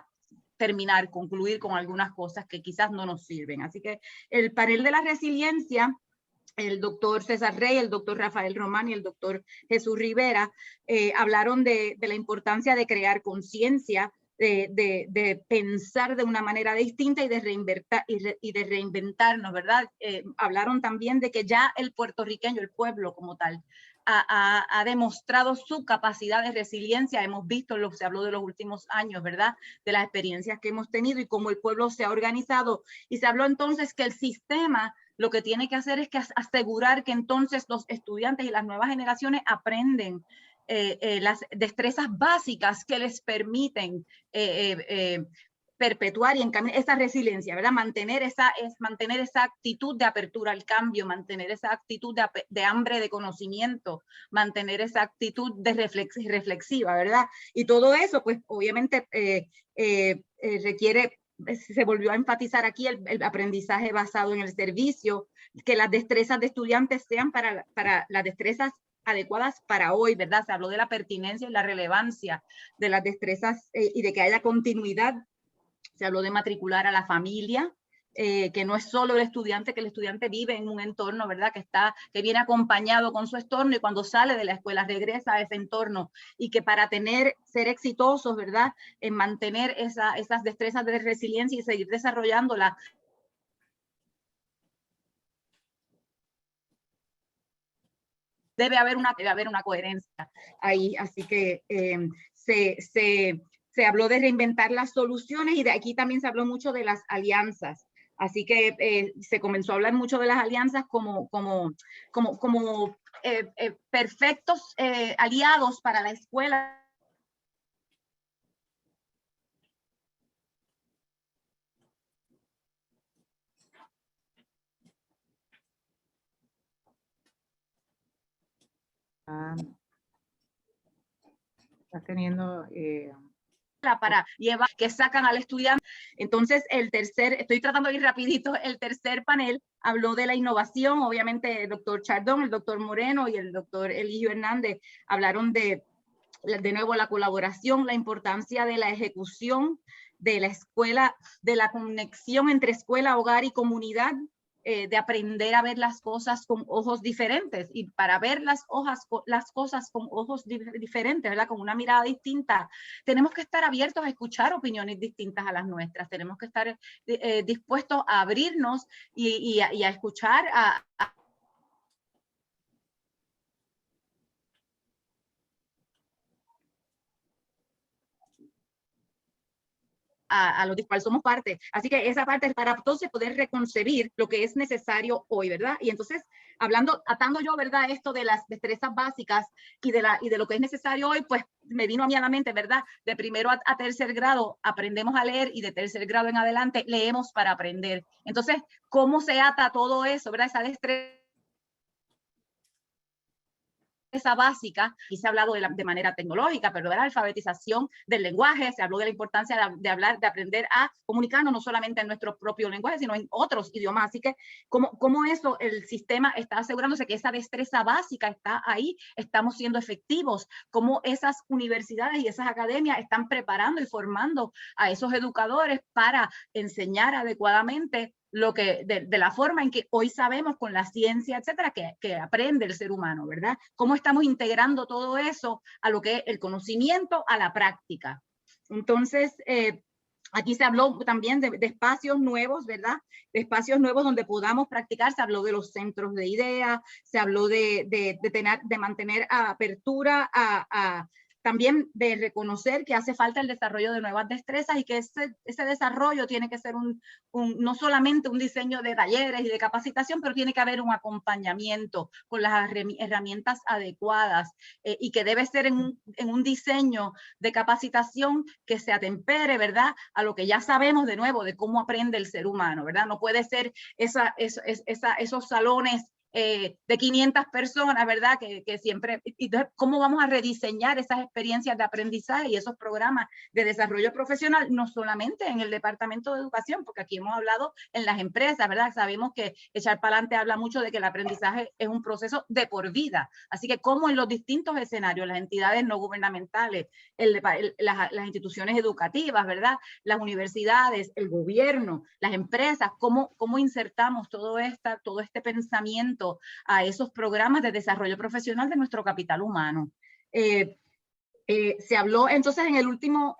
terminar, concluir con algunas cosas que quizás no nos sirven. Así que el panel de la resiliencia, el doctor César Rey, el doctor Rafael Román y el doctor Jesús Rivera hablaron de la importancia de crear conciencia, de pensar de una manera distinta y de reinventarnos, ¿verdad? Hablaron también de que ya el puertorriqueño, el pueblo como tal, ha demostrado su capacidad de resiliencia. Hemos visto lo que se habló de los últimos años, ¿verdad? De las experiencias que hemos tenido y cómo el pueblo se ha organizado. Y se habló entonces que el sistema lo que tiene que hacer es que asegurar que entonces los estudiantes y las nuevas generaciones aprenden las destrezas básicas que les permiten perpetuar y encaminar esa resiliencia, ¿verdad? Mantener esa actitud de apertura al cambio, mantener esa actitud de hambre de conocimiento, mantener esa actitud de reflexiva, ¿verdad? Y todo eso, pues, obviamente requiere, se volvió a enfatizar aquí el aprendizaje basado en el servicio, que las destrezas de estudiantes sean para las destrezas adecuadas para hoy, ¿verdad? Se habló de la pertinencia y la relevancia de las destrezas y de que haya continuidad. Se habló de matricular a la familia, que no es solo el estudiante, que el estudiante vive en un entorno, ¿verdad? Que viene acompañado con su entorno y cuando sale de la escuela regresa a ese entorno y que para ser exitosos, ¿verdad? En mantener esas destrezas de resiliencia y seguir desarrollándolas, debe haber una coherencia ahí. Así que se habló de reinventar las soluciones y de aquí también se habló mucho de las alianzas. Así que se comenzó a hablar mucho de las alianzas como perfectos aliados para la escuela. Estás teniendo para llevar, que sacan al estudiante. Entonces, estoy tratando de ir rapidito, el tercer panel habló de la innovación. Obviamente el doctor Chardón, el doctor Moreno y el doctor Eligio Hernández hablaron de nuevo la colaboración, la importancia de la ejecución de la escuela, de la conexión entre escuela, hogar y comunidad, de aprender a ver las cosas con ojos diferentes y para ver las cosas con ojos diferentes, ¿verdad? Con una mirada distinta. Tenemos que estar abiertos a escuchar opiniones distintas a las nuestras. Tenemos que estar dispuestos a abrirnos y a escuchar a los cuales somos parte. Así que esa parte es para entonces poder reconcebir lo que es necesario hoy, ¿verdad? Y entonces, atando yo, ¿verdad? Esto de las destrezas básicas y de lo que es necesario hoy, pues me vino a mí a la mente, ¿verdad? De primero a tercer grado aprendemos a leer y de tercer grado en adelante leemos para aprender. Entonces, ¿cómo se ata todo eso, ¿verdad? Esa destreza básica, y se ha hablado de manera tecnológica, pero de la alfabetización del lenguaje, se habló de la importancia de aprender a comunicarnos no solamente en nuestro propio lenguaje, sino en otros idiomas. Así que, ¿cómo eso, el sistema está asegurándose que esa destreza básica está ahí, estamos siendo efectivos? ¿Cómo esas universidades y esas academias están preparando y formando a esos educadores para enseñar adecuadamente de la forma en que hoy sabemos con la ciencia, etcétera, que aprende el ser humano, ¿verdad? ¿Cómo estamos integrando todo eso a lo que es el conocimiento, a la práctica? Entonces, aquí se habló también de espacios nuevos, ¿verdad? De espacios nuevos donde podamos practicar. Se habló de los centros de ideas, se habló de mantener apertura también de reconocer que hace falta el desarrollo de nuevas destrezas y que ese desarrollo tiene que ser no solamente un diseño de talleres y de capacitación, pero tiene que haber un acompañamiento con las herramientas adecuadas y que debe ser en un diseño de capacitación que se atempere, ¿verdad?, a lo que ya sabemos de nuevo de cómo aprende el ser humano, ¿verdad? No puede ser esos salones de 500 personas, ¿verdad? Que siempre, entonces, ¿cómo vamos a rediseñar esas experiencias de aprendizaje y esos programas de desarrollo profesional? No solamente en el Departamento de Educación, porque aquí hemos hablado en las empresas, ¿verdad? Sabemos que Echar Pa'lante habla mucho de que el aprendizaje es un proceso de por vida. Así que cómo en los distintos escenarios, las entidades no gubernamentales, las instituciones educativas, ¿verdad? Las universidades, el gobierno, las empresas, cómo insertamos todo este pensamiento a esos programas de desarrollo profesional de nuestro capital humano. Se habló entonces en el último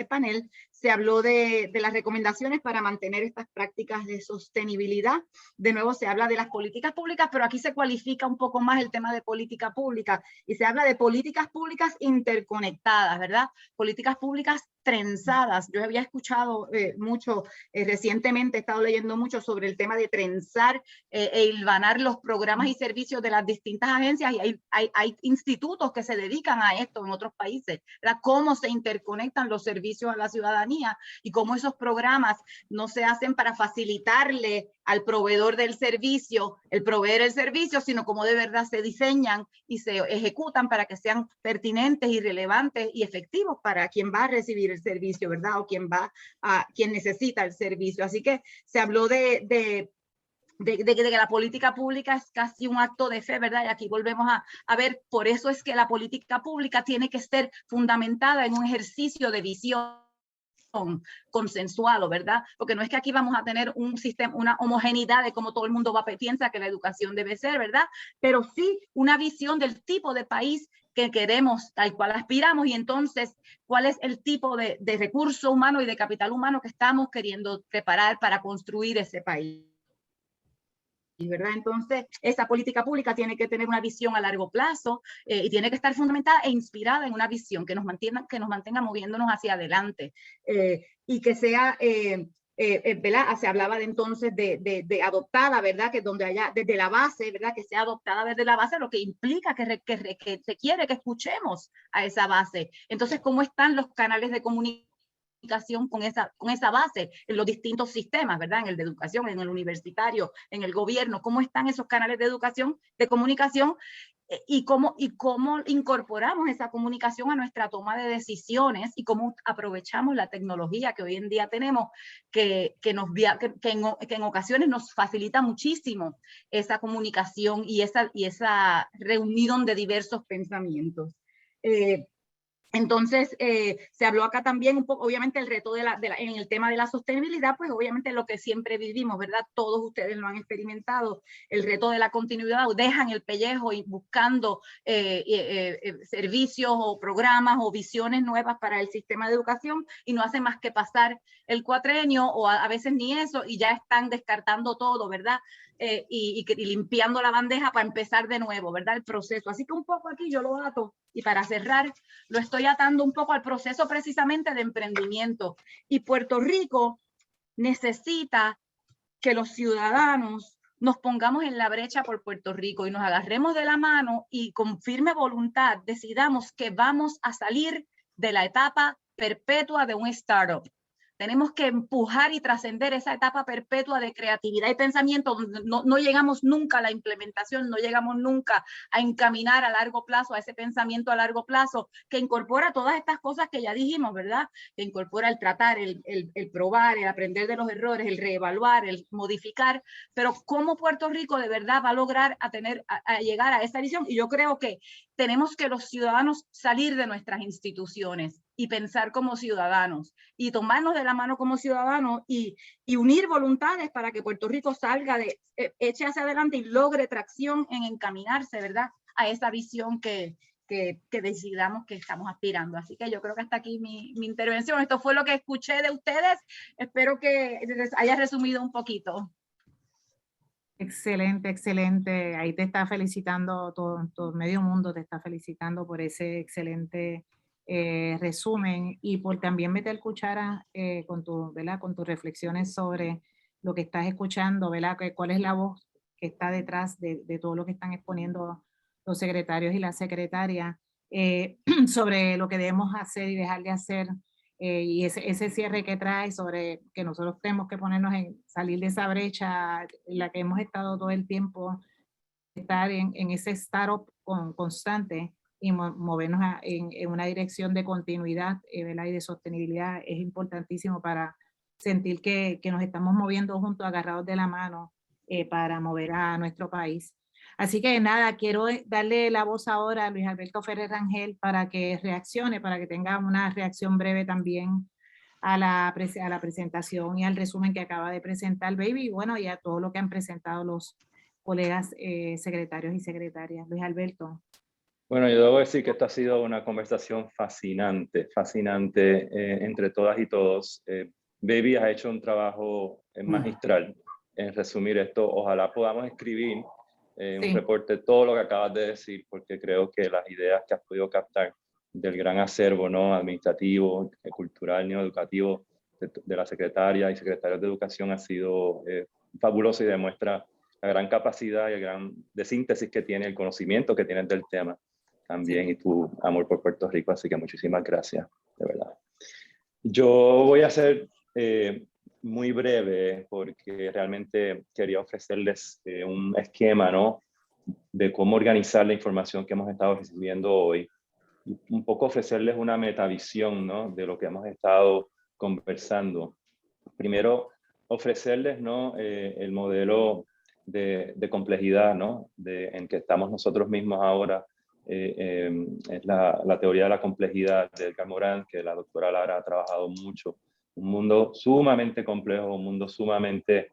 panel, se habló de las recomendaciones para mantener estas prácticas de sostenibilidad. De nuevo se habla de las políticas públicas, pero aquí se cualifica un poco más el tema de política pública y se habla de políticas públicas interconectadas, ¿verdad? Políticas públicas trenzadas. Yo había escuchado mucho, recientemente he estado leyendo mucho sobre el tema de trenzar e hilvanar los programas y servicios de las distintas agencias, y hay institutos que se dedican a esto en otros países, ¿verdad? Cómo se interconectan los servicios a la ciudadanía y cómo esos programas no se hacen para facilitarle al proveedor del servicio el proveer el servicio, sino cómo de verdad se diseñan y se ejecutan para que sean pertinentes y relevantes y efectivos para quien va a recibir el servicio, ¿verdad? O quien necesita el servicio. Así que se habló de que la política pública es casi un acto de fe, ¿verdad? Y aquí volvemos a ver, por eso es que la política pública tiene que ser fundamentada en un ejercicio de visión consensuado, ¿verdad? Porque no es que aquí vamos a tener un sistema, una homogeneidad de cómo todo el mundo piensa que la educación debe ser, ¿verdad? Pero sí una visión del tipo de país que queremos, tal cual aspiramos, y entonces cuál es el tipo de recurso humano y de capital humano que estamos queriendo preparar para construir ese país, ¿verdad? Entonces, esa política pública tiene que tener una visión a largo plazo y tiene que estar fundamentada e inspirada en una visión que nos mantenga moviéndonos hacia adelante y que sea, ¿verdad? Se hablaba entonces de adoptada, ¿verdad? Que donde haya, desde la base, ¿verdad? Que sea adoptada desde la base, lo que implica que se quiere que escuchemos a esa base. Entonces, ¿cómo están los canales de comunicación con esa base en los distintos sistemas, ¿verdad? En el de educación, en el universitario, en el gobierno, cómo están esos canales de educación, de comunicación, y cómo incorporamos esa comunicación a nuestra toma de decisiones y cómo aprovechamos la tecnología que hoy en día tenemos, que en ocasiones nos facilita muchísimo esa comunicación y esa reunión de diversos pensamientos. Entonces, se habló acá también un poco, obviamente, el reto en el tema de la sostenibilidad, pues obviamente lo que siempre vivimos, ¿verdad? Todos ustedes lo han experimentado, el reto de la continuidad, dejan el pellejo y buscando servicios o programas o visiones nuevas para el sistema de educación y no hacen más que pasar el cuatrenio o a veces ni eso y ya están descartando todo, ¿verdad? Y limpiando la bandeja para empezar de nuevo, ¿verdad? El proceso. Así que un poco aquí yo lo ato y para cerrar, lo estoy atando un poco al proceso precisamente de emprendimiento. Y Puerto Rico necesita que los ciudadanos nos pongamos en la brecha por Puerto Rico y nos agarremos de la mano y con firme voluntad decidamos que vamos a salir de la etapa perpetua de un startup. Tenemos que empujar y trascender esa etapa perpetua de creatividad y pensamiento donde no llegamos nunca a la implementación, no llegamos nunca a encaminar a largo plazo, a ese pensamiento a largo plazo que incorpora todas estas cosas que ya dijimos, ¿verdad? Que incorpora el tratar, el probar, el aprender de los errores, el reevaluar, el modificar, pero cómo Puerto Rico de verdad va a lograr a llegar a esa visión. Y yo creo que tenemos que los ciudadanos salir de nuestras instituciones y pensar como ciudadanos y tomarnos de la mano como ciudadanos y unir voluntades para que Puerto Rico salga eche hacia adelante y logre tracción en encaminarse, ¿verdad? A esa visión que decidamos que estamos aspirando. Así que yo creo que hasta aquí mi intervención. Esto fue lo que escuché de ustedes. Espero que les haya resumido un poquito. Excelente, excelente. Ahí te está felicitando todo medio mundo, te está felicitando por ese excelente resumen y por también meter cuchara ¿verdad? Con tus reflexiones sobre lo que estás escuchando, ¿verdad? Cuál es la voz que está detrás de todo lo que están exponiendo los secretarios y las secretarias sobre lo que debemos hacer y dejar de hacer. Y ese cierre que trae sobre que nosotros tenemos que ponernos en salir de esa brecha en la que hemos estado todo el tiempo, estar en ese startup constante y movernos en una dirección de continuidad, ¿verdad? Y de sostenibilidad es importantísimo para sentir que nos estamos moviendo juntos, agarrados de la mano para mover a nuestro país. Así que nada, quiero darle la voz ahora a Luis Alberto Ferrer Rangel para que reaccione, para que tenga una reacción breve también a la presentación y al resumen que acaba de presentar Baby, y bueno, y a todo lo que han presentado los colegas secretarios y secretarias. Luis Alberto. Bueno, yo debo decir que esta ha sido una conversación fascinante, fascinante entre todas y todos. Baby ha hecho un trabajo magistral en resumir esto. Ojalá podamos escribir un reporte de todo lo que acabas de decir, porque creo que las ideas que has podido captar del gran acervo, ¿no? Administrativo, cultural, educativo de la secretaria y secretarios de educación ha sido fabuloso y demuestra la gran capacidad y el gran de síntesis que tiene, el conocimiento que tienen del tema también y tu amor por Puerto Rico. Así que muchísimas gracias, de verdad. Yo voy a ser muy breve porque realmente quería ofrecerles un esquema, ¿no? De cómo organizar la información que hemos estado recibiendo hoy. Un poco ofrecerles una metavisión, ¿no? De lo que hemos estado conversando. Primero, ofrecerles, ¿no? El modelo de complejidad, ¿no? En que estamos nosotros mismos ahora. Es la teoría de la complejidad de Edgar Morin, que la doctora Lara ha trabajado mucho. Un mundo sumamente complejo, un mundo sumamente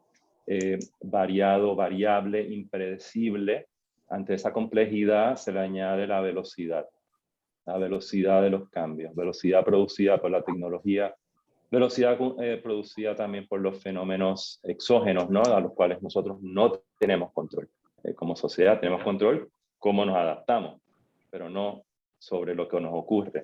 variado, variable, impredecible. Ante esa complejidad se le añade la velocidad de los cambios, velocidad producida por la tecnología, velocidad producida también por los fenómenos exógenos, ¿no? A los cuales nosotros no tenemos control. Como sociedad tenemos control cómo nos adaptamos, pero no sobre lo que nos ocurre.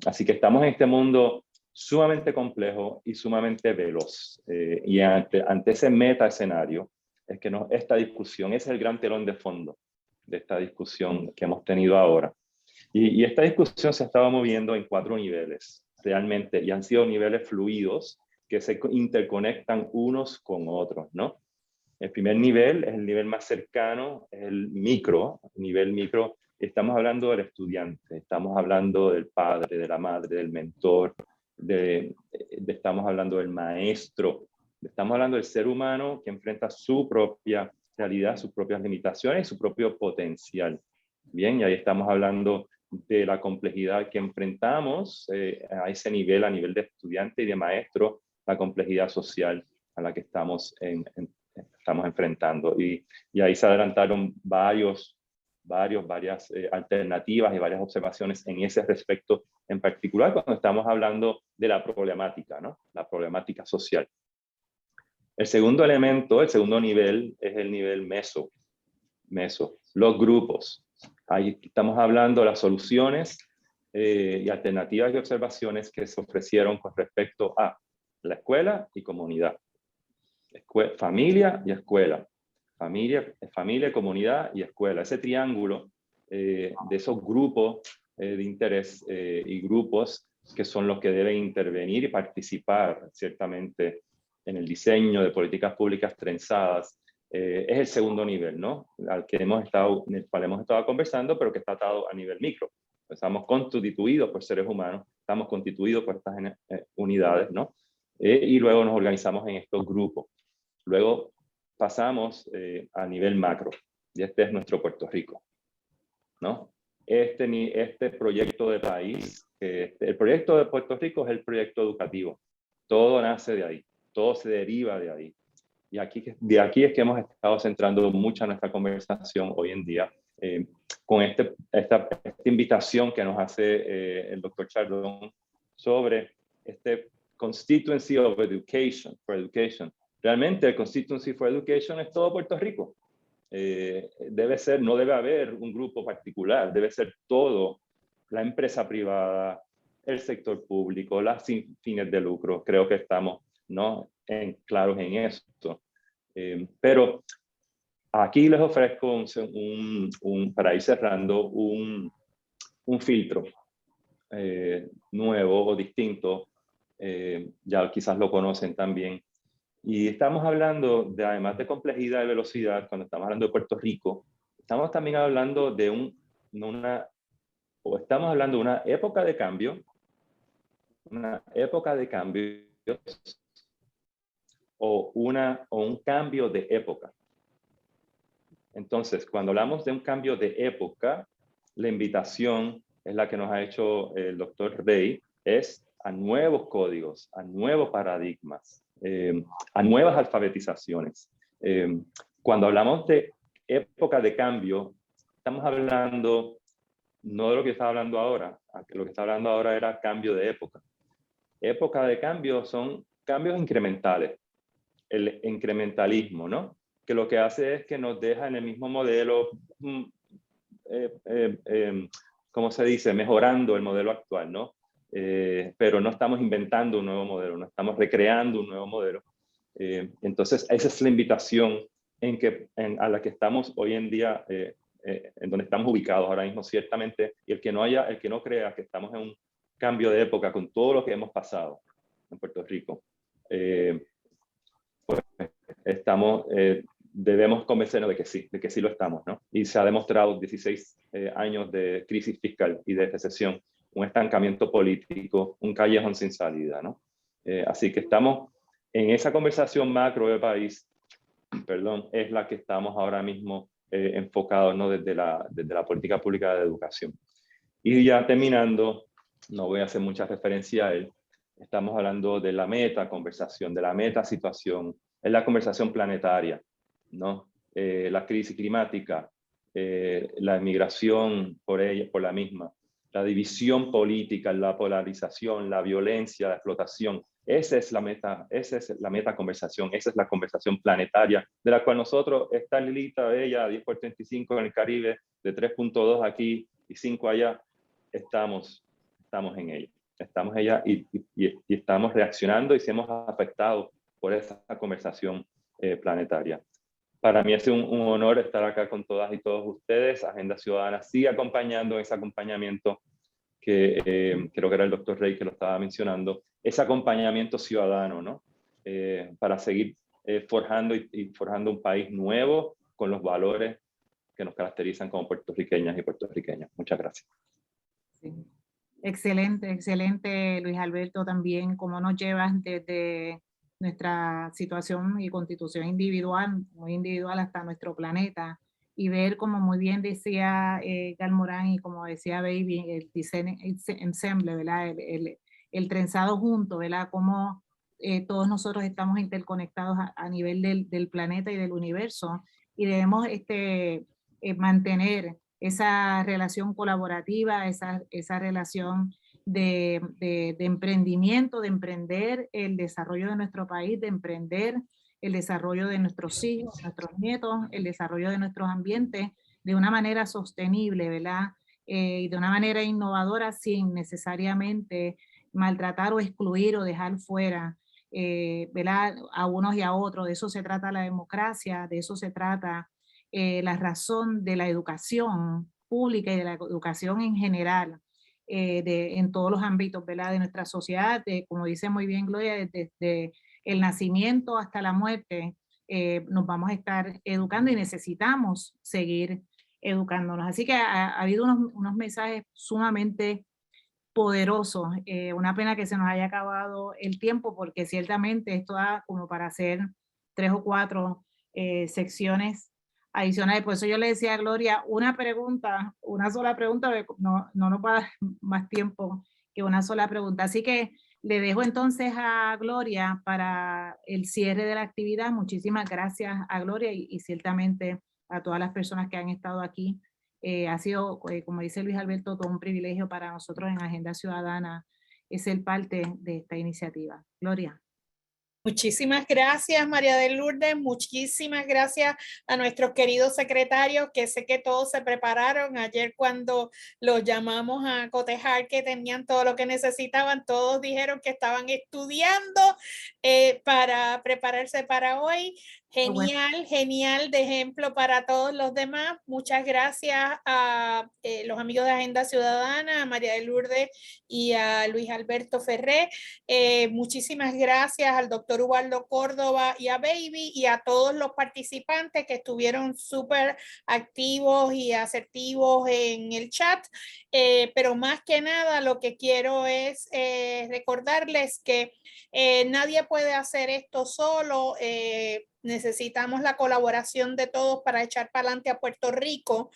Así que estamos en este mundo sumamente complejo y sumamente veloz. Y ante ese meta escenario, es que esta discusión, ese es el gran telón de fondo de esta discusión que hemos tenido ahora. Y esta discusión se ha estado moviendo en 4 niveles, realmente, y han sido niveles fluidos que se interconectan unos con otros, ¿no? El primer nivel es el nivel más cercano, es el nivel micro. Estamos hablando del estudiante, estamos hablando del padre, de la madre, del mentor, estamos hablando del maestro, estamos hablando del ser humano que enfrenta su propia realidad, sus propias limitaciones y su propio potencial. Bien, y ahí estamos hablando de la complejidad que enfrentamos a ese nivel, a nivel de estudiante y de maestro, la complejidad social a la que estamos enfrentando. Y ahí se adelantaron varias alternativas y varias observaciones en ese respecto en particular cuando estamos hablando de la problemática, ¿no? La problemática social. El segundo elemento, el segundo nivel, es el nivel meso, los grupos. Ahí estamos hablando de las soluciones y alternativas y observaciones que se ofrecieron con respecto a la escuela y comunidad. Familia y escuela. Familia, comunidad y escuela. Ese triángulo de esos grupos de interés y grupos que son los que deben intervenir y participar ciertamente en el diseño de políticas públicas trenzadas, es el segundo nivel, ¿no? En el cual hemos estado conversando, pero que está atado a nivel micro. Estamos constituidos por seres humanos, estamos constituidos por estas unidades, ¿no? Y luego nos organizamos en estos grupos. Luego pasamos a nivel macro, y este es nuestro Puerto Rico, ¿no? Este proyecto de país, el proyecto de Puerto Rico es el proyecto educativo. Todo nace de ahí, todo se deriva de ahí. Y de aquí es que hemos estado centrando mucha nuestra conversación hoy en día con esta invitación que nos hace el doctor Chardón sobre este Constituency of Education, for Education, realmente el Constituency for Education es todo Puerto Rico. Debe ser, no debe haber un grupo particular, debe ser todo, la empresa privada, el sector público, las sin fines de lucro. Creo que estamos, ¿no?, claros en esto. Pero aquí les ofrezco para ir cerrando un filtro nuevo o distinto. Ya quizás lo conocen también. Y estamos hablando de, además de complejidad y velocidad, cuando estamos hablando de Puerto Rico, estamos también hablando de estamos hablando de una época de cambio, o un cambio de época. Entonces, cuando hablamos de un cambio de época, la invitación es la que nos ha hecho el doctor Rey, es a nuevos códigos, a nuevos paradigmas, a nuevas alfabetizaciones. Cuando hablamos de época de cambio, estamos hablando no de lo que estaba hablando ahora, lo que está hablando ahora era cambio de época. Época de cambio son cambios incrementales, el incrementalismo, ¿no? Que lo que hace es que nos deja en el mismo modelo, ¿cómo se dice? Mejorando el modelo actual, ¿no? Pero no estamos inventando un nuevo modelo, no estamos recreando un nuevo modelo. Entonces, esa es la invitación a la que estamos hoy en día, en donde estamos ubicados ahora mismo, ciertamente, y el que no crea que estamos en un cambio de época con todo lo que hemos pasado en Puerto Rico, pues debemos convencernos de que sí lo estamos, ¿no? Y se ha demostrado 16 años de crisis fiscal y de recesión, un estancamiento político, un callejón sin salida, ¿no? Así que estamos en esa conversación macro del país, perdón, es la que estamos ahora mismo enfocados, ¿no?, desde la política pública de educación. Y ya terminando, no voy a hacer mucha referencia a él, estamos hablando de la meta conversación, de la meta situación, es la conversación planetaria, ¿no? La crisis climática, la emigración por la misma, la división política, la polarización, la violencia, la explotación. Esa es la meta conversación, esa es la conversación planetaria, de la cual nosotros, esta Lilita bella, 10 por 35 en el Caribe, de 3.2 aquí y 5 allá, estamos en ella. Estamos ella y estamos reaccionando y somos afectados por esa conversación planetaria. Para mí es un honor estar acá con todas y todos ustedes. Agenda Ciudadana sigue acompañando ese acompañamiento que creo que era el doctor Rey que lo estaba mencionando, ese acompañamiento ciudadano, ¿no? Para seguir forjando forjando un país nuevo con los valores que nos caracterizan como puertorriqueñas y puertorriqueños. Muchas gracias. Sí. Excelente, excelente, Luis Alberto, también cómo nos llevas desde nuestra situación y constitución individual, muy individual, hasta nuestro planeta, y ver, como muy bien decía Gal Morán y como decía Baby, el design ensemble, ¿verdad? El trenzado junto, ¿verdad? Cómo todos nosotros estamos interconectados a nivel del planeta y del universo, y debemos mantener esa relación colaborativa, esa relación de emprendimiento, de emprender el desarrollo de nuestro país, de emprender el desarrollo de nuestros hijos, nuestros nietos, el desarrollo de nuestros ambientes de una manera sostenible, ¿verdad? Y de una manera innovadora sin necesariamente maltratar o excluir o dejar fuera, ¿verdad?, a unos y a otros. De eso se trata la democracia, de eso se trata la razón de la educación pública y de la educación en general, en todos los ámbitos, ¿verdad?, de nuestra sociedad, como dice muy bien Gloria, desde el nacimiento hasta la muerte, nos vamos a estar educando y necesitamos seguir educándonos. Así que ha habido unos mensajes sumamente poderosos. Una pena que se nos haya acabado el tiempo, porque ciertamente esto da como para hacer 3 o 4 secciones adicionales. Por eso yo le decía a Gloria, una sola pregunta, no nos va a dar más tiempo que una sola pregunta. Así que le dejo entonces a Gloria para el cierre de la actividad. Muchísimas gracias a Gloria y ciertamente a todas las personas que han estado aquí. Ha sido, como dice Luis Alberto, todo un privilegio para nosotros en Agenda Ciudadana ser parte de esta iniciativa. Gloria. Muchísimas gracias, María de Lourdes. Muchísimas gracias a nuestros queridos secretarios, que sé que todos se prepararon. Ayer cuando los llamamos a cotejar que tenían todo lo que necesitaban, todos dijeron que estaban estudiando para prepararse para hoy. Genial, genial de ejemplo para todos los demás. Muchas gracias a los amigos de Agenda Ciudadana, a María de Lourdes y a Luis Alberto Ferré. Muchísimas gracias al doctor Ubaldo Córdoba y a Baby y a todos los participantes que estuvieron súper activos y asertivos en el chat. Pero más que nada lo que quiero es recordarles que nadie puede hacer esto solo. Necesitamos la colaboración de todos para echar para adelante a Puerto Rico,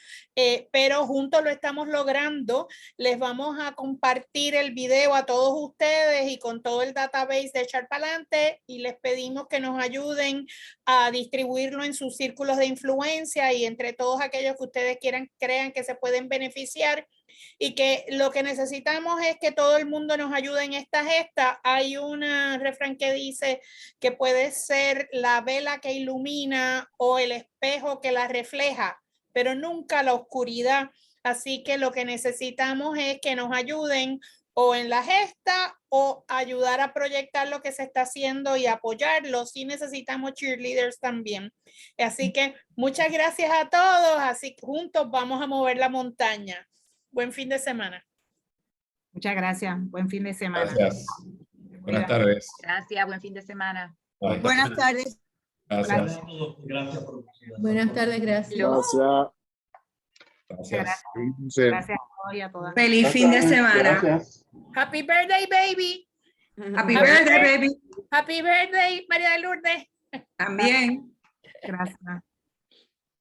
pero juntos lo estamos logrando. Les vamos a compartir el video a todos ustedes y con todo el database de echar para adelante, y les pedimos que nos ayuden a distribuirlo en sus círculos de influencia y entre todos aquellos que ustedes crean que se pueden beneficiar. Y que lo que necesitamos es que todo el mundo nos ayude en esta gesta. Hay un refrán que dice que puede ser la vela que ilumina o el espejo que la refleja, pero nunca la oscuridad. Así que lo que necesitamos es que nos ayuden o en la gesta o ayudar a proyectar lo que se está haciendo y apoyarlo. Sí necesitamos cheerleaders también. Así que muchas gracias a todos. Así que juntos vamos a mover la montaña. Buen fin de semana. Muchas gracias. Buen fin de semana. Gracias. Buenas tardes. Gracias, buen fin de semana. Buenas tardes. Gracias. Gracias por la oportunidad. Buenas tardes, gracias. Gracias. Gracias a todos y a todas. Feliz fin de semana. Gracias. Happy birthday, baby. Happy birthday, baby. Happy birthday, María de Lourdes. También. Gracias.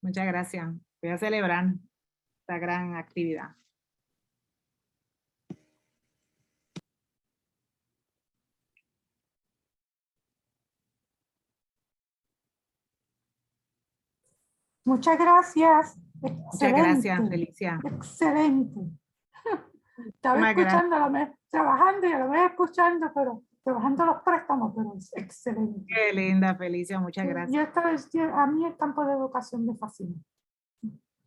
Muchas gracias. Voy a celebrar esta gran actividad. Muchas gracias. Muchas gracias, Felicia. Excelente. Estaba Muchas escuchando, trabajando y a la vez escuchando, pero trabajando los préstamos, pero es excelente. Qué linda, Felicia. Muchas gracias. A mí el campo de educación me fascina.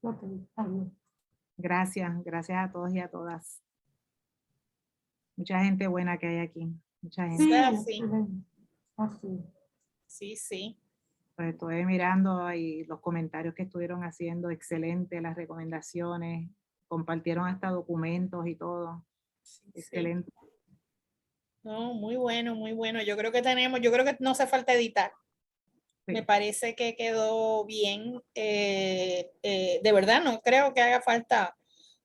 Lo que está bien. Gracias. Gracias a todos y a todas. Mucha gente buena que hay aquí. Mucha gente. Sí, Así. excelente. Así. Sí, sí. Pues estuve mirando ahí los comentarios que estuvieron haciendo, excelente, las recomendaciones, compartieron hasta documentos y todo. Excelente. No, muy bueno, muy bueno. Yo creo que no hace falta editar. Sí. Me parece que quedó bien. De verdad, no creo que haga falta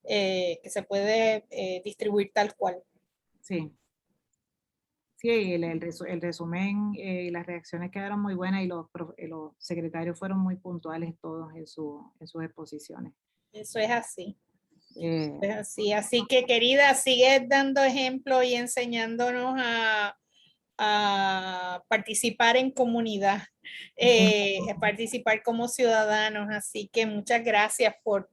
que se puede distribuir tal cual. Sí. Sí, el resumen y las reacciones quedaron muy buenas y los secretarios fueron muy puntuales todos en sus exposiciones. Eso es así. Eh, Es así. Así que, querida, sigue dando ejemplo y enseñándonos a participar en comunidad, a participar como ciudadanos. Así que muchas gracias por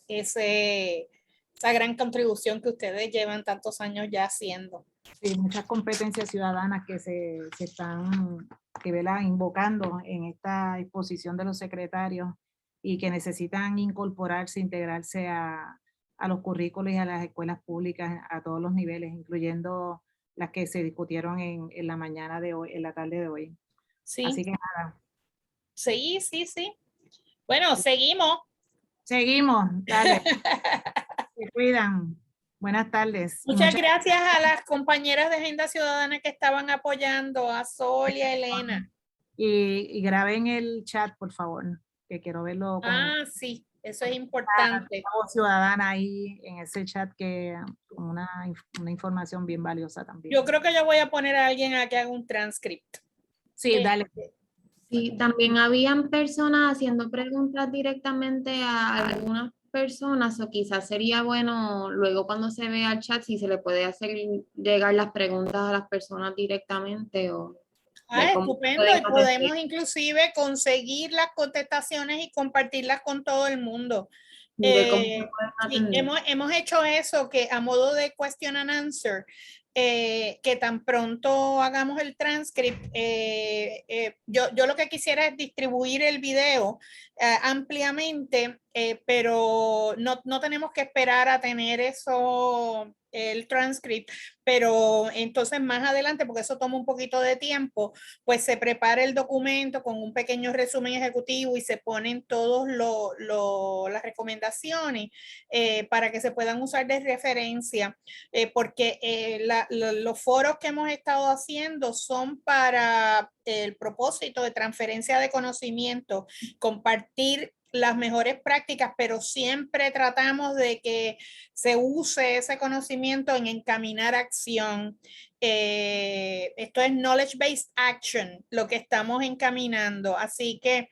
esa gran contribución que ustedes llevan tantos años ya haciendo. Sí, muchas competencias ciudadanas que se están invocando en esta exposición de los secretarios y que necesitan incorporarse, integrarse a los currículos y a las escuelas públicas a todos los niveles, incluyendo las que se discutieron en la mañana de hoy, en la tarde de hoy. Sí. Así que nada. Sí. Bueno, seguimos. Seguimos, dale. Se cuidan. Buenas tardes. Muchas gracias a las compañeras de Agenda Ciudadana que estaban apoyando, a Sol y a Elena. Y graben el chat, por favor, que quiero verlo con Sí, eso es importante. la voz ciudadana ahí en ese chat, que una información bien valiosa también. Yo creo que yo voy a poner a alguien a que haga un transcript. Sí, dale. Sí, también habían personas haciendo preguntas directamente a algunas personas, o quizás sería bueno luego cuando se vea el chat si se le puede hacer llegar las preguntas a las personas directamente o Estupendo, y podemos inclusive conseguir las contestaciones y compartirlas con todo el mundo. Sí, hemos hecho eso, que a modo de question and answer que tan pronto hagamos el transcript, yo lo que quisiera es distribuir el video ampliamente, pero no tenemos que esperar a tener eso, el transcript, pero entonces más adelante, porque eso toma un poquito de tiempo, pues se prepara el documento con un pequeño resumen ejecutivo y se ponen todas las recomendaciones para que se puedan usar de referencia, porque los foros que hemos estado haciendo son para el propósito de transferencia de conocimiento, compartir las mejores prácticas, pero siempre tratamos de que se use ese conocimiento en encaminar acción. Esto es knowledge-based action, lo que estamos encaminando. Así que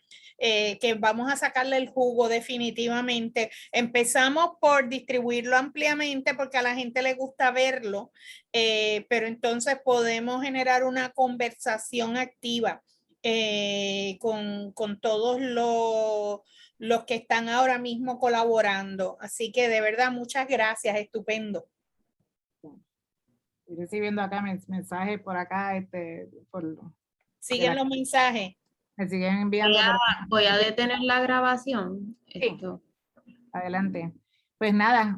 vamos a sacarle el jugo definitivamente. Empezamos por distribuirlo ampliamente porque a la gente le gusta verlo, pero entonces podemos generar una conversación activa con todos los que están ahora mismo colaborando. Así que de verdad, muchas gracias, estupendo. Estoy recibiendo acá mensajes por acá. Siguen los mensajes. Me siguen enviando. Voy a detener la grabación. Sí. Adelante. Pues nada.